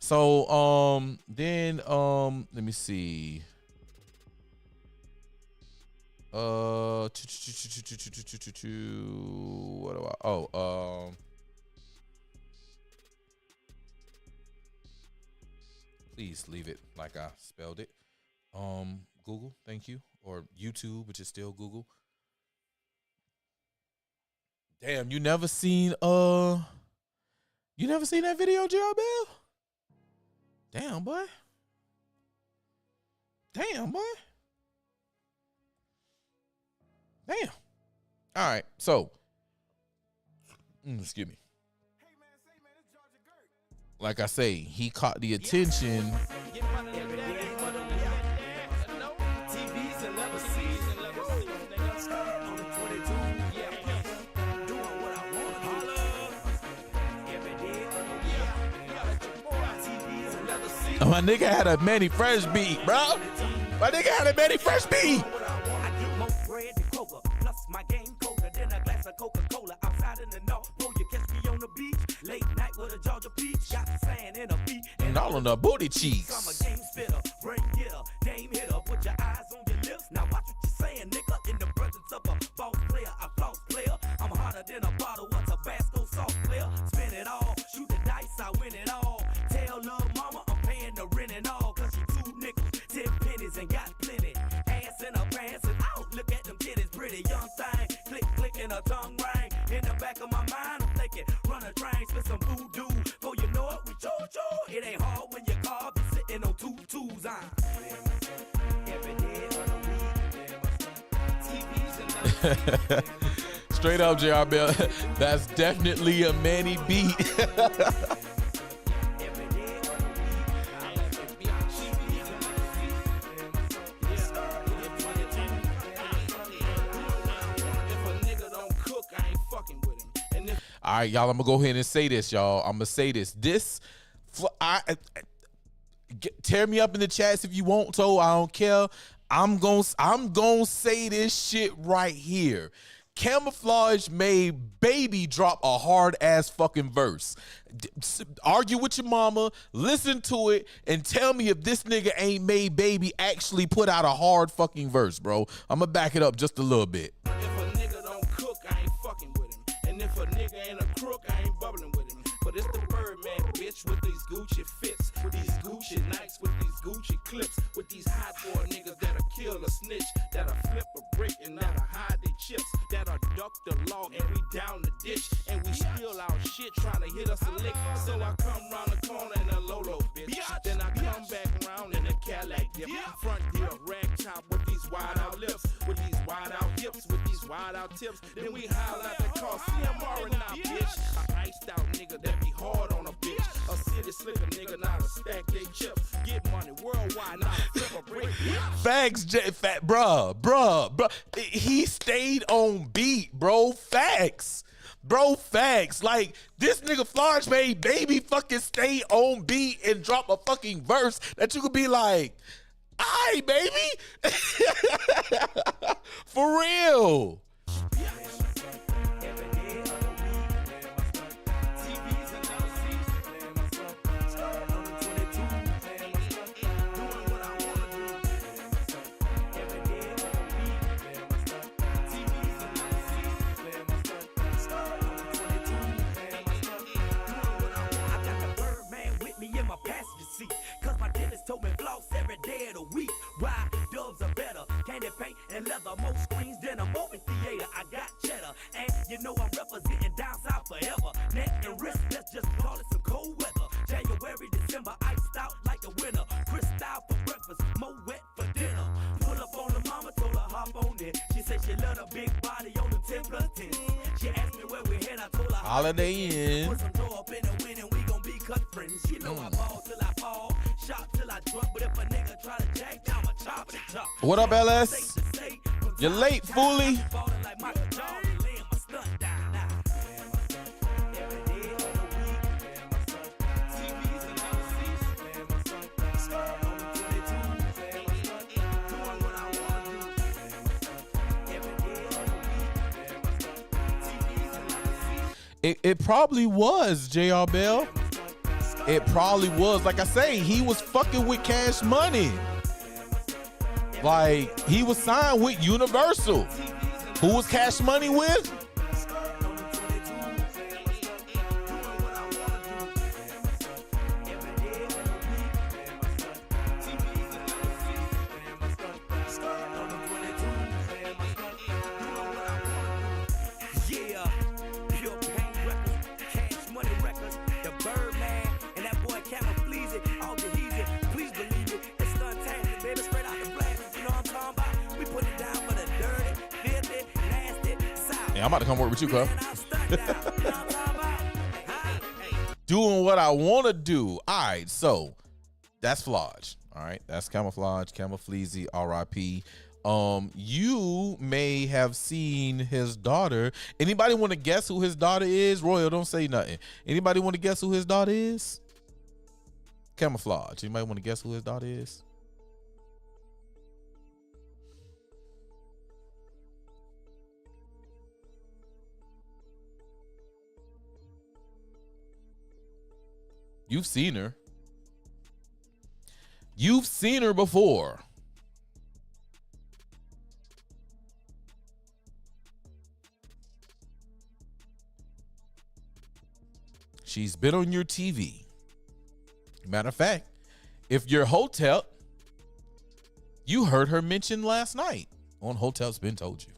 So then let me see. What do I? Please leave it like I spelled it. Google, thank you, or YouTube, which is still Google. Damn, you never seen that video, Gerald Bell? Damn, boy. Damn, boy. Damn. All right, so excuse me. Like I say, he caught the attention. My nigga had a Manny Fresh beat, bro. My nigga had a Manny Fresh beat. I get more bread than Coca, plus my game colder than a glass of Coca-Cola. Outside in the north pole, you catch me on the beach. Late night with a Georgia peach, got sand in a beat. And all on the booty cheeks. I'm a game spitter, brain getter, game hitter. Put your eyes on your lips. Now watch what you're saying, nigga. In the presence of a boss player, a false player. I'm hotter than a bottle of Tabasco sauce player. Spin it all, shoot the dice, I win it all. Tell lil' mama I'm paying the rent and all. Cause she 2 nickels, 10 pennies and got plenty. Ass in her pants and out, look at them titties. Pretty young thing, click, click and her tongue ring. In the back of my mind I'm thinking, run a train, spit some voodoo. Before you know it, we cho-cho. It ain't hard when your car be sitting on 2 twos. Every day of the week. Straight up, JR Bell. That's definitely a Manny beat. All right, y'all, I'm gonna go ahead and say this, y'all. I'm gonna say this. Tear me up in the chats if you want to. I don't care. I'm gonna say this shit right here. Camouflage made Baby drop a hard ass fucking verse. Argue with your mama, listen to it, and tell me if this nigga ain't made Baby actually put out a hard fucking verse, bro. I'm gonna back it up just a little bit. If a nigga don't cook, I ain't fucking with him. And if a nigga ain't a crook, I ain't bubbling with him. But it's the Birdman bitch with these Gucci fits, with these Gucci nights, with these Gucci clips, with these hot boy niggas that'll kill a snitch, that'll flip a brick and that'll hide their chips, that'll duck the law and we down the ditch, and we spill our shit trying to hit us a lick. So I come round the corner in a Lolo bitch, then I come back around in a Cadillac dip, front deal rag top with these wide out lips, with these wide out hips, with these wide out tips. Then we howl out the car, CMR now, bitch. A iced out nigga that be hard on a bitch. A city slicker nigga, not a stack they chips. Get money worldwide, not a flip a brick. Facts, bruh. He stayed on beat, bro. Facts. Bro, facts. Like, this nigga Florence made Baby fucking stay on beat and drop a fucking verse that you could be like, aight, baby. For real. Told me floss every day of the week. Why? Doves are better. Candy paint and leather. More screens than a movie theater. I got cheddar. And you know I'm representing down south forever. Neck and wrist, let's just call it some cold weather. January, December, iced out like the winter. Crystal for breakfast, more wet for dinner. Pull up on the mama, told her hop on it. She said she loved a big body on the 10 plus 10. She asked me where we head, I told her Holiday Inn. Put some dough up in the wind and we gon' be cut friends. You know I ball till I fall. Shop till I drop, but if a nigga try to jack down, I chop it top. What up, LS? You're late, foolie. It probably was, JR Bell. It probably was. Like I say, he was fucking with Cash Money. Like, he was signed with Universal. Who was Cash Money with? I'm about to come work with you, cuz. Doing what I want to do. All right, so that's Flodge. All right, that's Camouflage, Camoufleezy, R.I.P. You may have seen his daughter. Anybody want to guess who his daughter is? Royal, don't say nothing. Anybody want to guess who his daughter is? Camouflage. Anybody want to guess who his daughter is? You've seen her. You've seen her before. She's been on your TV. Matter of fact, if you're Hotel, you heard her mentioned last night on Hotel's Been Told You.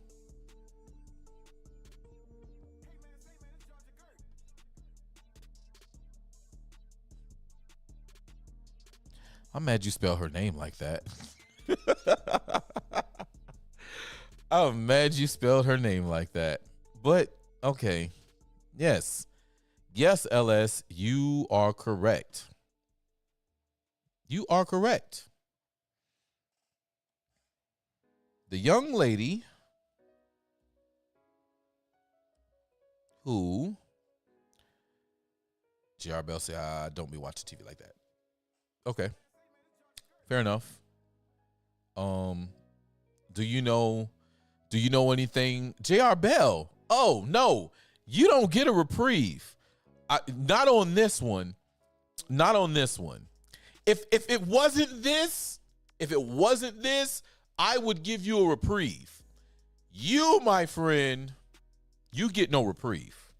I'm mad you spell her name like that. I'm mad you spelled her name like that. But, okay. Yes. Yes, LS, you are correct. You are correct. The young lady who, JR Bell said, don't be watching TV like that. Okay. Fair enough. Do you know anything? JR Bell. Oh, no. You don't get a reprieve. Not on this one. Not on this one. If it wasn't this, I would give you a reprieve. You, my friend, you get no reprieve.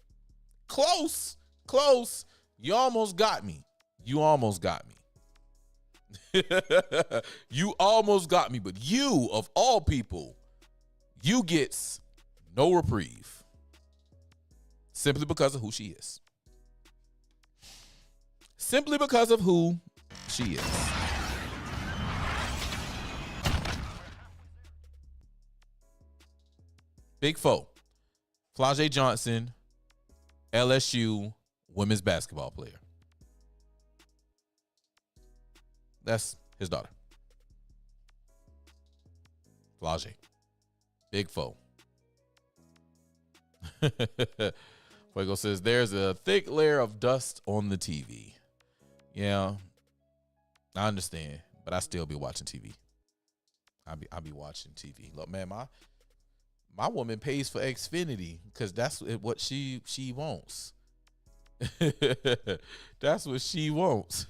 Close. You almost got me. You almost got me. You almost got me, but you, of all people, you gets no reprieve. Simply because of who she is. Simply because of who she is. Big foe. Flau'jae Johnson, LSU women's basketball player. That's his daughter. Flau'jae. Big foe. Fuego says there's a thick layer of dust on the TV. Yeah, I understand, but I still be watching TV. I be watching TV. Look, man, my woman pays for Xfinity because that's what she wants. That's what she wants.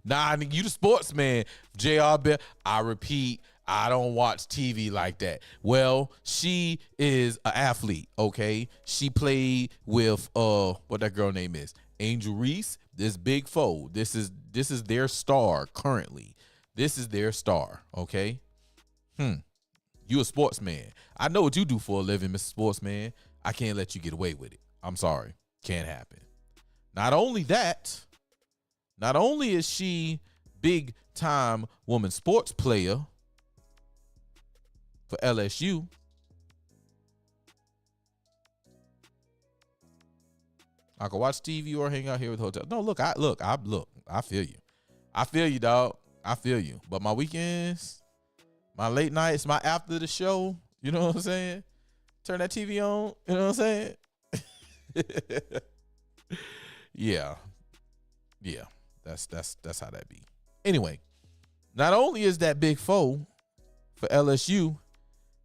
Nah, you the sportsman, JR. I repeat, I don't watch TV like that. Well, she is an athlete, okay? She played with what that girl name is, Angel Reese. This big foe. This is their star currently. This is their star, okay? You a sportsman. I know what you do for a living, Mr. Sportsman. I can't let you get away with it. I'm sorry. Can't happen. Not only that, not only is she big time woman sports player for LSU, I can watch TV or hang out here with the hotel. No, look, I feel you. I feel you, dog. I feel you. But my weekends, my late nights, my after the show, you know what I'm saying? Turn that TV on, you know what I'm saying? Yeah. That's how that be. Anyway, not only is that big foe for LSU,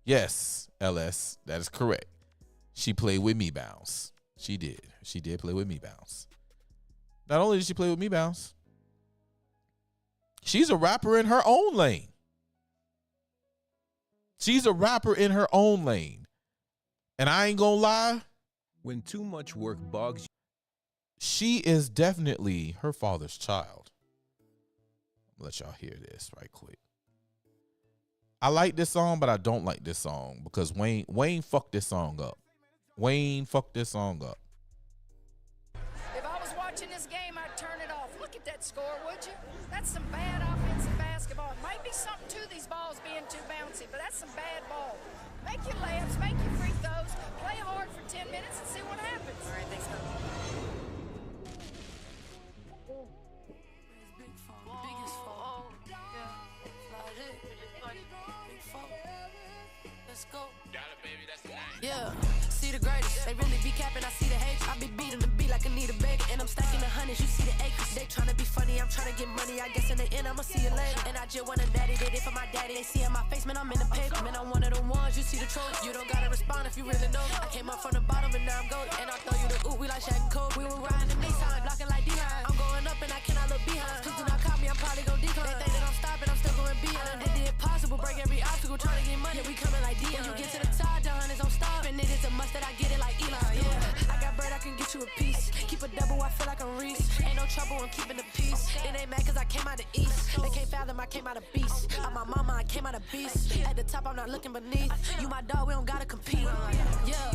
yes, LS, that is correct. She played with Me Bounce. She did. She did play with Me Bounce. Not only did she play with Me Bounce, she's a rapper in her own lane. She's a rapper in her own lane. And I ain't gonna lie. When too much work bogs you. She is definitely her father's child. I'll let y'all hear this right quick. I like this song, but I don't like this song because Wayne fucked this song up. Wayne fucked this song up. If I was watching this game, I'd turn it off. Look at that score, would you? That's some bad offensive basketball. It might be something to these balls being too bouncy, but that's some bad ball. Make your layups, make your free throws, play hard for 10 minutes and see what happens. All right, thanks, Coach. Biggest fall. Let's go. Got it, baby, that's the name. Yeah, see the greatest. They really be capping, I see the hate. I be beating the beat like I need a baby. And I'm stacking the hundreds, you see the acres. They tryna be funny, I'm tryna get money. I guess in the end, I'ma see you later. And I just want a daddy, did it for my daddy. They see in my face, man, I'm in the paper. Man, I'm one of them ones, you see the truth. You don't gotta respond if you really know. I came up from the bottom and now I'm golden. And I throw you the oop, we like Shaq and Kobe. We were riding the Nissan, blocking like D-Line. I'm going up and I cannot look behind. Please do not call me, I'm probably gon' decline. They think that I'm stopping, I'm still going beyond. They did possible, break every obstacle, trying to get money. Yeah, we coming like Dion. When you get to the top, the hunters don't stop. And it is a must that I get it like Elon. Yeah, I got bread, I can get you a piece. Keep a double, I feel like I'm Reese. Ain't no trouble, I'm keeping the peace. It ain't mad cause I came out the east. They can't fathom, I came out of beast. I'm my mama, I came out of beast. At the top, I'm not looking beneath. You my dog, we don't gotta compete. Yeah,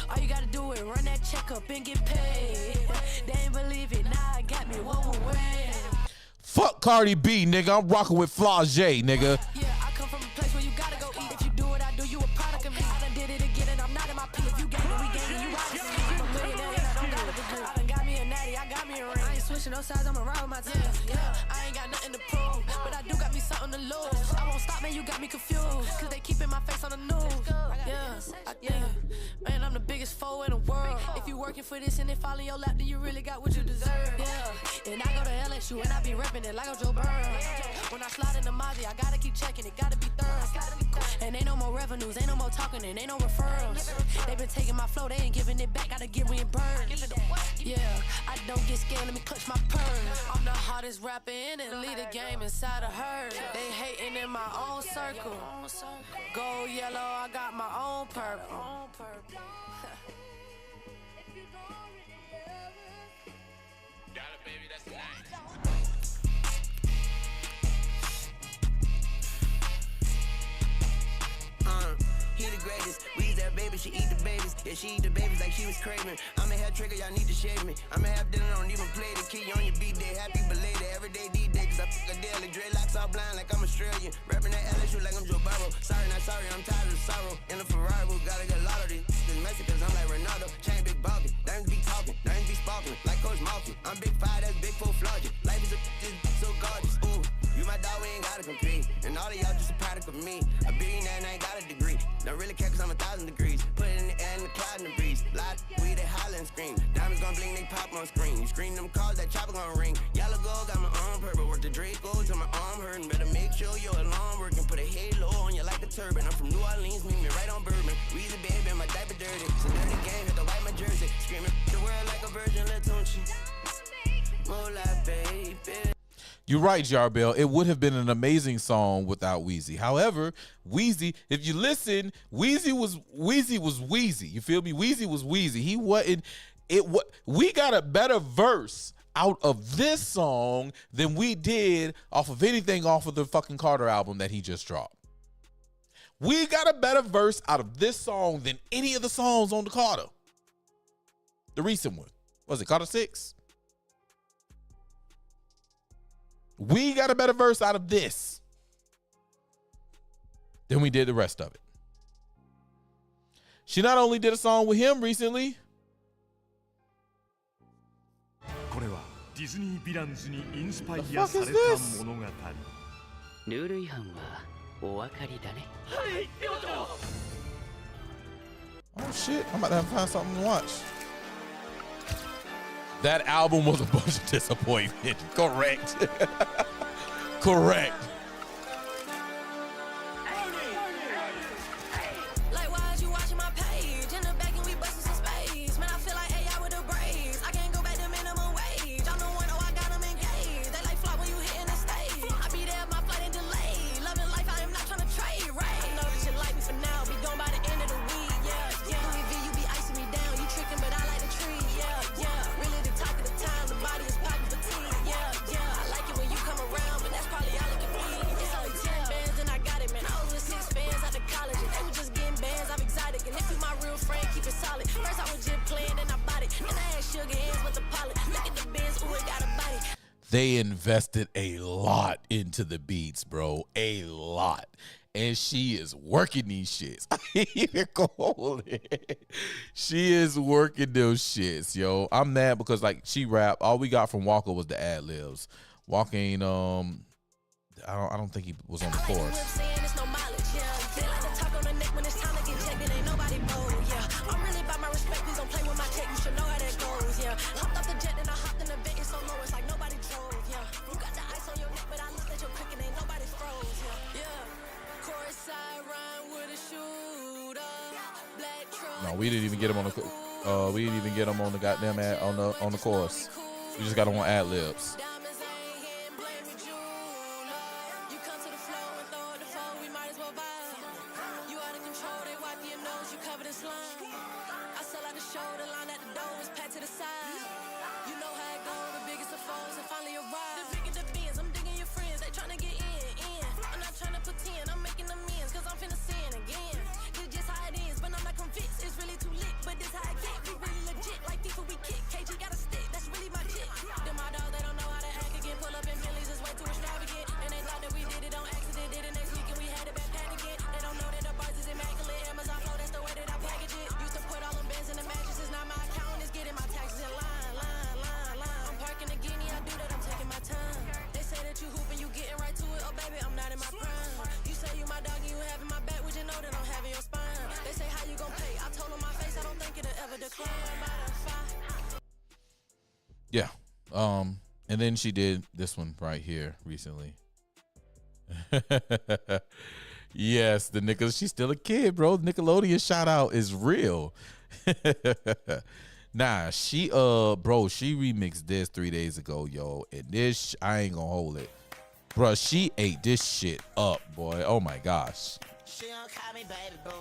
all you gotta do is run that check up and get paid. They ain't believe it, now I got me one more way. Fuck Cardi B, nigga. I'm rocking with Flau'jae, nigga. Yeah, I come from a place where you gotta go eat. If you do what I do, you a product of me. I done did it again and I'm not in my peak. If you gang it, we gang it, you ride it. I'm a millionaire and I don't got a degree. I done got me a natty, I got me a ring. I ain't switching no sides, I'ma ride with my team. Yeah, I ain't got nothing to prove, but I do got me something to lose. I won't stop, man, you got me confused. Cause they keeping my face on the news. Yeah, man, I'm the biggest foe in the world. If you working for this and it fall in your lap, then you really got what you deserve. Yeah, and I go to LSU and I be repping it like I'm Joe Burrow. When I slide in the Mozzie, I gotta keep checking it, gotta be thorough. And ain't no more revenues, ain't no more talking, and ain't no referrals. They been taking my flow, they ain't giving it back, gotta get reimbursed. Yeah, I don't get scared, let me clutch my purse. I'm the hottest rapper in it, lead the game inside of her. They hating in my own circle. Gold, yellow, I got my own purple. Got it, baby, that's the name. He the greatest, we that baby, she eat the babies. Yeah, she eat the babies like she was craving. I'm a hair trigger, y'all need to shave me. I'm a half dinner, don't even play the key on your B-day. Happy belated, everyday D-day, cause I fuck a daily. Dreadlocks all blind like I'm Australian. Rapping that LSU like I'm Joe Burrow. Sorry, not sorry, I'm tired of the sorrow. In the Ferrari, we gotta get a lot of these. This messy cause I'm like Ronaldo. Chain big bulky, they ain't be talking, they ain't be sparkling. Like Coach Malky, I'm big five, that's big full Flau'jae. Life is so gorgeous, ooh. You my dog, we ain't gotta compete. And all of y'all just a product of me. A billionaire and I ain't got a degree. Don't really care cause I'm 1,000 degrees. Put it in the air and the cloud in the breeze. Lot we they holler and scream. Diamonds gon' bling, they pop on screen. You scream them calls, that chopper gon' ring. Yellow gold got my arm purple. Work the Draco till my arm hurting. Better make sure your alarm working. Put a halo on you like a turban. I'm from New Orleans, meet me right on Bourbon. Weezy baby, my diaper dirty. So dirty game, hit the white my jersey. Screaming the world like a virgin, let's don't you. More like baby. You're right, Jarbell. It would have been an amazing song without Weezy. However, Weezy, if you listen, Weezy was Weezy. You feel me? Weezy was Weezy. He wasn't. We got a better verse out of this song than we did off of anything off of the fucking Carter album that he just dropped. We got a better verse out of this song than any of the songs on the Carter. The recent one. Was it Carter 6? We got a better verse out of this than we did the rest of it. She not only did a song with him recently. The fuck is this? Oh shit, I'm about to have to find something to watch. That album was a bunch of disappointment. Correct. Correct. Like, why is you watching my page? In the back and we busting some space. Man, I feel like AI with the braids. I can't go back to minimum wage. I'm the one, oh, I got them engaged. They like flop when you hitting the stage. I be there, my flight and delayed. Loving life, I am not trying to trade, right? I know that you like me for now. Be gone by the end of the week, yeah, yeah. Louis V, you be icing me down. You tricking, but I like the tree, yeah, yeah. Really the talk of the time. The body is popping fatigue, yeah, yeah. I like it when you come around, but that's probably all it can be. It's only 10 bands and I got it, man. I was with 6 bands out of college and they were just getting bands. I'm exotic and if you my real friend, keep it solid. First I was just playing and I bought it. And I had sugar hands with the pilot. Look at the bands, ooh, it got a body. They invested a lot into the beats, bro. A lot. And she is working these shits. I ain't even gonna hold it. She is working those shits, yo. I'm mad because like she rap. All we got from Walker was the ad libs. Walker ain't I don't think he was on the chorus. No, we didn't even get him on the we didn't even get him on the goddamn ad on the chorus. We just got him on ad libs. Yeah. And then she did this one right here recently. Yes, the Nickel. She's still a kid, bro. Nickelodeon shout out is real. Nah, she remixed this 3 days ago, yo. And this, I ain't gonna hold it. Bruh, she ate this shit up, boy. Oh my gosh. She don't call me baby boo.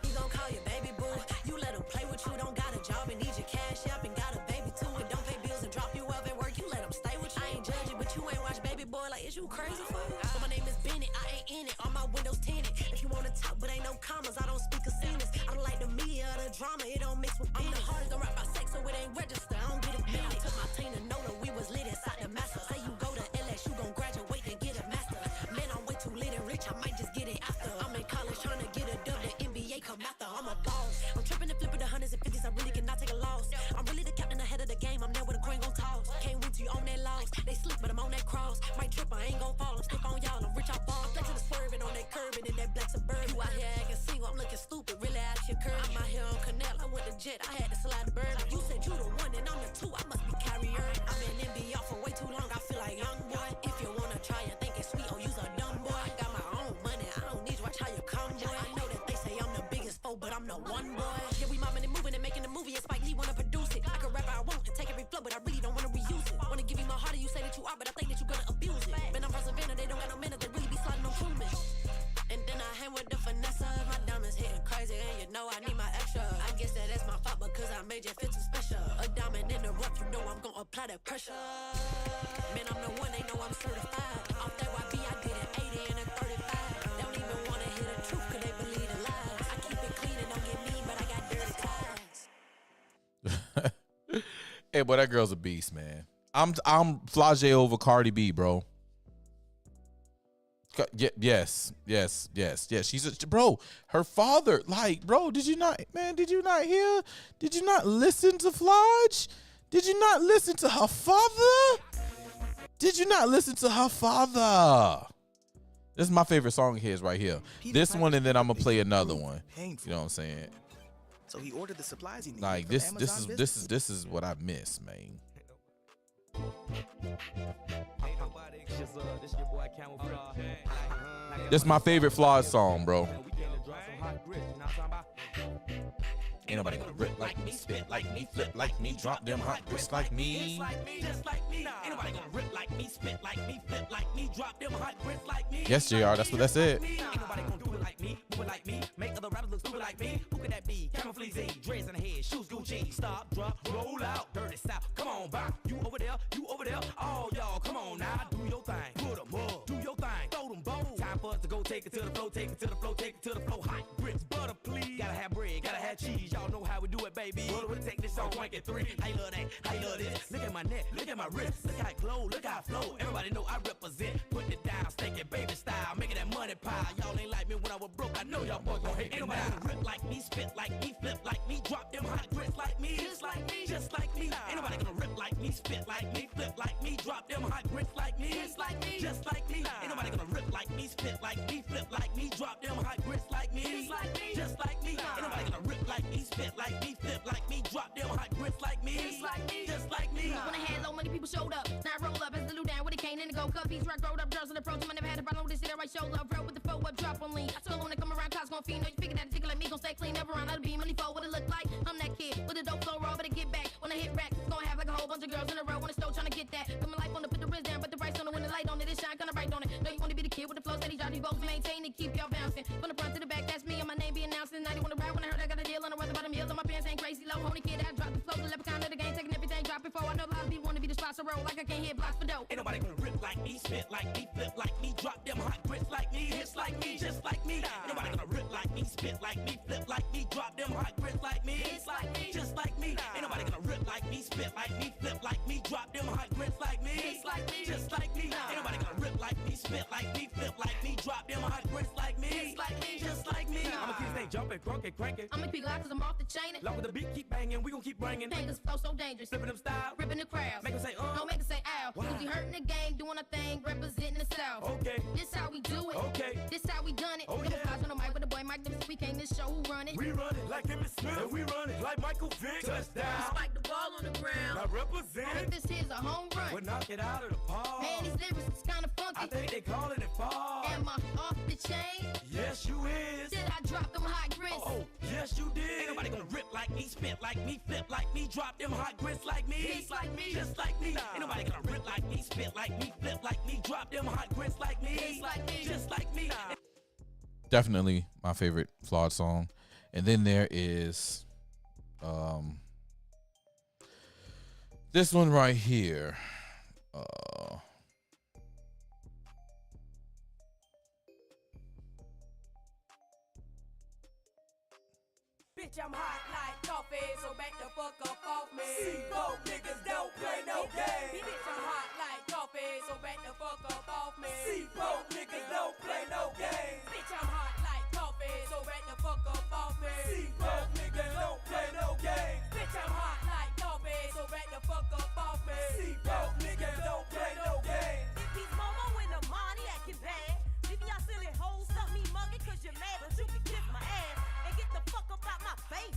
He gon' call you baby boo. You let him play with you, don't got a job and need your cash up and got a baby too. And don't pay bills and drop you off at work. You let him stay with you. I ain't judging, but you ain't watch Baby Boy. Like, is you crazy for it? So my name is Bennett, I ain't in it. All my windows tinted. If you wanna talk, but ain't no commas, I don't speak a sentence. I don't like the media or the drama, it don't mix with business. I'm the hardest to rap about sex, so it ain't register. I don't get it. I took my team to Nola, we was lit inside the master. Say you go to LS, you gon' graduate and get a master. Man, I'm way too lit and rich, I might just get it after. I'm in college trying to get a dub, the NBA come after. I'm a boss. I'm tripping and flipping the hundreds and fifties, I really cannot take a loss. I'm really the captain ahead of the game, I'm there with a coin gon' toss. Can't win till you own that loss. They sleep, but I'm on that cross. Might trip pressure. Man, I'm the one, they know I'm certified. Off that YB, I did an 80 and a 35. They don't even want to hear the truth, cause they believe the lies. I keep it clean and don't get mean, but I got dirty ties. Hey, boy, that girl's a beast, man. I'm flagé over Cardi B, bro. Yes. She's a bro. Her father, like, bro, did you not hear? Did you not listen to Flage? Did you not listen to her father? Did you not listen to her father? This is my favorite song of his right here. This one, and then I'm gonna play another one. You know what I'm saying? So he ordered the supplies he needed. Like this is what I miss, man. This is my favorite Flage song, bro. Ain't nobody gonna rip like me, spit like me, flip like me, drop them hot grits like me. Just like me. Ain't nobody gonna rip like me, spit like me, flip like me, drop them hot grits like me. Yes, JR, that's what that's it. Ain't nobody gonna do it like me, move it like me, make other rappers look stupid like me. Who could that be? Camouflage, dreads in the head, shoes Gucci, stop, drop, roll out, dirty style. Come on, bow. You over there, all y'all, come on now, do your thing. Put 'em up, do your thing, throw them bows. Time for us to go take it to the flow, take it to the flow, take it to the flow. Hot grits, butter, please. Gotta have bread, gotta have cheese. Y'all know how we do it, baby. What would it take this on rank at 3? How you love that? How you love this? Look at my neck, look at my wrist. Look how it glow, look how it flow. Everybody know I represent. Putting it down, stinking baby style, making that money pile. Y'all ain't like me when I was broke. I know y'all boys gon' hate me. Ain't nobody gonna rip like me, spit like me, flip like me, drop them hot grits like me, just like me, just like me. Ain't nobody gonna rip like me, spit like me, flip like me, drop them hot grits like me, just like me, just like me. Ain't nobody gonna rip like me, spit like me, flip like me, drop them hot grits like me, just like me, just like me. Ain't nobody gonna rip like me, spit like me, flip like me, drop them hot grits like me, just like me, just like me. When I had low money, people showed up. Now I roll up as the loot down with a cane and a go cup. These rock rolled up, girls in the pro team. I never had a problem with this shit. I right shoulder up, roll with the foe up, drop on lean. I told when they come around, cops gon' fiend. Know you figure that a tickle like me gon' stay clean. Never run out of beam, only foe. What it look like? I'm that kid with a dope flow raw, but I get back. When I hit rack, it's gonna have like a whole bunch of girls in a row on the stove trying to get that. Put my life on to put the wrist down, but the price on it when the light on it, it shine kinda bright on it. Know you wanna be the kid with the flow steady, drop these bows, maintain it, keep y'all bouncing. From the front to the back, that's me and my name be announcing. Now you wanna ride when I heard I got a deal on the weather about a meal. And my pants ain't crazy low, honey kid, I drop the flow, the leprechaun of the game, taking everything, drop before. I know a lot of people wanna be the spots I roll like I can't hit blocks for dope. Ain't nobody gonna rip like me, spit like me, flip like me, drop them hot grits like me, hits like me, just like me. Ain't nobody gonna rip like me, spit like me, flip like me, drop them hot grits like me, hits like me, just like me. Ain't nobody gonna rip like me, spit like me, flip like me, drop them hot grits like me, hits like me, just like me. Ain't nobody gonna rip like me, spit like me, flip like me, drop them hot grits like me, hits like me, just like me. I'ma keep staying jumping, crunking, cranking. I'ma keep loud cause I'm off the chain. Long as the beat keep banging, we gon' keep bringing. Fingers flow so dangerous. Flipping them style, ripping the crowd. Make them say, don't make them say ow. Why? Cause we hurting the game, doing a thing, representing the South. Okay. This how we do it. Okay. This how we done it. Oh, Double yeah. flies on the mic with the boy Mike Davis. We came to show who run it. We run it like Emmitt Smith, and we run it like Michael Vick. Touchdown. Spike the ball on the ground. I represent. If this here's a home run. We'll knock it out of the park. Man, these lyrics is kinda funky. I think they calling it fall. Am I off the chain? Yes, you is. Did I drop them hot grits? Oh, yes, you did. Ain't nobody gonna rip like me, spit like me, flip like me, drop them hot grits like me. Just like me. Just like me. Ain't nobody gonna rip like me, spit like me, flip like me, drop them hot grits like me. Just like me. Just like me. Definitely my favorite Flawed song. And then there is this one right here. Bitch, I'm hot like coffee, so back the fuck up off me. C-Boat niggas don't play no games. Bitch, I'm hot like coffee, so back the fuck up off me. C-Boat niggas don't play no games. Bitch, I'm hot like coffee, so back the fuck up off me. C-Boat niggas don't play no games. Bitch, I'm hot like coffee, so back the fuck up off me. C-Boat niggas don't play no games. If these Momo in the money acting bad, leaving y'all silly hoes, stuff me mugging cause you're mad, but you can kiss my ass. Get the fuck up out my face,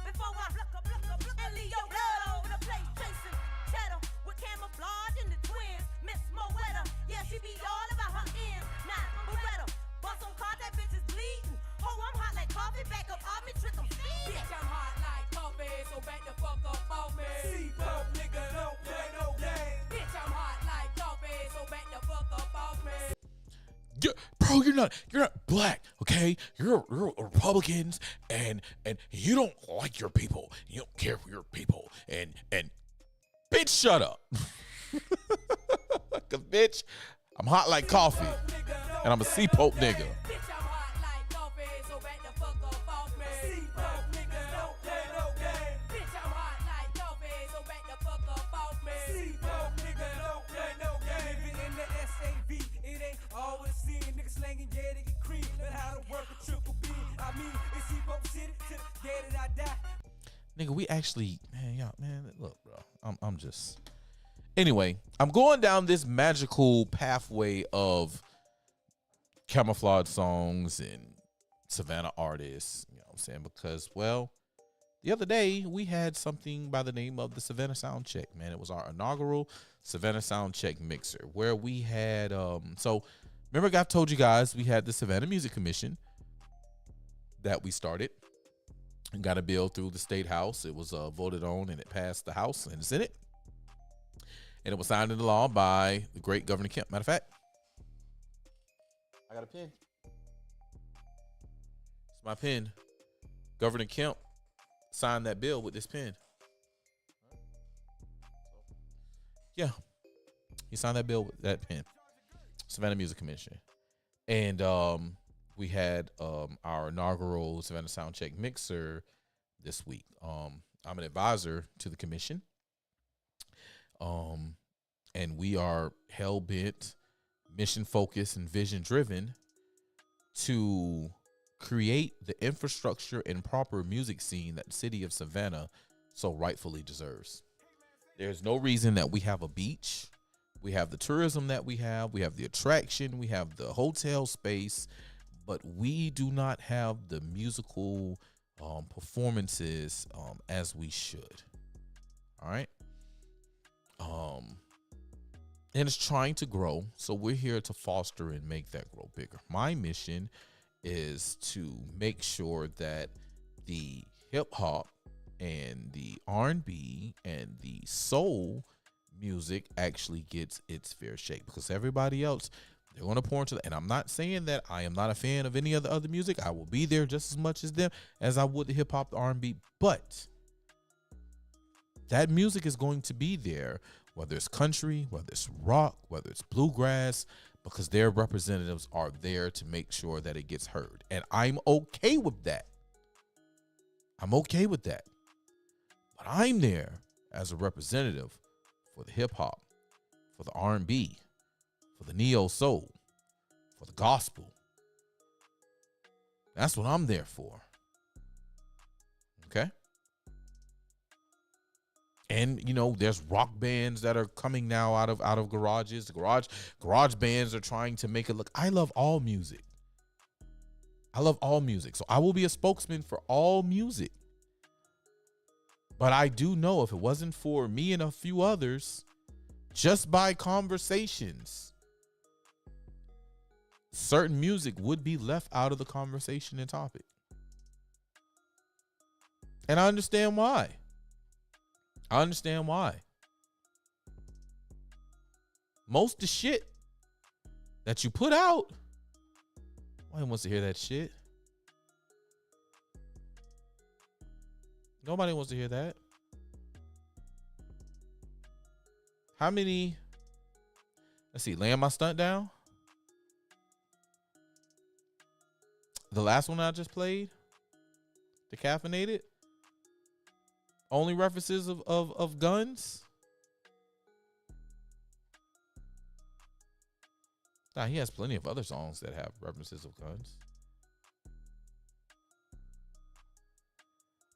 before I pluck and leave your blood all over the place. Chasing cheddar with camouflage and the twins. Miss Moetta, yeah, she be all about her ends. Nah, Beretta, bust on card, that bitch is bleeding. Oh, I'm hot like coffee, back up off me, trick, I'm steaming. Bitch, I'm hot like coffee, so back the fuck up off me. C-Boat nigga don't play no games. Bitch, I'm hot like coffee, so back the fuck up off me. Bro, you're not black, okay? You're Republicans, and you don't like your people. You don't care for your people, and Bitch, shut up. Cause bitch, I'm hot like coffee. And I'm a C-Pope nigga. Nigga, we actually, man, y'all, man, look, bro. I'm just. Anyway, I'm going down this magical pathway of camouflage songs and Savannah artists, you know what I'm saying? Because, well, the other day we had something by the name of the Savannah Sound Check, man. It was our inaugural Savannah Sound Check mixer where we had, so remember I told you guys we had the Savannah Music Commission that we started and got a bill through the State House. It was voted on and it passed the House and the Senate. And it was signed into law by the great Governor Kemp. Matter of fact, I got a pen. It's my pen. Governor Kemp signed that bill with this pen. Yeah. He signed that bill with that pen. Savannah Music Commission. And we had our inaugural Savannah Soundcheck mixer this week. I'm an advisor to the commission. And we are hell-bent, mission-focused, and vision-driven to create the infrastructure and proper music scene that the city of Savannah so rightfully deserves. There's no reason that we have a beach. We have the tourism that we have the attraction, we have the hotel space, but we do not have the musical performances as we should. All right. And it's trying to grow, so we're here to foster and make that grow bigger. My mission is to make sure that the hip hop and the R&B and the soul music actually gets its fair shake, because everybody else, they're going to pour into that. And I'm not saying that I am not a fan of any of the other music. I will be there just as much as them as I would the hip hop, the R&B, but that music is going to be there, whether it's country, whether it's rock, whether it's bluegrass, because their representatives are there to make sure that it gets heard. And I'm okay with that. I'm okay with that. But I'm there as a representative for the hip hop, for the R&B, for the neo soul, for the gospel. That's what I'm there for. Okay? And, you know, there's rock bands that are coming now out of garages. The garage bands are trying to make it look. I love all music. I love all music. So I will be a spokesman for all music. But I do know if it wasn't for me and a few others, just by conversations, certain music would be left out of the conversation and topic. And I understand why. I understand why. Most of the shit that you put out, nobody wants to hear that shit. Nobody wants to hear that. How many? Let's see. Laying My Stunt Down. The last one I just played, Decaffeinated. Only references of guns. Nah, he has plenty of other songs that have references of guns.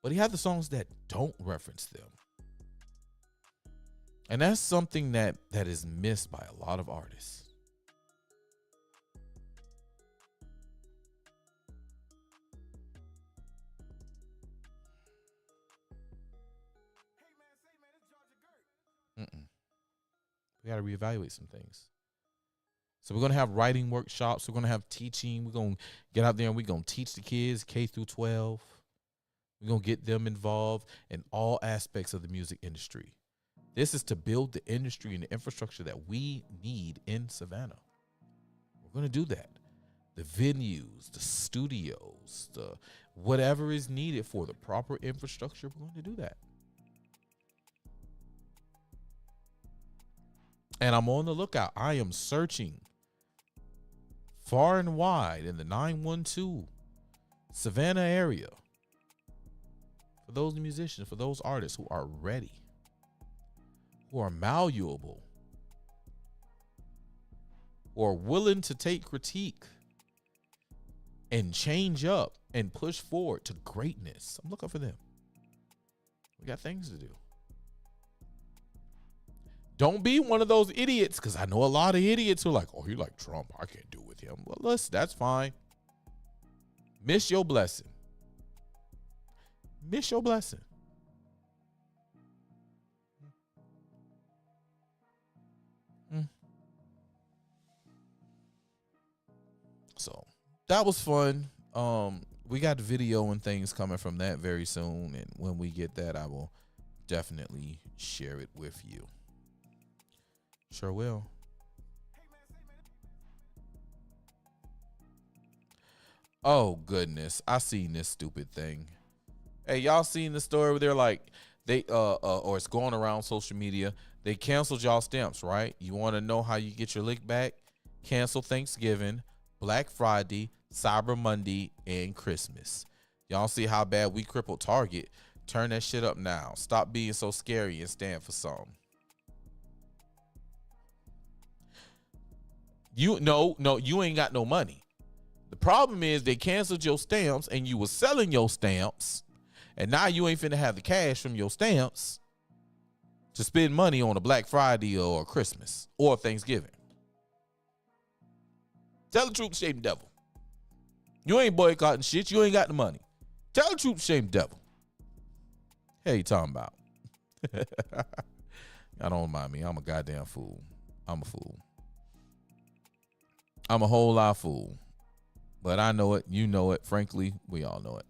But he had the songs that don't reference them. And that's something that is missed by a lot of artists. We got to reevaluate some things. So we're going to have writing workshops. We're going to have teaching. We're going to get out there and we're going to teach the kids K through 12. We're going to get them involved in all aspects of the music industry. This is to build the industry and the infrastructure that we need in Savannah. We're going to do that. The venues, the studios, the whatever is needed for the proper infrastructure, we're going to do that. And I'm on the lookout. I am searching far and wide in the 912 Savannah area for those musicians, for those artists who are ready, who are malleable, who are willing to take critique and change up and push forward to greatness. I'm looking for them. We got things to do. Don't be one of those idiots, because I know a lot of idiots who are like, oh, you like Trump, I can't do with him. Well, listen, that's fine. Miss your blessing. Miss your blessing. So that was fun. We got the video and things coming from that very soon, and when we get that, I will definitely share it with you. Sure will. Oh goodness, I seen this stupid thing. Hey, y'all seen the story where they're like, they or it's going around social media, they canceled y'all stamps, right? You want to know how you get your lick back? Cancel Thanksgiving, Black Friday, Cyber Monday, and Christmas. Y'all see how bad we crippled Target? Turn that shit up now. Stop being so scary and stand for something. You ain't got no money. The problem is they canceled your stamps and you were selling your stamps, and now you ain't finna have the cash from your stamps to spend money on a Black Friday or Christmas or Thanksgiving. Tell the truth, shame the devil. You ain't boycotting shit. You ain't got the money. Tell the truth, shame the devil. Hey, you talking about? I don't mind me. I'm a goddamn fool. I'm a fool. I'm a whole lot fool. But I know it. You know it. Frankly, we all know it.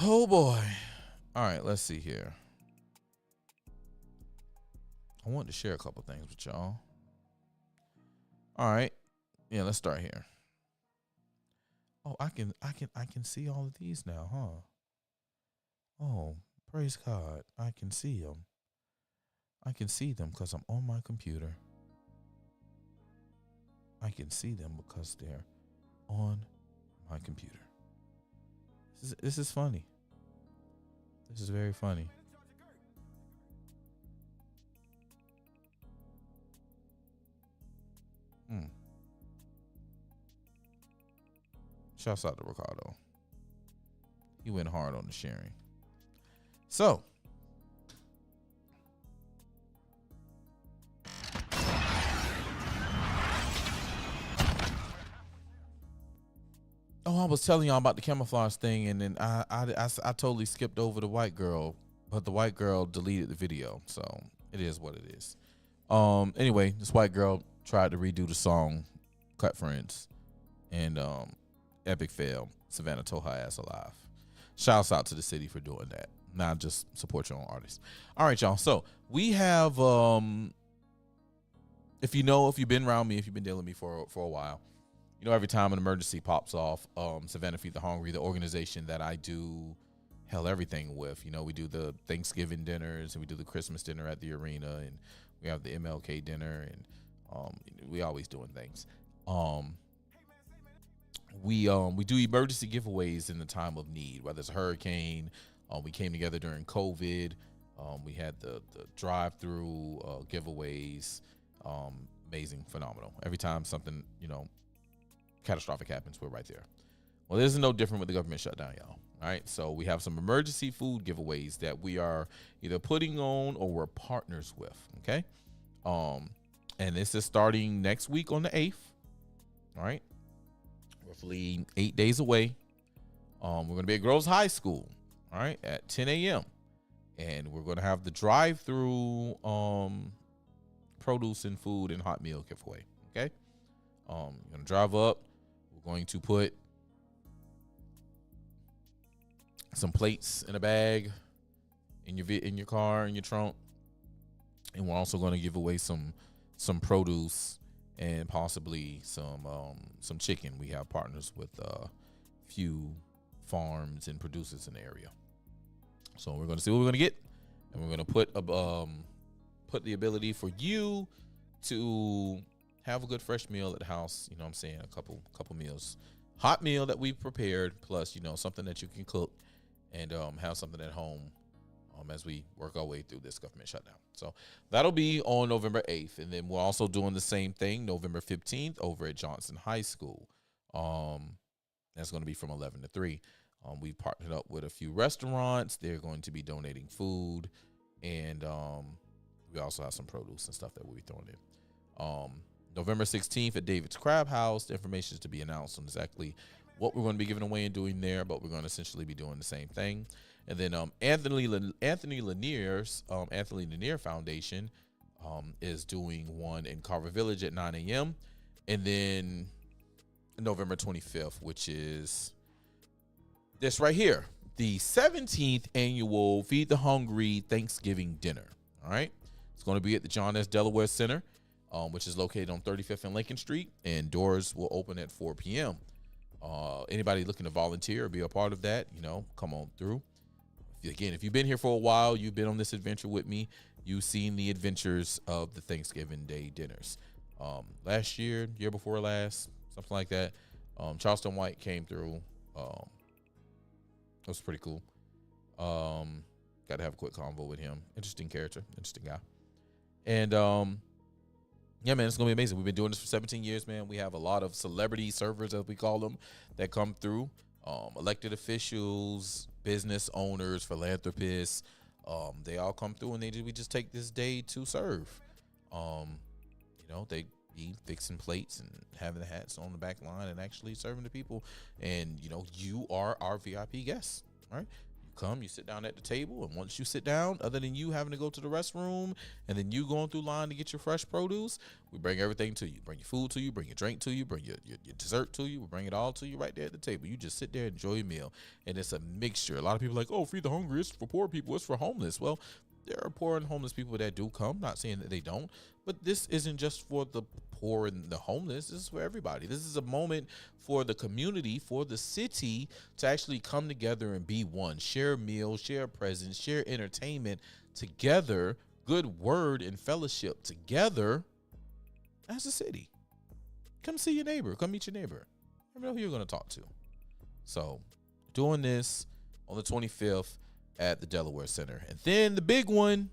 Oh, boy. All right, let's see here. I wanted to share a couple things with y'all. All right. Yeah, let's start here. Oh, I can see all of these now, huh? Oh, praise God. I can see them. I can see them because I'm on my computer. I can see them because they're on my computer. This is funny. This is very funny. Shouts out to Ricardo. He went hard on the sharing. So, oh, I was telling y'all about the camouflage thing, and then I totally skipped over the white girl, but the white girl deleted the video, so it is what it is. Anyway, this white girl tried to redo the song "Cut Friends," and epic fail. Savannah tore her ass alive. Shouts out to the city for doing that. Now just support your own artists. All right, y'all. So we have, if you've been around me, if you've been dealing with me for a while, you know, every time an emergency pops off, Savannah Feed the Hungry, the organization that I do everything with, you know, we do the Thanksgiving dinners and we do the Christmas dinner at the arena, and we have the MLK dinner, and we always doing things. We do emergency giveaways in the time of need, whether it's a hurricane. We came together during COVID. We had the drive-through giveaways. Amazing, phenomenal. Every time something, you know, catastrophic happens, we're right there. Well, this is no different with the government shutdown, y'all. All right, so we have some emergency food giveaways that we are either putting on or we're partners with. Okay, and this is starting next week on the 8th. All right, roughly 8 days away. We're gonna be at Groves High School. All right, at 10 a.m. and we're gonna have the drive-through produce and food and hot meal giveaway. Okay, you're gonna drive up. We're going to put some plates in a bag in your car, in your trunk, and we're also going to give away some produce and possibly some chicken. We have partners with a few farms and producers in the area. So we're going to see what we're going to get, and we're going to put the ability for you to have a good fresh meal at the house. You know what I'm saying? A couple meals, hot meal that we've prepared, plus, you know, something that you can cook and have something at home as we work our way through this government shutdown. So that'll be on November 8th. And then we're also doing the same thing November 15th over at Johnson High School. That's going to be from 11 to 3. We partnered up with a few restaurants. They're going to be donating food, and we also have some produce and stuff that we'll be throwing in. November 16th at David's Crab House. The information is to be announced on exactly what we're going to be giving away and doing there, but we're going to essentially be doing the same thing. And then Anthony Lanier's Anthony Lanier Foundation is doing one in Carver Village at 9 a.m. And then November 25th, which is this right here, the 17th annual Feed the Hungry Thanksgiving Dinner. All right. It's going to be at the John S. Delaware Center, which is located on 35th and Lincoln Street, and doors will open at 4 p.m. Anybody looking to volunteer or be a part of that, you know, come on through. Again, if you've been here for a while, you've been on this adventure with me, you've seen the adventures of the Thanksgiving Day dinners. Last year, year before last, something like that, Charleston White came through. It was pretty cool. Got to have a quick convo with him. Interesting character, interesting guy. And yeah, man, it's gonna be amazing. We've been doing this for 17 years, man. We have a lot of celebrity servers, as we call them, that come through. Elected officials, business owners, philanthropists, they all come through, and we just take this day to serve. You know, they be fixing plates and having the hats on the back line and actually serving the people. And, you know, you are our VIP guests, right? You come, you sit down at the table, and once you sit down, other than you having to go to the restroom and then you going through line to get your fresh produce, we bring everything to you. Bring your food to you, bring your drink to you, bring your dessert to you. We bring it all to you right there at the table. You just sit there, enjoy your meal. And it's a mixture. A lot of people are like, oh, Feed the Hungry, it's for poor people, it's for homeless. Well, there are poor and homeless people that do come, not saying that they don't, but this isn't just for the poor and the homeless. This is for everybody. This is a moment for the community, for the city to actually come together and be one, share meals, share presence, share entertainment together, good word and fellowship together as a city. Come see your neighbor, come meet your neighbor. I know who you're going to talk to. So doing this on the 25th at the Delaware Center. And then the big one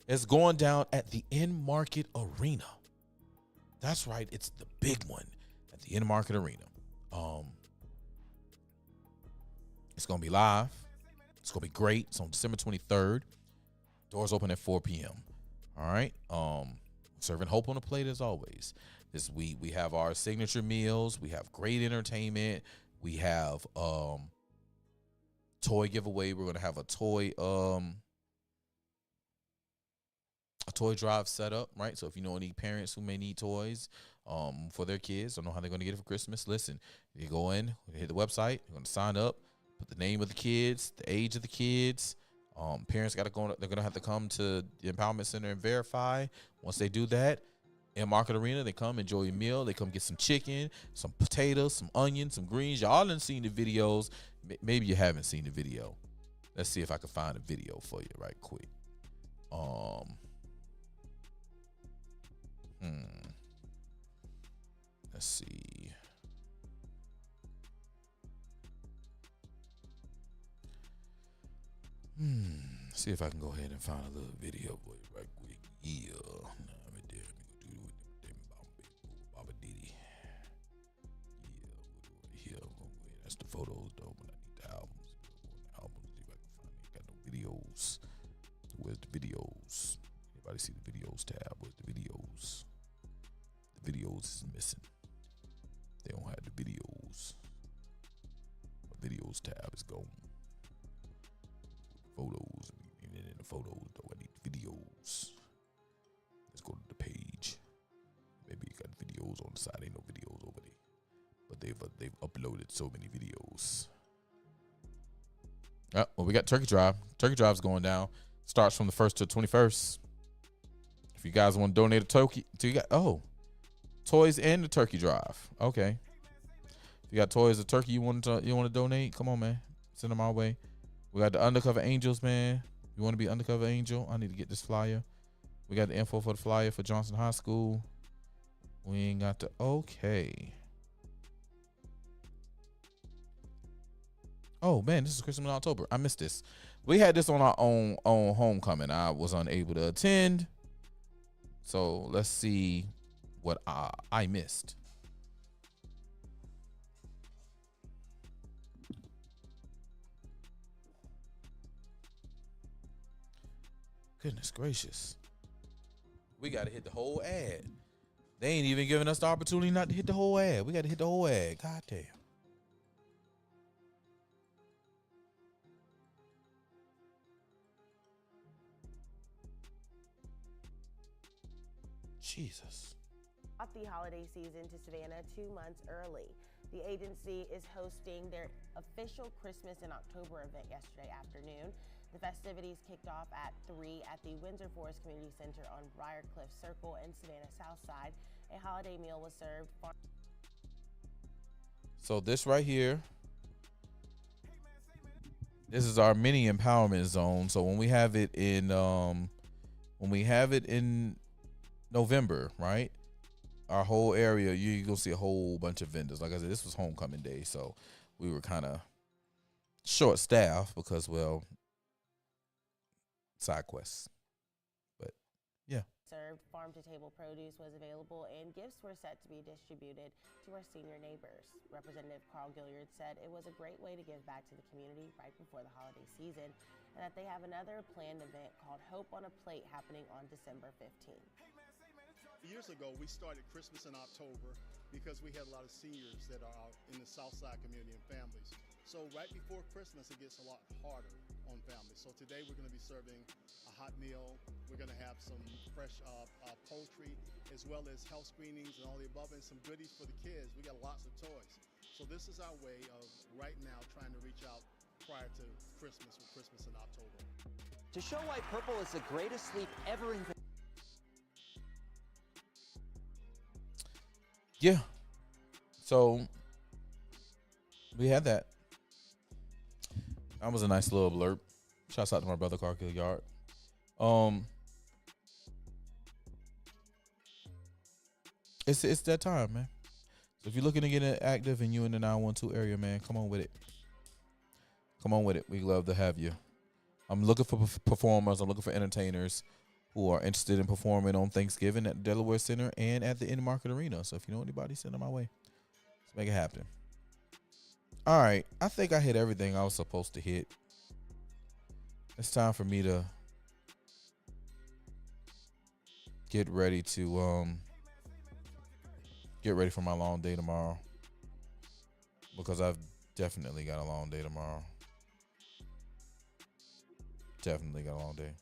is going down at the In-Market Arena. That's right. It's the big one at the In-Market Arena. It's going to be live. It's going to be great. It's on December 23rd. Doors open at 4 p.m. All right. Serving hope on a plate as always. We have our signature meals. We have great entertainment. We have toy giveaway. We're going to have a toy drive set up, right? So if you know any parents who may need toys for their kids, don't know how they're going to get it for Christmas, listen, you go in, hit the website, you're going to sign up, put the name of the kids, the age of the kids. Parents got to go. They're going to have to come to the Empowerment Center and verify. Once they do that, in Market Arena, they come enjoy your meal. They come get some chicken, some potatoes, some onions, some greens. Y'all done seen the videos. Maybe you haven't seen the video. Let's see if I can find a video for you right quick. Let's see. See if I can go ahead and find a little video for you right quick. Yeah. That's the photos though, but I need the albums. See if I can find it. Got no videos. Where's the videos? Anybody see the videos tab? Where's the videos? The videos is missing. They don't have the videos. The videos tab is gone. Photos. And in the photos though, I need videos. Let's go to the page. Maybe you got videos on the side. Ain't no videos over there. But they've uploaded so many videos. Well, we got Turkey Drive. Turkey Drive's going down. Starts from the 1st to the 21st. If you guys want to donate a turkey, toys and the Turkey Drive. Okay. If you got toys or turkey you want to donate, come on, man. Send them our way. We got the Undercover Angels, man. You want to be Undercover Angel? I need to get this flyer. We got the info for the flyer for Johnson High School. We ain't got the okay. Oh man, this is Christmas in October. I missed this. We had this on our own homecoming. I was unable to attend. So let's see what I missed. Goodness gracious. We got to hit the whole ad. They ain't even giving us the opportunity not to hit the whole ad. We got to hit the whole ad. God damn. Jesus. Brought the holiday season to Savannah 2 months early. The agency is hosting their official Christmas in October event yesterday afternoon. The festivities kicked off at 3 at the Windsor Forest Community Center on Briarcliff Circle in Savannah Southside. A holiday meal was served. So this right here, this is our mini empowerment zone. So when we have it in November, right? Our whole area, you're gonna see a whole bunch of vendors. Like I said, this was homecoming day, so we were kind of short staffed because, well, side quests. But yeah. Served farm-to-table produce was available, and gifts were set to be distributed to our senior neighbors. Representative Carl Gilliard said it was a great way to give back to the community right before the holiday season, and that they have another planned event called Hope on a Plate happening on December 15th. Years ago, we started Christmas in October because we had a lot of seniors that are out in the Southside community and families. So right before Christmas, it gets a lot harder on families. So today we're going to be serving a hot meal. We're going to have some fresh poultry, as well as health screenings and all the above, and some goodies for the kids. We got lots of toys. So this is our way of right now trying to reach out prior to Christmas with Christmas in October. To show why purple is the greatest sleep ever invented. Yeah. So we had that. That was a nice little blurb. Shouts out to my brother Carl Gilliard. It's that time, man. So if you're looking to get active and you in the 912 area, man, come on with it. Come on with it. We love to have you. I'm looking for performers. I'm looking for entertainers who are interested in performing on Thanksgiving at the Delaware Center and at the In-Market Arena. So if you know anybody, send them my way. Let's make it happen. All right. I think I hit everything I was supposed to hit. It's time for me to get ready for my long day tomorrow, because I've definitely got a long day tomorrow. Definitely got a long day.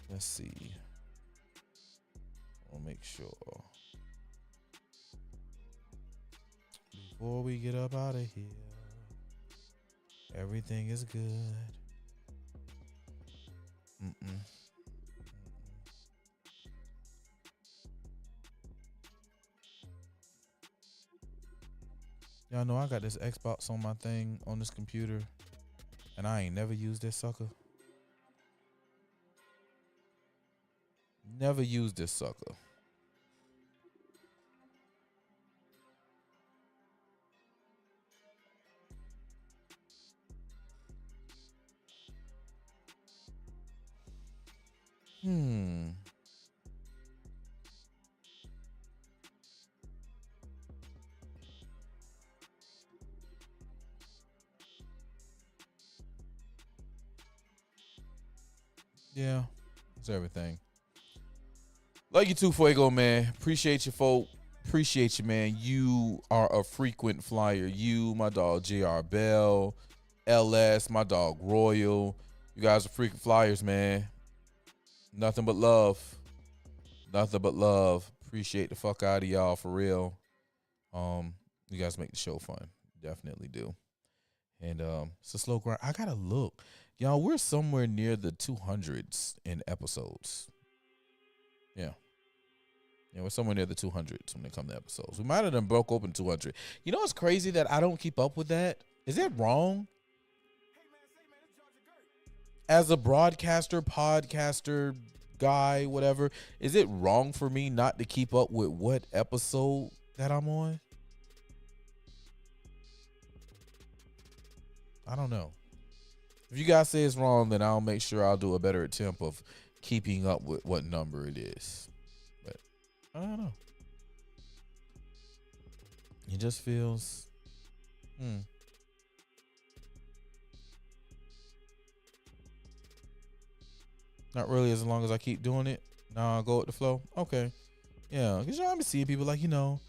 Let's see. We'll make sure before we get up out of here, everything is good. Y'all know I got this Xbox on my thing on this computer, and I ain't never used this sucker. Never used this sucker. Yeah, that's everything. Love you too, Fuego, man. Appreciate you, folk. Appreciate you, man. You are a frequent flyer. You, my dog, JR Bell, LS, my dog, Royal. You guys are frequent flyers, man. Nothing but love. Nothing but love. Appreciate the fuck out of y'all, for real. You guys make the show fun. Definitely do. And it's a slow grind. I gotta look. Y'all, we're somewhere near the 200s in episodes. Yeah. Yeah, we're somewhere near the 200s when it comes to episodes. We might have done broke open 200. You know what's crazy that I don't keep up with that? Is that wrong? As a broadcaster, podcaster, guy, whatever, is it wrong for me not to keep up with what episode that I'm on? I don't know. If you guys say it's wrong, then I'll make sure I'll do a better attempt of keeping up with what number it is. But I don't know. It just feels not really, as long as I keep doing it. Now I'll go with the flow. Okay. Yeah. Because I'm seeing people like, 100th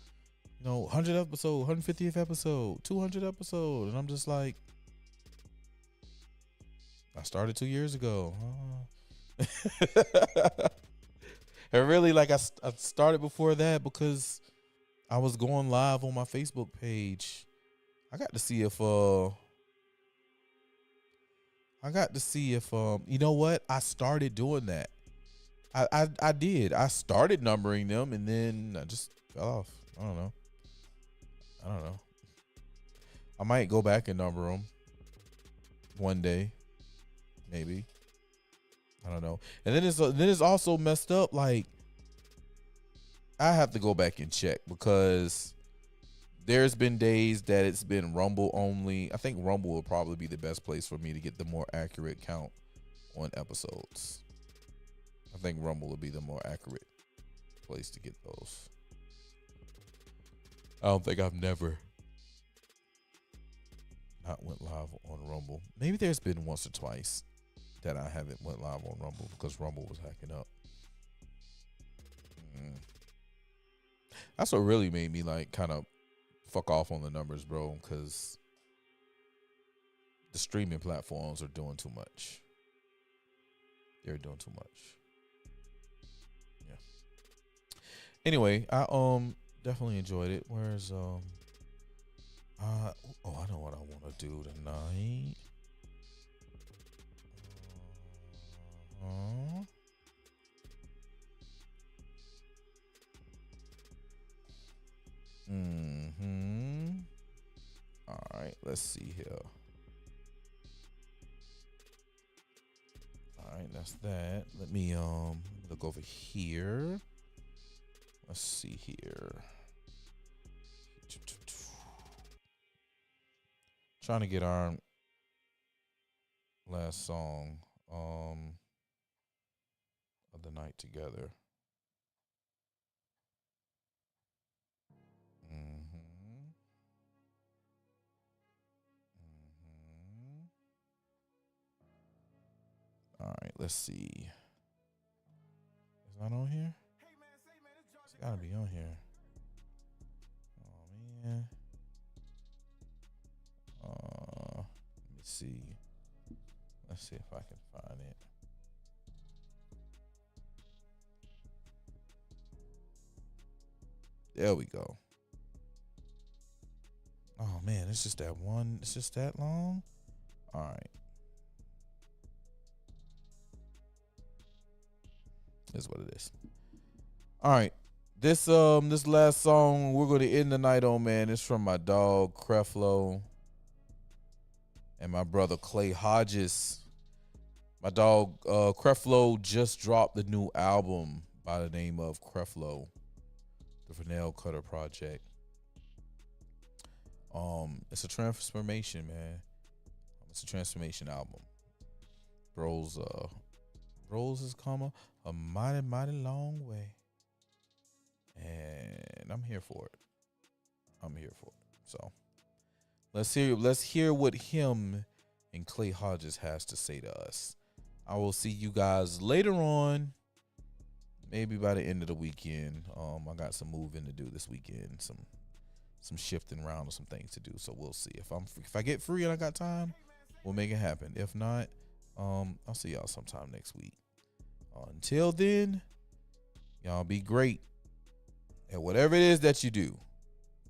episode, 150th episode, 200th episode. And I'm just like, I started 2 years ago. And really, like, I started before that because I was going live on my Facebook page. I got to see if you know what? I started doing that. I did. I started numbering them and then I just fell off. I don't know. I might go back and number them one day, maybe. I don't know. And then it's also messed up. Like, I have to go back and check because there's been days that it's been Rumble only. I think Rumble will probably be the best place for me to get the more accurate count on episodes. I think Rumble will be the more accurate place to get those. I don't think I've never not went live on Rumble. Maybe there's been once or twice that I haven't went live on Rumble because Rumble was hacking up. That's what really made me like kind of fuck off on the numbers, bro, because the streaming platforms are doing too much. They're doing too much. Yeah. Anyway, I definitely enjoyed it. Where's I know what I want to do tonight. All right, let's see here. All right, that's that. Let me look over here. Let's see here. Trying to get our last song of the night together. All right, let's see. Is that on here? It's gotta be on here. Oh man. Let me see. Let's see if I can find it. There we go. Oh man, it's just that one. It's just that long. All right. Is what it is. All right. This last song we're going to end the night on, man, is from my dog Creflo and my brother Clay Hodges. My dog Creflo just dropped the new album by the name of Creflo, the Vernell Cutter Project. It's a transformation, man. It's a transformation album. Bro's has come a mighty, mighty long way. And I'm here for it. So let's hear what him and Clay Hodges has to say to us. I will see you guys later on, maybe by the end of the weekend. I got some moving to do this weekend, some shifting around, or some things to do. So we'll see if I get free and I got time, we'll make it happen. If not, I'll see y'all sometime next week. Until then, y'all be great at whatever it is that you do.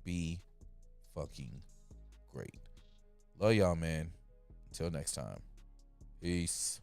Be fucking great. Love y'all, man. Until next time. Peace.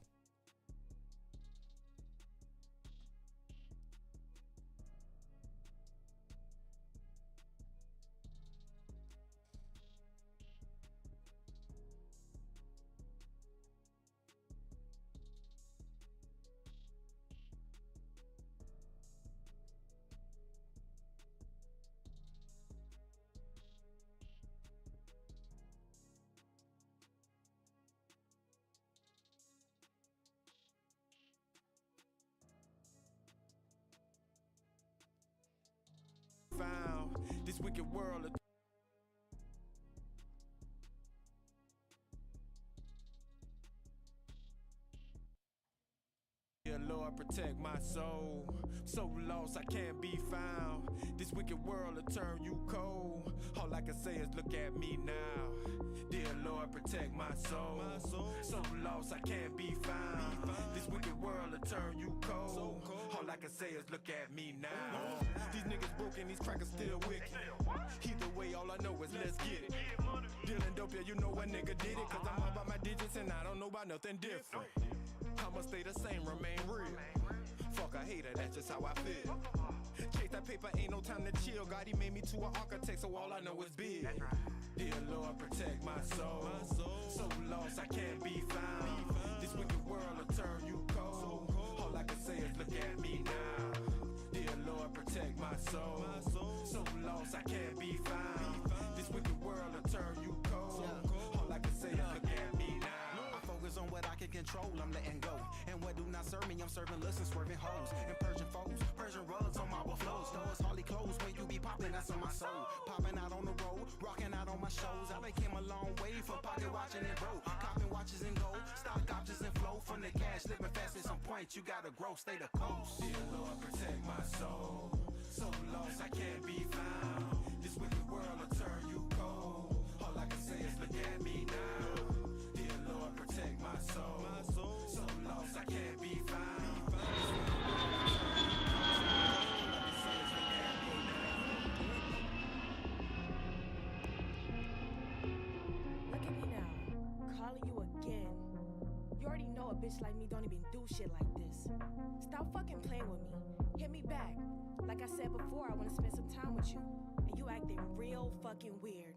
wicked world. Dear Lord, protect my soul. So lost I can't be found. This wicked world will turn you cold. All I can say is look at me now. Dear Lord, protect my soul. So lost I can't be found. This wicked world will turn you cold. All I can say is look at me now. These niggas broken, these crackers still wicked. Either way, all I know is let's get it. Dealing dope, yeah, you know a nigga did it. Cause I'm all about my digits and I don't know about nothing different. I'ma stay the same, remain real. Fuck a hater, that's just how I feel. Chase that paper, ain't no time to chill. God, he made me to an architect, so all I know is big. Dear Lord, protect my soul. So lost I can't be found. This wicked world will turn you cold. All I can say is look at me now. Dear Lord, protect my soul. So lost I can't be found. This wicked world will turn you cold. All I can say is look at me now. I focus on what I can control, I'm letting go. And what do not serve me, I'm serving lust and swerving hoes. And Persian foes, Persian rugs on marble flows. Doors hardly closed when you be popping, that's on my soul. Popping out on the road, rocking out on my shows. I came a long way from pocket watching and broke. Copping watches and gold, stock options and flow. From the cash, living fast at some point, you gotta grow, stay the coast. Dear Lord, protect my soul. So lost I can't be found. This wicked world will turn you cold. All I can say is look at me now. Dear Lord, protect my soul. So lost I can't be found. This wicked world will turn you cold. All I can say is look at me now. Look at me now, calling you again. You already know a bitch like me don't even do shit like this. Stop fucking playing with me. Hit me back. Like I said before, I wanna spend some time with you. And you acting real fucking weird.